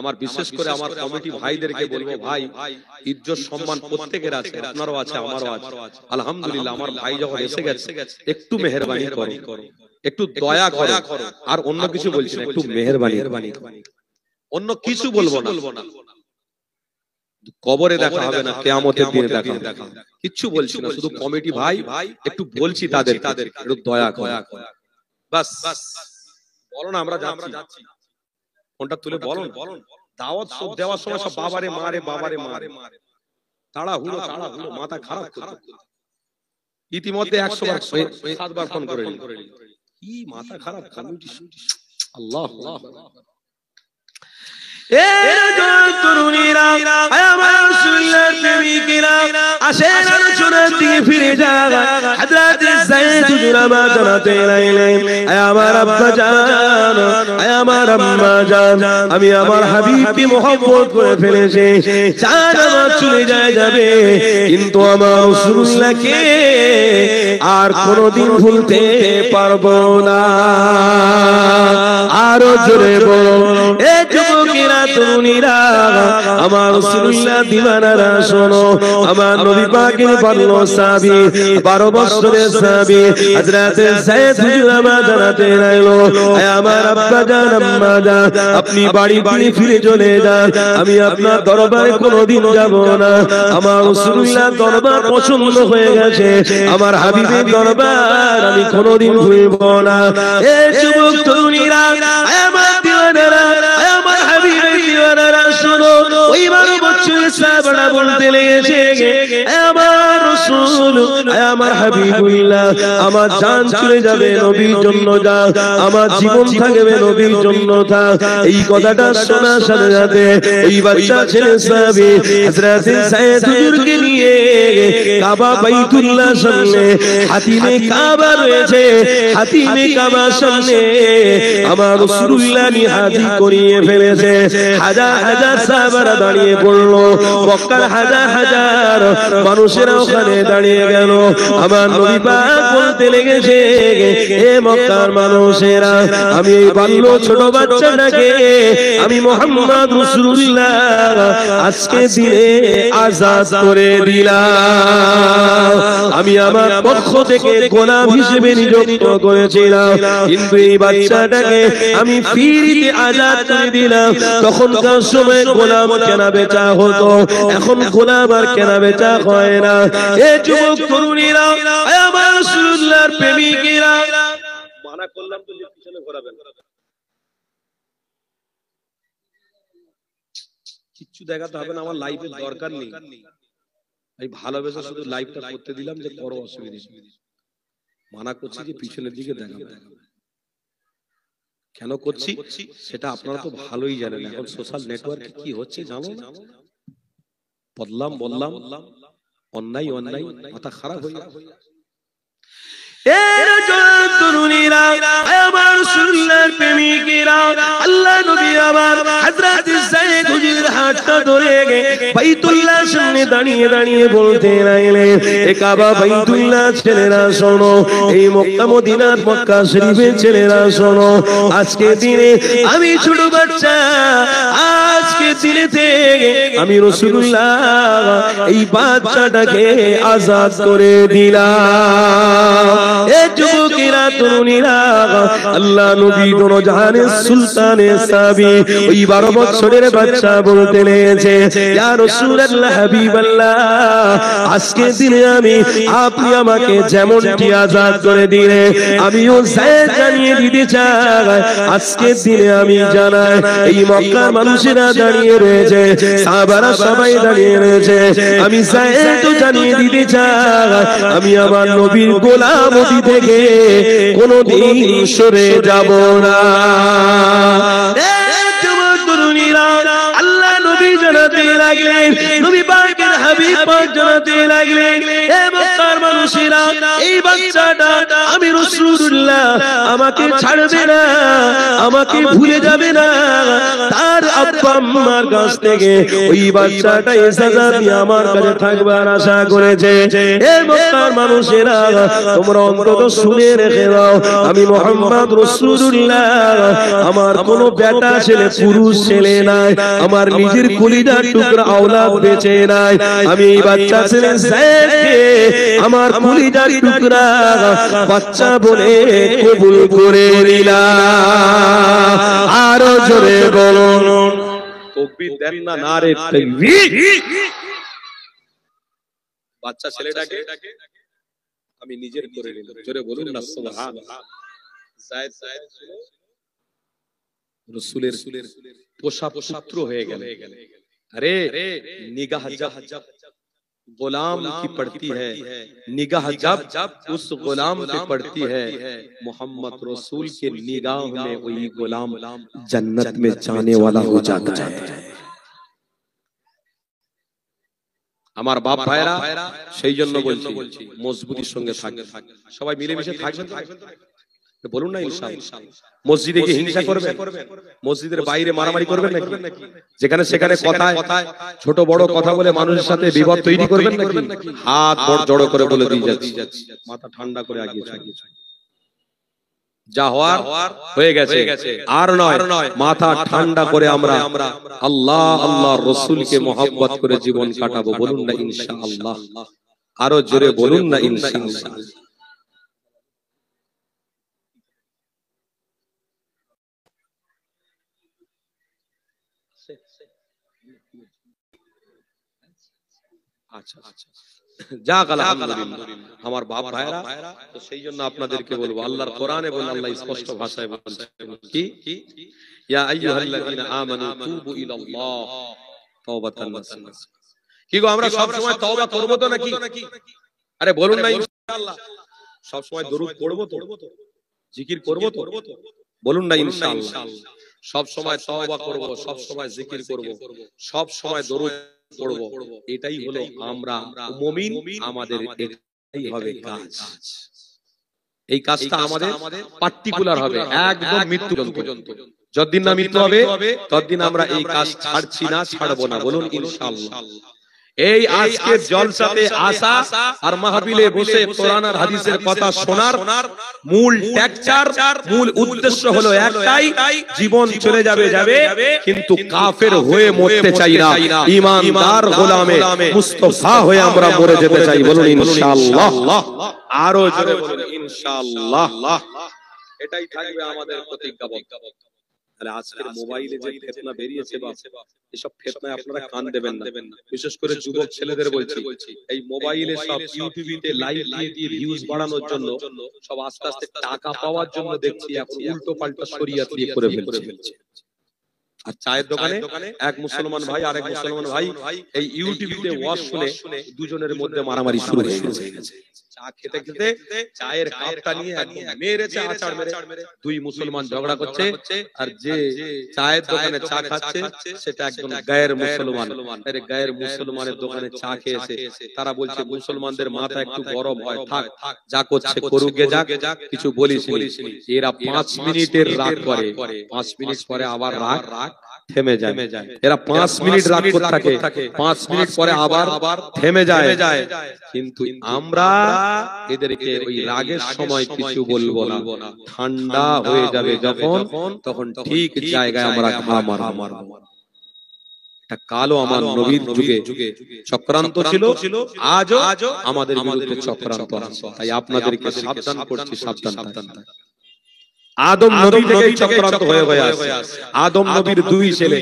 [SPEAKER 1] আমার বিশেষ করে আমার কমিটি ভাইদেরকে বলবো, ভাই ইজ্জত সম্মান প্রত্যেকের আছে, আপনারও আছে আমারও আছে। আলহামদুলিল্লাহ আমার ভাই যখন এসে গেছে একটু মেহেরবানি করো, একটু দয়া করো, আর অন্য কিছু বলছি না, একটু মেহেরবানি, অন্য কিছু বলবো না। কবরে দেখা হবে না, কিয়ামতের দিনে দেখা হবে, কিচ্ছু বলছি না, শুধু কমিটি ভাই একটু বলছি তাদের একটু দয়া করো, বাস। বলো না আমরা যাচ্ছি, ফোনটা তুলে বলো, দাওয়াত সব দেওয়ার সময় সব বাবারে মারে তাড়াহুড়ো মাথা খারাপ করে ইতিমধ্যে 100 বার 7 বার ফোন করে কি মাথা খারাপ কমিটি। আল্লাহ
[SPEAKER 2] তরুণীরা আমার রাসূলুল্লাহর প্রেমিকেরা আসেন আলোচনার দিকে ফিরে যান। হযরত যায়েদ হুজুরামা জানাতে লাগলেন, আমার আব্বা জান, আমার আম্মা জান, আমি আমার হাবিবকে মহব্বত করে ফেলেছি, জান আমার চলে যাবে, কিন্তু আমার রাসূলুল্লাহকে আর কোনোদিন ভুলতে পারবো না। আরো জোরে বলো, এ যুবকেরা তরুণীরা, আমার রাসূলুল্লাহ দিওয়ানারা শোনো, আমার নবী পাকের ভালো সাহাবী, 12 বছরের সাহাবী হযরত যায়েদ হুজুরামা জানাতে লাগলো, আমার আব্বা জান, আম্মা জান, আপনি বাড়ি ফিরে চলে যান, আমি আপনার দরবারে কোনোদিন যাব না। আমার রাসূলুল্লাহ দরবার পছন্দ হয়ে গেছে, আমার হাবিবের দরবার আমি কোনোদিন ভুলব না। এ যুবক তরুণীরা, আমার দিওয়ানারা, আমার হাবিবের দিওয়ানারা শোনো, ওই 12 বছরের সাহাবারা বলতে লেগেছে, আমার রাসূল, আমার হাবিবুল্লাহ, আমার জান চলে যাবে নবীর জন্য যাও, আমার জীবন থাকবে নবীর জন্য থাক। এই কথাটা শোনার সাথে সাথে ওই বাচ্চা ছেলে সাহাবী হযরত যায়েদ হুজুরকে নিয়ে কাবা বাইতুল্লাহ সামনে, হাতিমে কাবা রয়েছে, হাতিমে কাবার সামনে আমার রাসূলুল্লাহ নিহাজি করিয়ে ফেলেছে। হাজার হাজার সাহাবারা দাঁড়িয়ে পড়লো, মক্কার হাজার হাজার মানুষেরা ওখানে দাঁড়িয়ে গেল। আমার নবী পাক বলতে লেগেছে, এ মক্কার মানুষেরা, আমি এই বাল্য ছোট বাচ্চাটাকে আমি মুহাম্মদ রাসূলুল্লাহ আজকে দিনে আজাদ করে দিলাম। আমি আমার পক্ষ থেকে গোলাম হিসেবে নিযুক্ত করেছিলাম, কিন্তু এই বাচ্চাটাকে আমি ফ্রিতে আজাদ করে দিলাম। তখনকার সময় গোলাম কেনা বেচা হতো, এখন গোলাম আর কেনা বেচা হয় না। এ যুবক তরুণীরা, আমার রাসূলুল্লাহর প্রেমিকেরা, মানা করলাম তো পিছনে ঘোরাবেন,
[SPEAKER 1] কিচ্ছু দেখাতে হবে না, আমার লাইফের দরকার নেই, আমি ভালোবেসে শুধু লাইভটা করতে দিলাম যে করো, অসুবিধা মানা করছি যে পিছনের দিকে দেখাবে। কেন করছি সেটা আপনারা তো ভালোই জানেন, এখন সোশ্যাল নেটওয়ার্কে কি হচ্ছে জানো না। বললাম অন্যায় মাথা খারাপ হয়ে যাবে।
[SPEAKER 2] তরুণীরা, আমার রাসূলুল্লাহর প্রেমিকেরা, আল্লাহ নবী আমার হযরত যায়েদ হুজুরের হাতটা ধরে বাইতুল্লাহ সামনে দাঁড়িয়ে দাঁড়িয়ে বলতে লাগলেন, এ কাবা বাইতুল্লাহ ছেলেরা শোনো, এই মক্কা মদিনার মক্কা শরীফের ছেলেরা শোনো, আজকে দিনে আমি ছোট বাচ্চা, আজকে দিনেতে আমি রাসূলুল্লাহ এই বাচ্চাটাকে আজাদ করে দিলাম। এ যুবকেরা তরুণীরা, আল্লাহ নবী দোনো জাহানের সুলতানের সাহাবী ওই 12 বছরের বাচ্চা বলতে লেগেছে, ইয়া রাসূলুল্লাহ, হাবিবাল্লাহ, আজকে দিনে আপনি আমাকে যেমনটি আজাদ করে দিলে, আমিও যায়েদ জানিয়ে দিতে চাই, আজকে দিনে আমি জানাই, এই মক্কার মানুষেরা দাঁড়িয়ে রয়েছে, সাহাবারা সবাই দাঁড়িয়ে রয়েছে, আমি যায়েদ জানিয়ে দিতে চাই, আমি আমার নবীর গোলামতি থেকে কোনদিন সরে যাব না। আল্লাহ নবী জানাতে লাগলেন, নবী পাকের হাবিব পাক জানাতে লাগলেন, এ মক্কার মানুষ মানুষেরা এই বাচ্চাটা আমি রাসূলুল্লাহ আমাকে ছাড়বে না, আমাকে ভুলে যাবে না, তার আব্বা আম্মার কাছ থেকে ওই বাচ্চাটা ইজাজত নিয়ে আমার কাছে থাকবার আশা করেছে। হে মক্কার মানুষেরা তোমরা অন্তত শুনে রেখে দাও, আমি মুহাম্মদ রাসূলুল্লাহ আমার কোনো বেটা ছেলে পুরুষ ছেলে নাই, আমার নিজের কলিজার টুকরা আওলাদ বেঁচে নাই, আমি এই বাচ্চা ছেলে যায়দকে আমার কলিজার টুকরা বাচ্চা বলে কবুল করে নিলাম। আরো জোরে বলুন
[SPEAKER 1] তাকবীর দেন না, নারে তাকবীর। বাচ্চা ছেলেটাকে আমি নিজের করে নিলাম, জোরে বলুন না সুবহানাল্লাহ। যায়েদ রাসূলের পোষা পুত্র হয়ে গেল। अरे निगाह जब गुलाम की पड़ती है, निगाह जब उस गुलाम पे पड़ती है, मोहम्मद रसूल के निगाह में वही गुलाम जन्नत में जाने वाला हो जाता है। আমার বাপ ভাইরা সেই জন্য বলছি মজবুতির সঙ্গে থাকবে, সবাই মিলেমিশে থাকবেন তো বলুন না ইনশাআল্লাহ। মসজিদে কি হিংসা করবেন? মসজিদের বাইরে মারামারি করবেন নাকি? যেখানে সেখানে কথায় ছোট বড় কথা বলে মানুষের সাথে বিবাদ তৈরি করবেন নাকি? হাত বড় জড়ো করে বলে দিয়ে যাচ্ছি, মাথা ঠান্ডা করে আগিয়ে যা হওয়ার হয়ে গেছে, আর নয় মাথা ঠান্ডা করে আমরা আল্লাহ আল্লাহ রাসূলকে মহব্বত করে জীবন কাটাবো, বলুন না ইনশাআল্লাহ। আরো জোরে বলুন না ইনশাআল্লাহ। আচ্ছা আচ্ছা, যাক আলহামদুলিল্লাহ। আমার বাপ ভাইরা, তো সেই জন্য আপনাদেরকে বলবো, আল্লাহর কোরআনে বলে, আল্লাহ স্পষ্ট ভাষায় বলছেন কি, ইয়া আইয়ুহাল্লাযীনা আমানু তুবু ইলাল্লাহ তাওবাতান নাসুহা। কি গো, আমরা সব সময় তওবা করব তো নাকি? আরে বলুন না ইনশাআল্লাহ। সব সময় দরুদ পড়ব তো, জিকির করব তো, বলুন না ইনশাআল্লাহ। সব সময় তওবা করব, সব সময় জিকির করব, সব সময় দরুদ পড়ব, এটাই হলো আমরা মুমিন, আমাদের এটাই হবে কাজ। এই কাজটা আমাদের পার্টিকুলার হবে একদম মৃত্যু পর্যন্ত। যতদিন না মৃত্যু হবে ততদিন আমরা এই কাজ ছাড়ছি না, ছাড়বো না, বলুন ইনশাআল্লাহ। এই আজকের জলসাতে আসা আর মাহফিলে বসে কোরআন আর হাদিসের কথা শোনার মূল টেকচার, মূল উদ্দেশ্য হলো একটাই, জীবন চলে যাবে কিন্তু কাফের হয়ে মরতে চাই না, ঈমানদার গোলামে মুস্তাফা হয়ে আমরা মরে যেতে চাই, বলুন ইনশাআল্লাহ। আরো জোরে বলুন ইনশাআল্লাহ। এটাই থাকবে আমাদের প্রতিজ্ঞাবদ্ধ। তাহলে আজকের মোবাইলে যে ফিতনা বেরিয়েছে, বা এসব ফিতনায় আপনারা কান দেবেন না। বিশেষ করে যুবক ছেলেদের বলছি, এই মোবাইলে সব ইউটিউবে লাইভ দিয়ে ভিউজ বাড়ানোর জন্য, সব আস্তে আস্তে টাকা পাওয়ার জন্য দেখছি এখন উল্টো পাল্টা শরিয়ত দিয়ে করে ফেলছে। আর চায়ের দোকানে এক মুসলমান ভাই আর এক মুসলমান ভাই এই ইউটিউবে ওয়াজ শুনে দুজনের মধ্যে মারামারি শুরু হয়ে গেছে। চা খেতে খেতে চায়ের কাপটা নিয়ে একদম মেরেছে আছাড় মেরে, দুই মুসলমান ঝগড়া করছে, আর যে চায়ের দোকানে চা খাচ্ছে সেটা একজন গায়ের মুসলমান। আরে গায়ের মুসলমানের দোকানে চা খেয়েছে, তারা বলছে মুসলমানদের মাথা একটু গরম হয়, থাক যা করছে করুক গে যাক, কিছু বলিস। এরা 5 মিনিটের রাগ করে, 5 মিনিট পরে আবার রাগ থেমে যায়। এরা 5 মিনিট রাগ করতে থাকে, 5 মিনিট পরে আবার থেমে যায়। কিন্তু আমরা এদেরকে ওই রাগের সময় কিছু বলবো না, ঠান্ডা হয়ে যাবে যখন, তখন ঠিক জায়গায় আমরা ঘা মারবো। এটা কালো আমার নবীর যুগে চক্রান্ত ছিল, আজও আমাদের বিরুদ্ধে চক্রান্ত আছে। তাই আপনাদেরকে সাবধান করছি, সাবধান। আদম নবী থেকে চক্রান্ত হয়ে আছে। আদম নবীর দুই ছেলে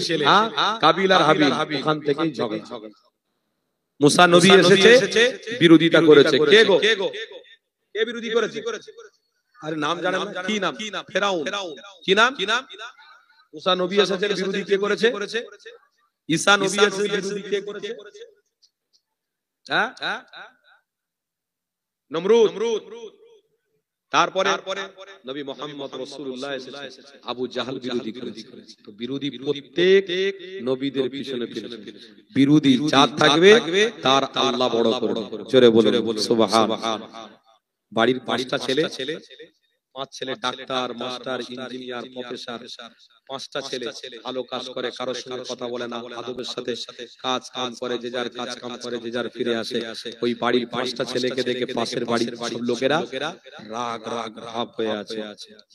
[SPEAKER 1] কাবিল আর হাবিল, ওখান থেকেই ঝগড়া। মুসা নবী এসেছে, বিরোধিতা করেছে। কে গো, কে বিরোধী করেছে? আরে নাম জানেন না? কি নাম? ফেরাউন। কি নাম? মুসা নবী এসেছে, বিরোধী কে করেছে? ঈসা নবী এসেছে, বিরোধী কে করেছে? নমরুদ। তারপরে নবী মুহাম্মদ রাসূলুল্লাহ আবু জাহল বিরোধী করেছে। তো বিরোধী প্রত্যেক নবীদের পিছনে বিরোধী যার থাকবে তার আল্লাহ বড় করবে। জোরে বলুন সুবহানাল্লাহ। বাড়ির 5টা ছেলে, 5 ছেলে ডাক্তার, মাস্টার, ইঞ্জিনিয়ার, প্রফেসর, 5টা ছেলে ভালো কাজ করে, কারোর সঙ্গে কথা বলে না, আদবের সাথে কাজ কাম করে, যে যার কাজ কাম করে, যে যার ফিরে আসে। ওই বাড়ির 5টা ছেলেকে দেখে পাশের বাড়ির সব লোকেরা রাগ রাগ রাগ হয়ে আছে।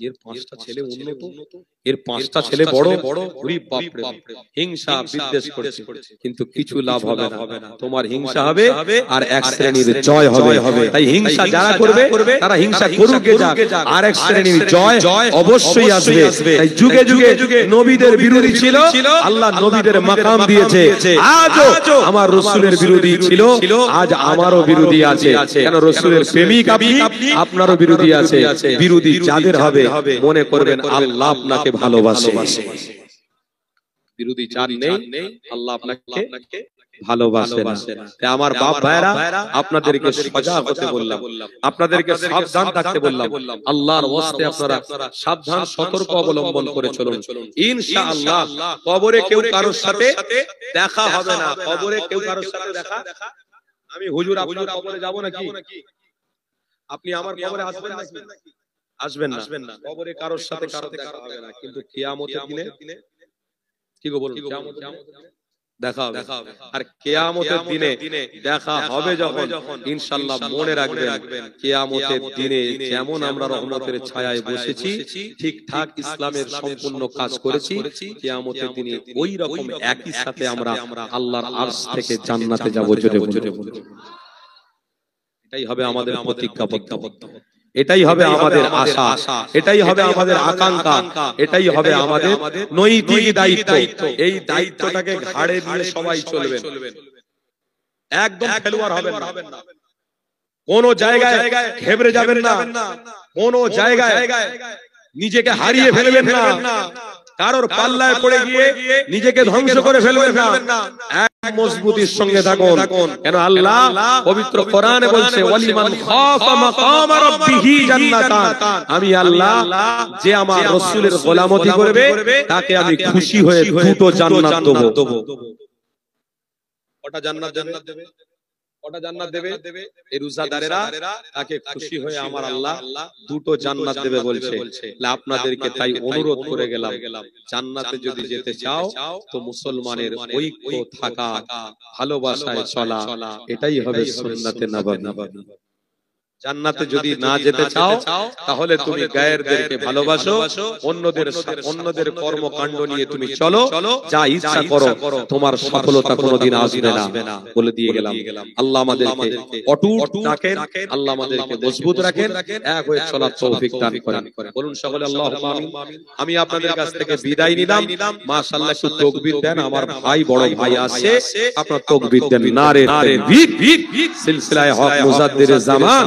[SPEAKER 1] এর 5টা ছেলে উন্নত, এর 5টা ছেলে বড় বড়, ওরে বাপ রে, হিংসা বিদ্বেষ করছে। কিন্তু কিছু লাভ হবে না, তোমার হিংসা হবে আর এক শ্রেণীর জয় হবে। তাই হিংসা যারা করবে তারা হিংসা করুক, আর এক শ্রেণীর জয় অবশ্যই আসবে। তাই যুগে যুগে নবীদের বিরোধী ছিল, আল্লাহ নবীদের মাকাম দিয়েছে। আজও আমার রাসূলের বিরোধী ছিল, আজ আমারও বিরোধী আছে। কেন? রাসূলের প্রেমিক আপনি, আপনারও বিরোধী আছে। বিরোধী যাদের হবে মনে করবেন আল্লাহ আপনাকে ভালোবাসে। বিরোধী যার নেই আল্লাহ আপনাকে ভালোবাসে না। তাই আমার বাপ ভাইরা, আপনাদেরকে সজাগ হতে বললাম, আপনাদেরকে সাবধান থাকতে বললাম। আল্লাহর ওয়াস্তে আপনারা সাবধান সতর্ক অবলম্বন করে চলুন। ইনশাআল্লাহ কবরে কেউ কারোর সাথে দেখা হবে না। কবরে কেউ কারোর সাথে দেখা, আমি হুজুর আপনার কবরে যাব নাকি? আপনি আমার কবরে আসবেন নাকি? আসবেন না। কবরে কারোর সাথে কারো দেখা হবে না। কিন্তু কিয়ামতের দিনে কি গো বলুন, কিয়ামতের দিনে দেখা হবে। আর কিয়ামতের দিনে দেখা হবে যখন, ইনশাআল্লাহ মনে রাখবেন কিয়ামতের দিনে যেমন আমরা রহমতের ছায়ায় বসেছি, ঠিকঠাক ইসলামের সম্পূর্ণ কাজ করেছি, কিয়ামতের দিনে ওই রকম একই সাথে আমরা আল্লাহর আরশ থেকে জান্নাতে যাব। জোরে বলুন। এটাই হবে আমাদের প্রতিজ্ঞাবদ্ধ, এটাই হবে আমাদের আশা, এটাই হবে আমাদের আকাঙ্ক্ষা, এটাই হবে আমাদের নৈতিক দায়িত্ব। এই দায়িত্বটাকে ঘাড়ে দিয়ে সবাই চলবেন, একদম খেলোয়াড় হবেন না, কোন জায়গায় ঘেবড়ে যাবেন না, কোন জায়গায় নিজেকে হারিয়ে ফেলবেন না, কারোর পাল্লায় পড়ে গিয়ে নিজেকে ধ্বংস করে ফেলবেন না। এক মজবুতির সঙ্গে থাকুন। কেন? আল্লাহ পবিত্র কোরআনে বলছে, ওয়ালিমান খাফা মাকাম রাব্বিহি জান্নাতান। আমি আল্লাহ যে আমার রাসূলের গোলামতি করবে তাকে আমি খুশি হয়ে দুটো জান্নাত দেব। কটা জান্নাত দেবে? কটা জান্নাত দেবে? এই রোজাদারেরা তাকে খুশি হয়ে আমার আল্লাহ দুটো জান্নাত দেবে বলছে। আপনাদেরকে তাই অনুরোধ করে গেলাম, জান্নাতে যদি যেতে চাও তো মুসলমানের ঐক্য থাকা, ভালোবাসায় চলা, এটাই হবে সুন্নাতে নববী। জান্নাতে যদি না যেতে চাও তাহলে তুমি গায়েরদেরকে ভালোবাসো, অন্যদের কর্মকাণ্ড নিয়ে তুমি চলো, যা ইচ্ছা করো, তোমার সফলতা কোনোদিন আসবে না। বলে দিয়ে গেলাম। আল্লাহ আমাদেরকে অটুট রাখেন, আল্লাহ আমাদেরকে মজবুত রাখেন, এক হয়ে চলার তৌফিক দান করেন। বলুন সকলে আল্লাহুম্মা আমিন। আমি আপনাদের কাছ থেকে বিদায় নিলাম। মাশাআল্লাহ, একটু তাকবীর দেন। আমার ভাই, বড় ভাই আছে, আপনারা তাকবীর দেন। নারে তাকবীর। সিলসিলায়ে হক মুজাদ্দিদে জামান,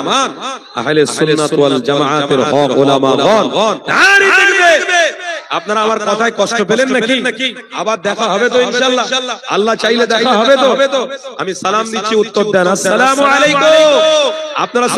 [SPEAKER 1] আহলে সুন্নাত ওয়াল জামাআতের হক উলামাগণ, নারে তাকবীর। আপনারা আমার কথায় কষ্ট পেলেন নাকি? আবার দেখা হবে তো ইনশাআল্লাহ, আল্লাহ চাইলে দেখা হবে তো। আমি সালাম দিচ্ছি, উত্তর দেন। আসসালামু আলাইকুম। আপনারা